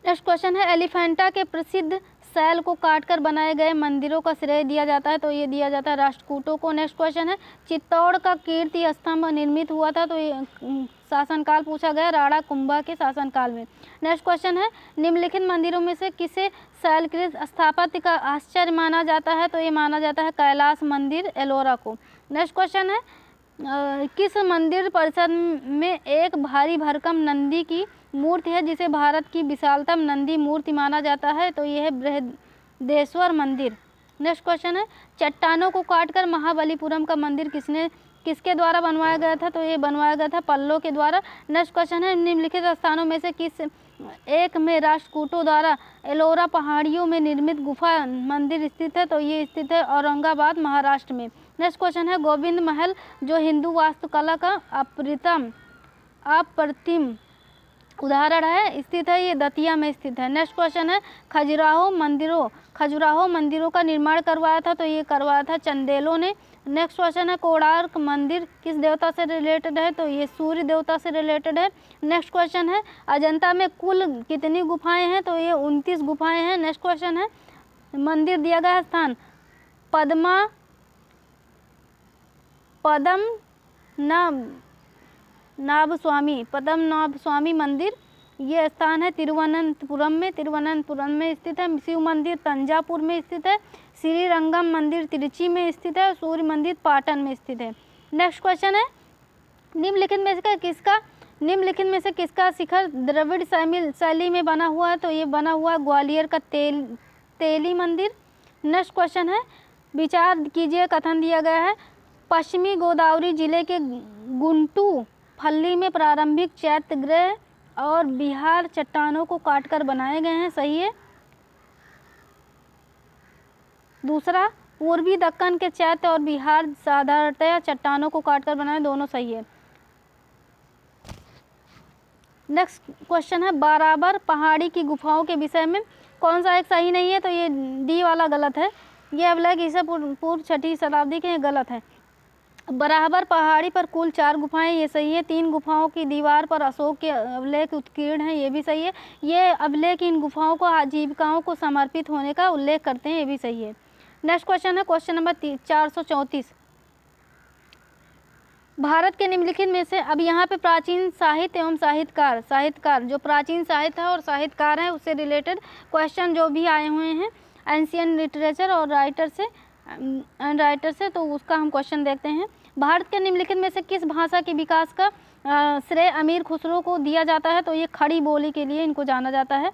A: नेक्स्ट क्वेश्चन है एलिफेंटा के प्रसिद्ध शैल को काटकर बनाए गए मंदिरों का श्रेय दिया जाता है? तो ये दिया जाता है राष्ट्रकूटों को। नेक्स्ट क्वेश्चन है चित्तौड़ का कीर्ति स्तंभ निर्मित हुआ था? तो ये शासनकाल पूछा गया राणा कुंभा के शासनकाल में। नेक्स्ट क्वेश्चन है निम्नलिखित मंदिरों में से किसे शैलकृत स्थापत्य का आश्चर्य माना जाता है? तो ये माना जाता है कैलाश मंदिर एलोरा को। नेक्स्ट क्वेश्चन है किस मंदिर परिसर में एक भारी भरकम नंदी की मूर्ति है जिसे भारत की विशालतम नंदी मूर्ति माना जाता है? तो यह है बृहदेश्वर मंदिर। नेक्स्ट क्वेश्चन है चट्टानों को काटकर महाबलीपुरम का मंदिर किसके द्वारा बनवाया गया था? तो ये बनवाया गया था पल्लो के द्वारा। नेक्स्ट क्वेश्चन है निम्नलिखित स्थानों में से किस एक में राष्ट्रकूटों द्वारा एलोरा पहाड़ियों में निर्मित गुफा मंदिर स्थित है? तो ये स्थित है औरंगाबाद महाराष्ट्र में। नेक्स्ट क्वेश्चन है गोविंद महल जो हिंदू वास्तुकला का अप्रतिम उदाहरण है स्थित है? ये दतिया में स्थित है। नेक्स्ट क्वेश्चन है खजुराहो मंदिरों का निर्माण करवाया था? तो ये करवाया था चंदेलों ने। नेक्स्ट क्वेश्चन है कोणार्क मंदिर किस देवता से रिलेटेड है? तो ये सूर्य देवता से रिलेटेड है। नेक्स्ट क्वेश्चन है अजंता में कुल कितनी गुफाएं हैं? तो ये 29 गुफाएं हैं। नेक्स्ट क्वेश्चन है मंदिर दिया गया स्थान पद्मनाभ स्वामी मंदिर ये स्थान है तिरुवनंतपुरम में स्थित है। शिव मंदिर तंजापुर में स्थित है। श्रीरंगम मंदिर तिरुचि में स्थित है। सूर्य मंदिर पाटन में स्थित है। नेक्स्ट क्वेश्चन है निम्नलिखित में से किसका शिखर द्रविड़ शैली में बना हुआ है? तो ये बना हुआ है ग्वालियर का तेली मंदिर। नेक्स्ट क्वेश्चन है विचार कीजिए कथन दिया गया है पश्चिमी गोदावरी जिले के गुंटू फल्ली में प्रारंभिक चैत्य गृह और बिहार चट्टानों को काटकर बनाए गए हैं, सही है। दूसरा पूर्वी दक्कन के चैत्य और बिहार साधारणतया चट्टानों को काटकर बनाए, दोनों सही है। नेक्स्ट क्वेश्चन है बराबर पहाड़ी की गुफाओं के विषय में कौन सा एक सही नहीं है? तो ये डी वाला गलत है। ये अभिलेख ईसा पूर्व 6वीं शताब्दी के गलत है। बराबर पहाड़ी पर कुल 4 गुफाएं, ये सही है। 3 गुफाओं की दीवार पर अशोक के अभिलेख उत्कीर्ण हैं, ये भी सही है। ये अभिलेख इन गुफाओं को आजीविकाओं को समर्पित होने का उल्लेख करते हैं, ये भी सही है। नेक्स्ट क्वेश्चन है क्वेश्चन नंबर 434 भारत के निम्नलिखित में से अब यहाँ पे प्राचीन साहित्य एवं साहित्यकार जो प्राचीन साहित्य है और साहित्यकार हैं उससे रिलेटेड क्वेश्चन जो भी आए हुए हैं एंशियंट लिटरेचर और राइटर से तो उसका हम क्वेश्चन देखते हैं। भारत के निम्नलिखित में से किस भाषा के विकास का श्रेय अमीर खुसरो को दिया जाता है? तो ये खड़ी बोली के लिए इनको जाना जाता है।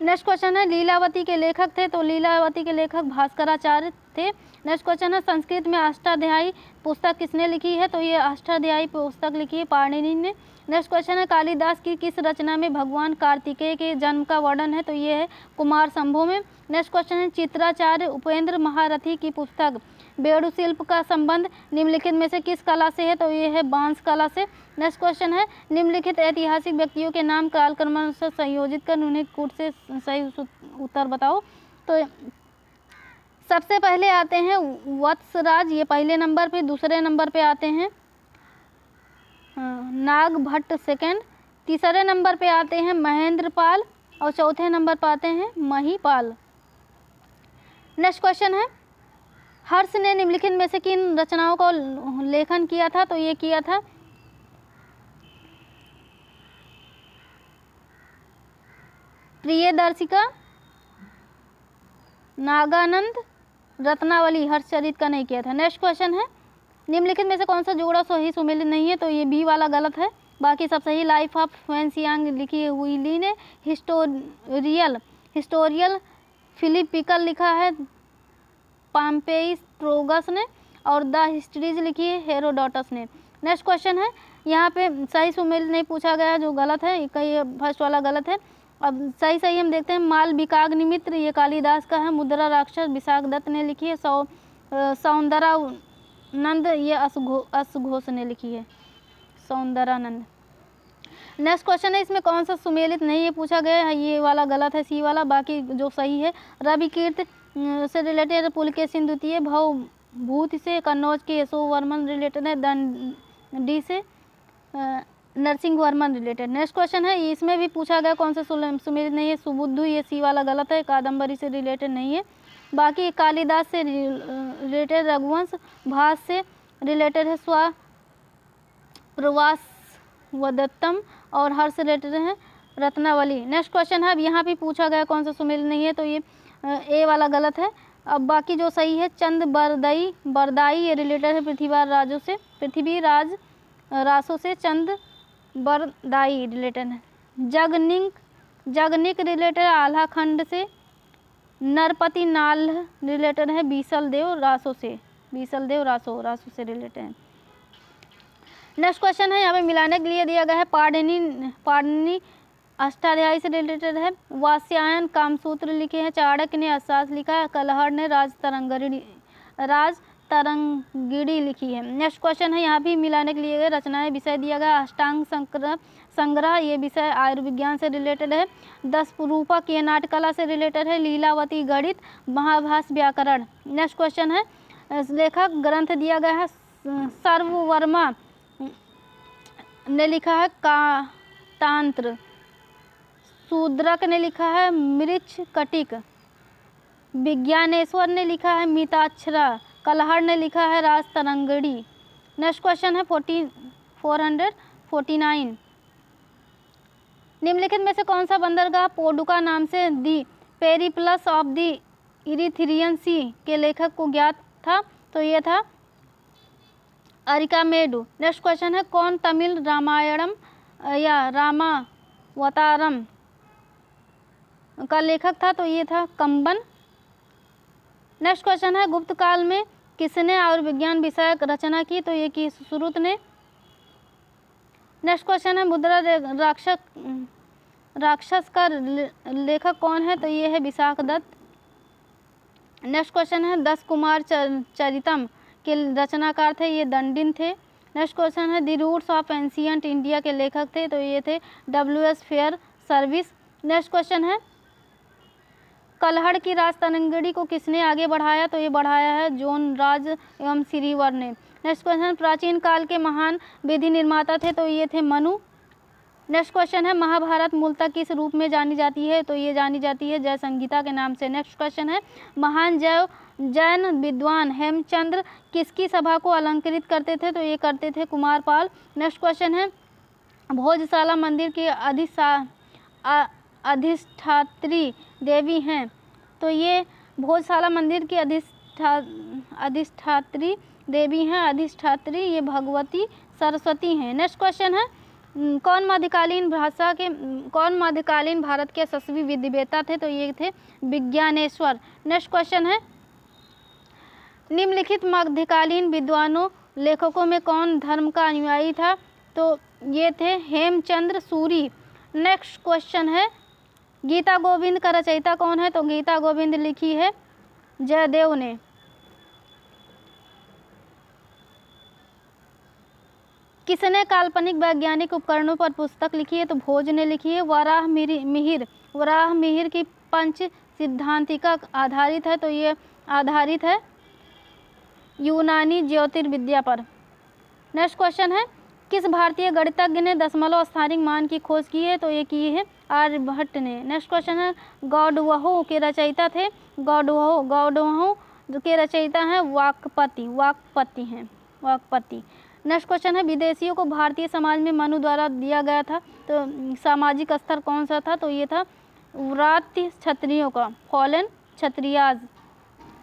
A: नेक्स्ट क्वेश्चन है लीलावती के लेखक थे? तो लीलावती के लेखक भास्कराचार्य थे। नेक्स्ट क्वेश्चन है संस्कृत में अष्टाध्यायी पुस्तक किसने लिखी है? तो ये अष्टाध्यायी पुस्तक लिखी है पाणिनि ने। नेक्स्ट क्वेश्चन है कालिदास की किस रचना में भगवान कार्तिकेय के जन्म का वर्णन है? तो ये है कुमार संभव में। नेक्स्ट क्वेश्चन है चित्राचार्य उपेंद्र महारथी की पुस्तक बेड़ू शिल्प का संबंध निम्नलिखित में से किस कला से है? तो ये है बांस कला से। नेक्स्ट क्वेश्चन है निम्नलिखित ऐतिहासिक व्यक्तियों के नाम कालक्रम से संयोजित कर उन्हें कूट से सही उत्तर बताओ। तो सबसे पहले आते हैं वत्सराज, ये पहले नंबर पे। दूसरे नंबर पे आते हैं नागभट्ट सेकंड। तीसरे नंबर पे आते हैं महेंद्रपाल और चौथे नंबर पर आते हैं महीपाल। नेक्स्ट क्वेश्चन है हर्ष ने निम्नलिखित में से किन रचनाओं का लेखन किया था? तो ये किया था प्रियदर्शिका, नागानंद, रत्नावली। हर्षचरित का नहीं किया था। नेक्स्ट क्वेश्चन है निम्नलिखित में से कौन सा जोड़ा सही सुमेलित नहीं है? तो ये बी वाला गलत है, बाकी सब सही। लाइफ ऑफ फैंसियांग लिखी हुई ली ने। हिस्टोरियल फिलिप पिकल लिखा है पाम्पेई स्ट्रोगस ने। और द हिस्ट्रीज लिखी है हेरोडोटस ने। नेक्स्ट क्वेश्चन है यहाँ पे सही सुमेलित नहीं पूछा गया, जो गलत है। कई फर्स्ट वाला गलत है। अब सही हम देखते हैं मालविकाग्निमित्र, ये कालिदास का है। मुद्रा राक्षस विशाख दत्त ने लिखी है। सौंदरानंद, ये असघोष ने लिखी है। सौंदरानंद। नेक्स्ट क्वेश्चन है इसमें कौन सा सुमेलित नहीं है पूछा गया है? ये वाला गलत है, सी वाला। बाकी जो सही है रविकीर्त से रिलेटेड पुलकेशिन द्वितीय, भूत से कन्नौज के यशोवर्मन रिलेटेड है। दंडी से Narasimha Varman related. Next question है इसमें भी पूछा गया कौन सा सुमेलित नहीं है? सुबुद्धू, ये सी वाला गलत है। कादम्बरी से रिलेटेड नहीं है। बाकी कालिदास से रिलेटेड रघुवंश, भास से रिलेटेड है प्रवास वदत्तम और हर्ष से रिलेटेड है रत्नावली। नेक्स्ट क्वेश्चन है अब यहाँ भी पूछा गया कौन सा सुमेलित नहीं है? तो ये ए वाला गलत है। अब बाकी जो सही है चंद बरदाई, ये रिलेटेड है पृथ्वीराज रासों से। चंद बरदाई रिलेटेड है। जगनिक रिलेटेड आल्हा खंड से। नरपति नाल रिलेटेड है बीसल देव रासो से। रासो से रिलेटेड है। नेक्स्ट क्वेश्चन है यहाँ पे मिलाने के लिए दिया गया है पाणिनि अष्टाध्यायी से रिलेटेड है। वात्स्यायन कामसूत्र लिखे हैं। चाणक्य ने अर्थशास्त्र लिखा है। कलहड़ ने राजतरंगिणी लिखी है। नेक्स्ट क्वेश्चन है यहाँ भी मिलाने के लिए रचनाएं विषय दिया गया। अष्टांग संग्रह, ये विषय आयुर्विज्ञान से रिलेटेड है। 10 रूपक, ये नाट्यकला से रिलेटेड है। लीलावती गणित, महाभाष व्याकरण। नेक्स्ट क्वेश्चन है लेखक ग्रंथ दिया गया है। सर्ववर्मा ने लिखा है कांतांत्र। शूद्रक ने लिखा है मृच्छकटिक। विज्ञानेश्वर ने लिखा है मिताक्षरा। कलहड़ ने लिखा है राजतरंगिणी। नेक्स्ट क्वेश्चन है 449। निम्नलिखित में से कौन सा बंदरगाह पोडुका नाम से दी पेरिप्लस ऑफ द इरिथ्रियन सी के लेखक को ज्ञात था? तो ये था अरिकामेडु। नेक्स्ट क्वेश्चन है कौन तमिल रामायणम या रामावतारम का लेखक था? तो ये था कंबन। नेक्स्ट क्वेश्चन है गुप्त काल में किसने आयुर्विज्ञान विषयक रचना की? तो ये की सुश्रुत ने। नेक्स्ट क्वेश्चन है मुद्रा राक्षस का लेखक कौन है? तो ये है विशाख दत्त। नेक्स्ट क्वेश्चन है 10 कुमार चरितम के रचनाकार थे, ये दंडिन थे। नेक्स्ट क्वेश्चन है the roots of ancient India के लेखक थे? तो ये थे W.S. Fair service. Next question है कलहड़ की राजतरंगिणी को किसने आगे बढ़ाया? तो ये बढ़ाया है जॉन राज एवं श्रीवर ने। नेक्स्ट क्वेश्चन प्राचीन काल के महान विधि निर्माता थे? तो ये थे मनु। नेक्स्ट क्वेश्चन है महाभारत मूलतः किस रूप में जानी जाती है? तो ये जानी जाती है जय संहिता के नाम से। नेक्स्ट क्वेश्चन है महान जैन विद्वान हेमचंद्र किसकी सभा को अलंकृत करते थे? तो ये करते थे कुमारपाल। नेक्स्ट क्वेश्चन है भोजशाला मंदिर की अधिष्ठात्री देवी हैं? तो ये भोजशाला मंदिर की अधिष्ठात्री देवी हैं, अधिष्ठात्री ये भगवती सरस्वती हैं। नेक्स्ट क्वेश्चन है कौन मध्यकालीन भारत के यशस्वी विद्यावेता थे? तो ये थे विज्ञानेश्वर। नेक्स्ट क्वेश्चन है निम्नलिखित मध्यकालीन विद्वानों लेखकों में कौन धर्म का अनुयायी था? तो ये थे हेमचंद्र सूरी। नेक्स्ट क्वेश्चन है गीता गोविंद का रचयिता कौन है? तो गीता गोविंद लिखी है जयदेव ने। किसने काल्पनिक वैज्ञानिक उपकरणों पर पुस्तक लिखी है? तो भोज ने लिखी है। वराह मिहिर की पंच सिद्धांतिका आधारित है, तो ये आधारित है यूनानी ज्योतिर्विद्या पर। नेक्स्ट क्वेश्चन है किस भारतीय गणितज्ञ ने दशमलव स्थानिक मान की खोज की है? तो ये की है आर्यभट्ट ने। नेक्स्ट क्वेश्चन है गौडवहु के रचयिता थे? गौडवहु के रचयिता हैं वाक्पति। नेक्स्ट क्वेश्चन है विदेशियों को भारतीय समाज में मनु द्वारा दिया गया था, तो सामाजिक स्तर कौन सा था? तो ये था व्रात्य क्षत्रियों का, फॉलन क्षत्रियाज।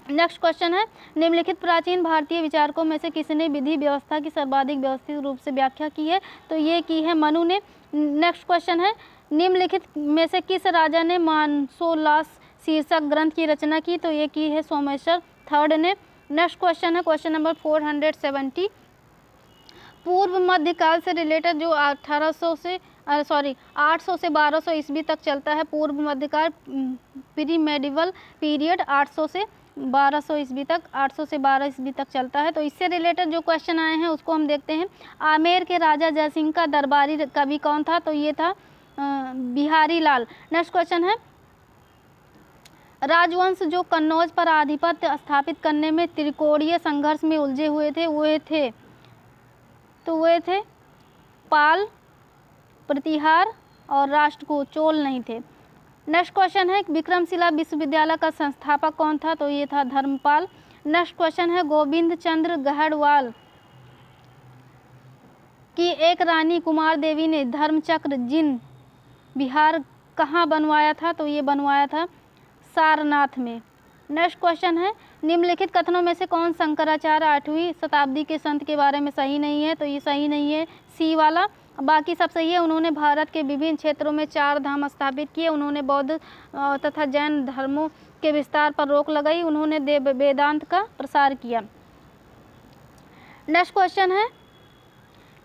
A: नेक्स्ट क्वेश्चन है निम्नलिखित प्राचीन भारतीय विचारकों में से किसने विधि व्यवस्था की सर्वाधिक व्यवस्थित रूप से व्याख्या की है? तो ये की है मनु ने। नेक्स्ट क्वेश्चन है निम्नलिखित में से किस राजा ने मानसोल्लास शीर्षक ग्रंथ की रचना की? तो ये की है सोमेश्वर थर्ड ने। नेक्स्ट क्वेश्चन है क्वेश्चन नंबर 470 पूर्व मध्यकाल से रिलेटेड जो 800 से 1200 ईस्वी तक चलता है। पूर्व मध्यकाल प्री मेडिवल पीरियड 800 से 1200 ईस्वी तक, 800 से 12 ईस्वी तक चलता है। तो इससे रिलेटेड जो क्वेश्चन आए हैं उसको हम देखते हैं। आमेर के राजा जयसिंह का दरबारी कवि कौन था? तो ये था बिहारी लाल। नेक्स्ट क्वेश्चन है राजवंश जो कन्नौज पर आधिपत्य स्थापित करने में त्रिकोणीय संघर्ष में उलझे हुए थे वे थे पाल, प्रतिहार और राष्ट्रकूट, चोल नहीं थे। नेक्स्ट क्वेश्चन है विक्रमशिला विश्वविद्यालय का संस्थापक कौन था? तो ये था धर्मपाल। नेक्स्ट क्वेश्चन है गोविंद चंद्र गहड़वाल की एक रानी कुमार देवी ने धर्मचक्र जिन विहार कहाँ बनवाया था? तो ये बनवाया था सारनाथ में। नेक्स्ट क्वेश्चन है निम्नलिखित कथनों में से कौन शंकराचार्य 8वीं शताब्दी के संत के बारे में सही नहीं है? तो ये सही नहीं है सी वाला, बाकी सब सही है। उन्होंने भारत के विभिन्न क्षेत्रों में 4 धाम स्थापित किए। उन्होंने बौद्ध तथा जैन धर्मों के विस्तार पर रोक लगाई। उन्होंने वेदांत का प्रसार किया। नेक्स्ट क्वेश्चन है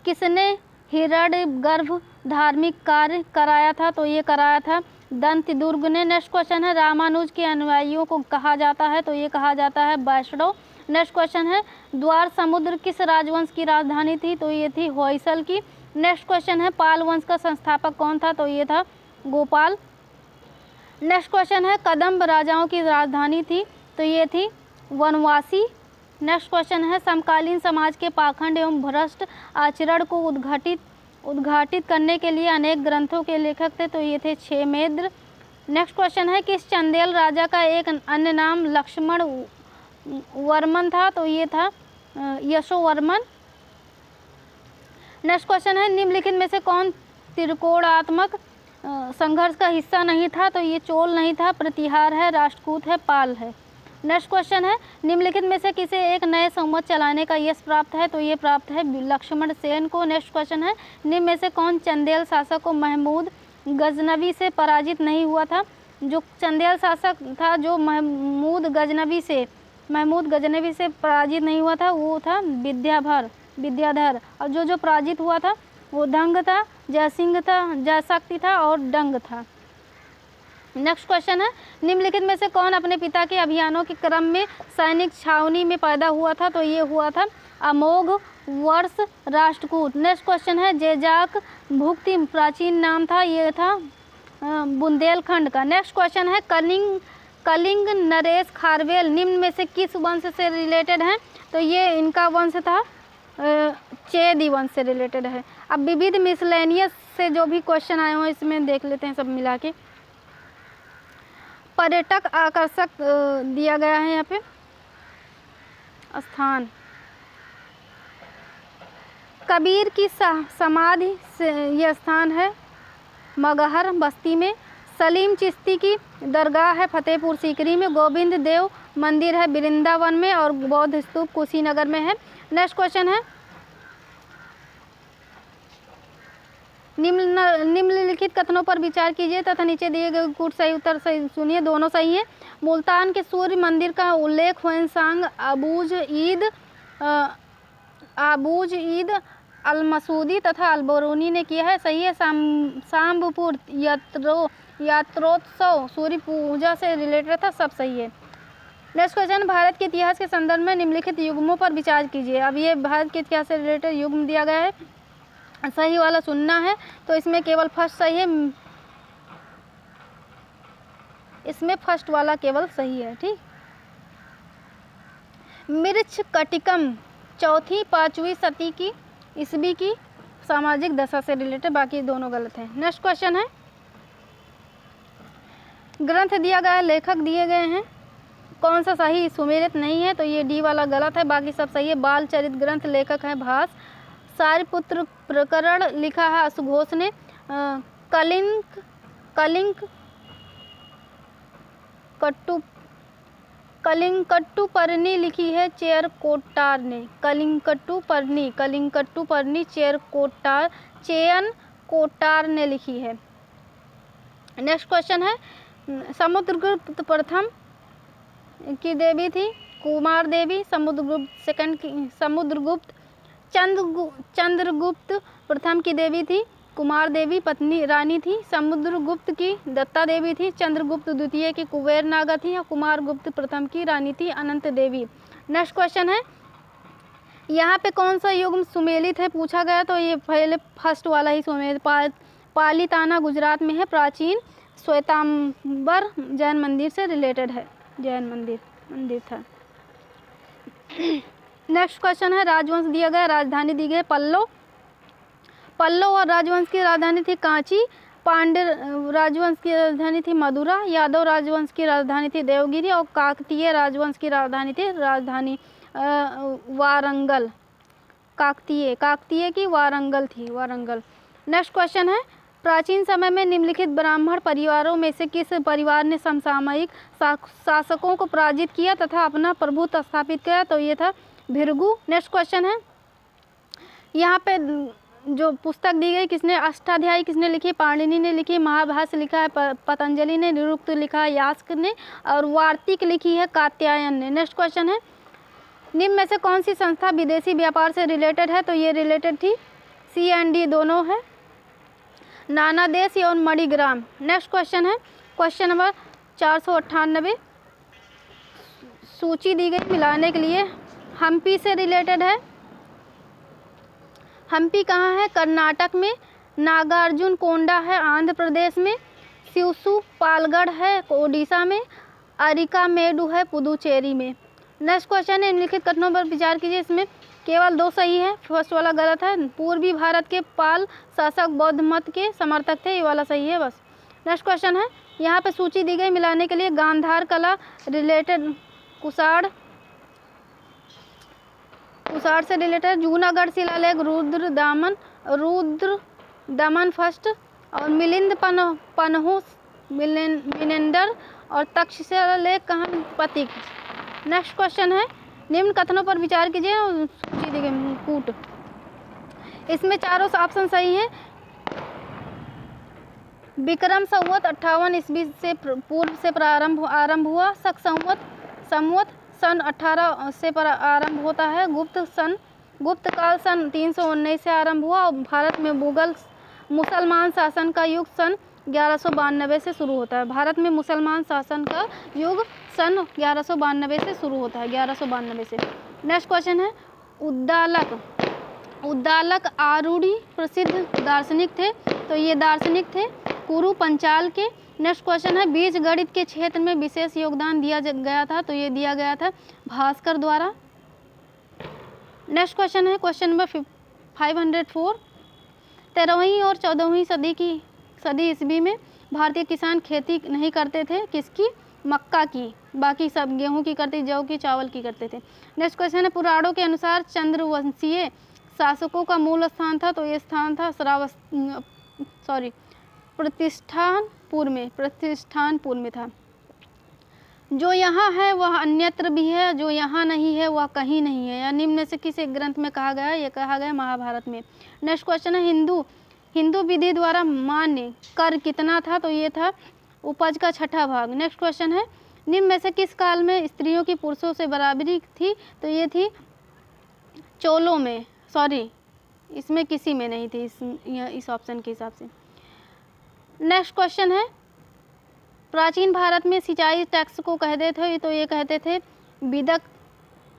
A: किसने हिरण्यगर्भ धार्मिक कार्य कराया था? तो ये कराया था दंतदुर्ग ने। नेक्स्ट क्वेश्चन है रामानुज के अनुयायियों को कहा जाता है? तो ये कहा जाता है वैष्णव। नेक्स्ट क्वेश्चन है द्वार समुद्र किस राजवंश की राजधानी थी? तो ये थी होयसल की। नेक्स्ट क्वेश्चन है पाल वंश का संस्थापक कौन था? तो ये था गोपाल। नेक्स्ट क्वेश्चन है कदम्ब राजाओं की राजधानी थी? तो ये थी वनवासी। नेक्स्ट क्वेश्चन है समकालीन समाज के पाखंड एवं भ्रष्ट आचरण को उद्घाटित करने के लिए अनेक ग्रंथों के लेखक थे? तो ये थे क्षेमेंद्र। नेक्स्ट क्वेश्चन है किस चंदेल राजा का एक अन्य नाम लक्ष्मण वर्मन था? तो ये था यशोवर्मन। नेक्स्ट क्वेश्चन है निम्नलिखित में से कौन त्रिकोणात्मक संघर्ष का हिस्सा नहीं था? तो ये चोल नहीं था, प्रतिहार है, राष्ट्रकूट है, पाल है। नेक्स्ट क्वेश्चन है निम्नलिखित में से किसे एक नए संवत चलाने का यश प्राप्त है? तो ये प्राप्त है लक्ष्मण सेन को। नेक्स्ट क्वेश्चन है निम्न में से कौन चंदेल शासक को महमूद गजनवी से पराजित नहीं हुआ था? जो चंदेल शासक था जो महमूद गजनवी से पराजित नहीं हुआ था वो था विद्याधर। और जो पराजित हुआ था वो धंग था, जयसिंह था, जयशक्ति था और डंग था। नेक्स्ट क्वेश्चन है निम्नलिखित में से कौन अपने पिता के अभियानों के क्रम में सैनिक छावनी में पैदा हुआ था? तो ये हुआ था अमोघ वर्ष राष्ट्रकूट। नेक्स्ट क्वेश्चन है जेजाक भुक्ति प्राचीन नाम था? ये था बुंदेलखंड का। नेक्स्ट क्वेश्चन है कलिंग नरेश खारवेल निम्न में से किस वंश से रिलेटेड हैं? तो ये इनका वंश था चेदी वंश से रिलेटेड है। अब विविध मिसलेनियस से जो भी क्वेश्चन आए हों इसमें देख लेते हैं सब मिला के। पर्यटक आकर्षक दिया गया है यहाँ पे स्थान। कबीर की समाधि से यह स्थान है मगहर बस्ती में। सलीम चिश्ती की दरगाह है फतेहपुर सीकरी में। गोविंद देव मंदिर है वृंदावन में और बौद्ध स्तूप कुशीनगर में है। नेक्स्ट क्वेश्चन है, निम्नलिखित कथनों पर विचार कीजिए तथा नीचे दिए गए गुड सही उत्तर सही सुनिए, दोनों सही है। मुल्तान के सूर्य मंदिर का उल्लेख ह्वेनसांग, आबूज ईद अल मसूदी तथा अलबरूनी ने किया है, सही है। सांबपुर यात्रोत्सव सूर्य पूजा से रिलेटेड था, सब सही है। नेक्स्ट क्वेश्चन, भारत के इतिहास के संदर्भ में निम्नलिखित युग्मों पर विचार कीजिए। अब ये भारत के इतिहास से रिलेटेड युग्म दिया गया है, सही वाला चुनना है। तो इसमें केवल फर्स्ट सही है, इसमें फर्स्ट वाला केवल सही है, ठीक। मिर्च कटिकम चौथी पांचवी सदी की ईस्वी की सामाजिक दशा से रिलेटेड, बाकी दोनों गलत हैं। नेक्स्ट क्वेश्चन है, ग्रंथ दिया गया है, लेखक दिए गए हैं, कौन सा सही? सुमेलित नहीं है, तो ये डी वाला गलत है, बाकी सब सही है। बाल चरित ग्रंथ लेखक है भास। सारिपुत्र प्रकरण लिखा है सुघोष ने। कलिंगट्टुपर्णी लिखी है चेरकोट्टार ने। कलिंगट्टुपर्णी चेयन कोट्टार ने लिखी है। नेक्स्ट क्वेश्चन है, समुद्रगुप्त प्रथम की देवी थी कुमार देवी, समुद्रगुप्त चंद्रगुप्त प्रथम की देवी थी कुमार देवी, पत्नी रानी थी। समुद्रगुप्त की दत्ता देवी थी, चंद्रगुप्त द्वितीय की कुबेर नागा थी और कुमार गुप्त प्रथम की रानी थी अनंत देवी। नेक्स्ट क्वेश्चन है, यहाँ पे कौन सा युग्म सुमेलित है पूछा गया, तो ये पहले फर्स्ट वाला ही सुमेलित। पालीताना गुजरात में है, प्राचीन श्वेतांबर जैन मंदिर से रिलेटेड है, जैन मंदिर था। नेक्स्ट क्वेश्चन है, राजवंश दिया गया, राजधानी दी गई पल्लव और राजवंश की राजधानी थी कांची। पांड्य राजवंश की राजधानी थी मदुरा। यादव राजवंश की राजधानी थी देवगिरी और काकतीय राजवंश की राजधानी थी वारंगल। काकतीय की वारंगल थी, वारंगल। नेक्स्ट क्वेश्चन है, प्राचीन समय में निम्नलिखित ब्राह्मण परिवारों में से किस परिवार ने समसामयिक शासकों को पराजित किया तथा अपना प्रभुत्व स्थापित किया, तो ये था भृगु। नेक्स्ट क्वेश्चन है, यहाँ पे जो पुस्तक दी गई किसने, अष्टाध्यायी किसने लिखी, पाणिनि ने लिखी। महाभाष्य लिखा है पतंजलि ने, निरुक्त लिखा है यास्क ने और वार्तिक लिखी है कात्यायन ने। नेक्स्ट क्वेश्चन है, निम्न में से कौन सी संस्था विदेशी व्यापार से रिलेटेड है, तो ये रिलेटेड थी C&D दोनों है, नाना देश और मणिग्राम। नेक्स्ट क्वेश्चन है, क्वेश्चन नंबर 498, सूची दी गई मिलाने के लिए। हम्पी से रिलेटेड है, हम्पी कहाँ है, कर्नाटक में। नागार्जुन कोंडा है आंध्र प्रदेश में। शिवसु पालगढ़ है ओडिशा में। अरिका मेडु है पुदुचेरी में। नेक्स्ट क्वेश्चन है, निम्नलिखित कथनों पर विचार कीजिए, इसमें केवल दो सही है, फर्स्ट वाला गलत है। पूर्वी भारत के पाल शासक बौद्ध मत के समर्थक थे, ये वाला सही है बस। नेक्स्ट क्वेश्चन है, यहाँ पे सूची दी गई मिलाने के लिए। गांधार कला रिलेटेड कुषाण से रिलेटेड। जूनागढ़ शिलालेख रुद्र दमन फर्स्ट और मिलिंद पन्हू मिनेंडर और तक्षशिला लेख कहाँ, पतिक। नेक्स्ट क्वेश्चन है, निम्न कथनों पर विचार कीजिए, सूची दी गई कूट। इसमें चारों ऑप्शन सही है। विक्रम संवत 58 ईस्वी से पूर्व से आरंभ हुआ। शक संवत सन 18 से आरंभ होता है। गुप्त काल सन 319 से आरंभ हुआ और भारत में मुसलमान शासन का युग सन 1192 से शुरू होता है। भारत में मुसलमान शासन का युग सन 1192 से शुरू होता है, 1192 से। नेक्स्ट क्वेश्चन है, उद्दालक आरूढ़ी प्रसिद्ध दार्शनिक थे, तो ये दार्शनिक थे कुरु पंचाल के। नेक्स्ट क्वेश्चन है, बीज गणित के क्षेत्र में विशेष योगदान दिया गया था, तो ये दिया गया था भास्कर द्वारा। नेक्स्ट क्वेश्चन है, क्वेश्चन नंबर 504, 13वीं और 14वीं सदी ईस्वी में भारतीय किसान खेती नहीं करते थे, किसकी, मक्का की, बाकी सब गेहूं की करते, जौ की, चावल की करते थे। नेक्स्ट क्वेश्चन है, पुराणों के अनुसार चंद्रवंशीय शासकों का मूल स्थान था, तो ये स्थान था प्रतिष्ठानपुर में था। जो यहाँ है वह अन्यत्र भी है, जो यहाँ नहीं है वह कहीं नहीं है। या निम्न में से किस एक ग्रंथ में कहा गया है? ये कहा गया है महाभारत में। नेक्स्ट क्वेश्चन है हिंदू विधि द्वारा मान्य कर कितना था? तो ये था उपज का 6ठा भाग। नेक्स्ट क्वेश्चन है निम्न में से किस काल में स्त्रियों की पुरुषों से बराबरी थी? तो ये थी चोलों में, सॉरी इसमें किसी में नहीं थी, इस ऑप्शन के हिसाब से। नेक्स्ट क्वेश्चन है प्राचीन भारत में सिंचाई टैक्स को कहते थे? तो ये कहते थे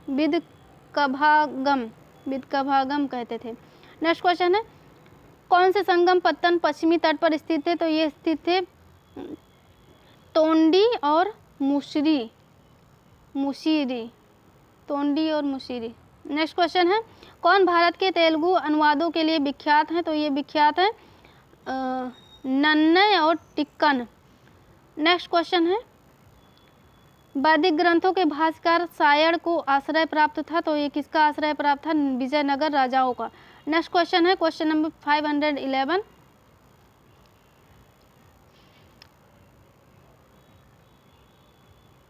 A: विदकभागम कहते थे। नेक्स्ट क्वेश्चन है कौन से संगम पत्तन पश्चिमी तट पर स्थित थे? तो ये स्थित थे तोंडी और मुशीरी, तोंडी और मुशीरी। नेक्स्ट क्वेश्चन है कौन भारत के तेलुगु अनुवादों के लिए विख्यात हैं? तो ये विख्यात है नन्नय और टिक्कन। नेक्स्ट क्वेश्चन है वैदिक ग्रंथों के भाष्यकार सायण को आश्रय प्राप्त था? तो ये किसका आश्रय प्राप्त था? विजयनगर राजाओं का। नेक्स्ट क्वेश्चन है क्वेश्चन नंबर 511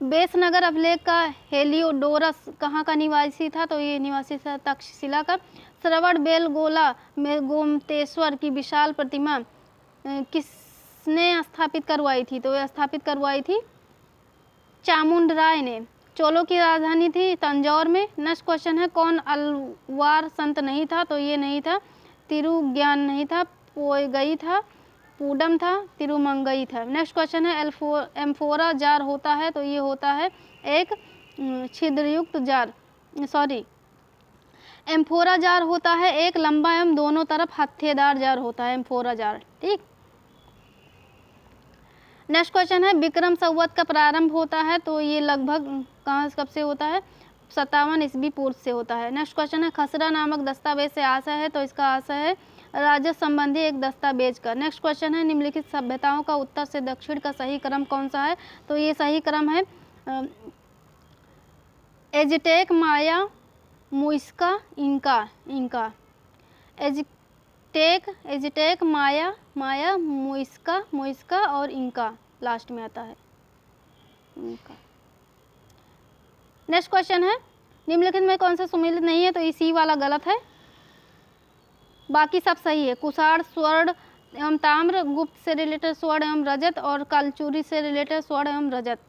A: बेसनगर अभिलेख का हेलियोडोरस कहाँ का निवासी था? तो ये निवासी था तक्षशिला का। श्रवण बेलगोला में गोमतेश्वर की विशाल प्रतिमा किसने स्थापित करवाई थी? तो ये स्थापित करवाई थी चामुंडराय ने। चोलों की राजधानी थी तंजौर में। नेक्स्ट क्वेश्चन है कौन अलवार संत नहीं था? तो ये नहीं था तिरुज्ञान नहीं था, पोयगई था, पूडम था, तिरुमंगई था। नेक्स्ट क्वेश्चन है एम्फोरा जार होता है? तो ये होता है एक छिद्रयुक्त जार, सॉरी एम्फोरा जार होता है एक लंबा एवं दोनों तरफ हत्थेदार जार होता है एम्फोरा जार। ठीक। नेक्स्ट क्वेश्चन है विक्रम संवत का प्रारंभ होता है? तो ये लगभग कहाँ कब से होता है? 57 ईस्वी पूर्व से होता है। नेक्स्ट क्वेश्चन है खसरा नामक दस्तावेज से आशय है? तो इसका आशय है राजस्व संबंधी एक दस्तावेज का। नेक्स्ट क्वेश्चन है निम्नलिखित सभ्यताओं का उत्तर से दक्षिण का सही क्रम कौन सा है? तो ये सही क्रम है एज़टेक, माया, मुइस्का, इंका। एज़टेक, माया, मुइस्का और इंका लास्ट में आता है इंका। नेक्स्ट क्वेश्चन है निम्नलिखित में कौन सा सुमेलित नहीं है? तो इसी वाला गलत है, बाकी सब सही है। कुषाण स्वर्ण एवं ताम्र, गुप्त से रिलेटेड स्वर्ण एवं रजत और कलचुरी से रिलेटेड स्वर्ण एवं रजत।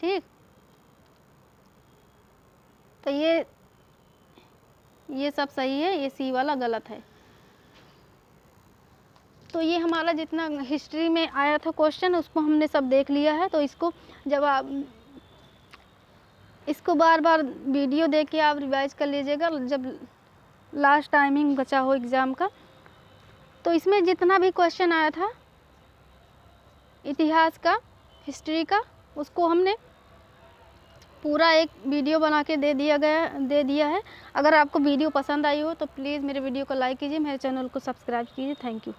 A: ठीक, तो ये सब सही है, ये सी वाला गलत है। तो ये हमारा जितना हिस्ट्री में आया था क्वेश्चन उसको हमने सब देख लिया है। तो इसको जब आप इसको बार बार वीडियो देख के आप रिवाइज कर लीजिएगा जब लास्ट टाइमिंग बचा हो एग्ज़ाम का। तो इसमें जितना भी क्वेश्चन आया था इतिहास का, हिस्ट्री का, उसको हमने पूरा एक वीडियो बना के दे दिया है। अगर आपको वीडियो पसंद आई हो तो प्लीज़ मेरे वीडियो को लाइक कीजिए, मेरे चैनल को सब्सक्राइब कीजिए। Thank you.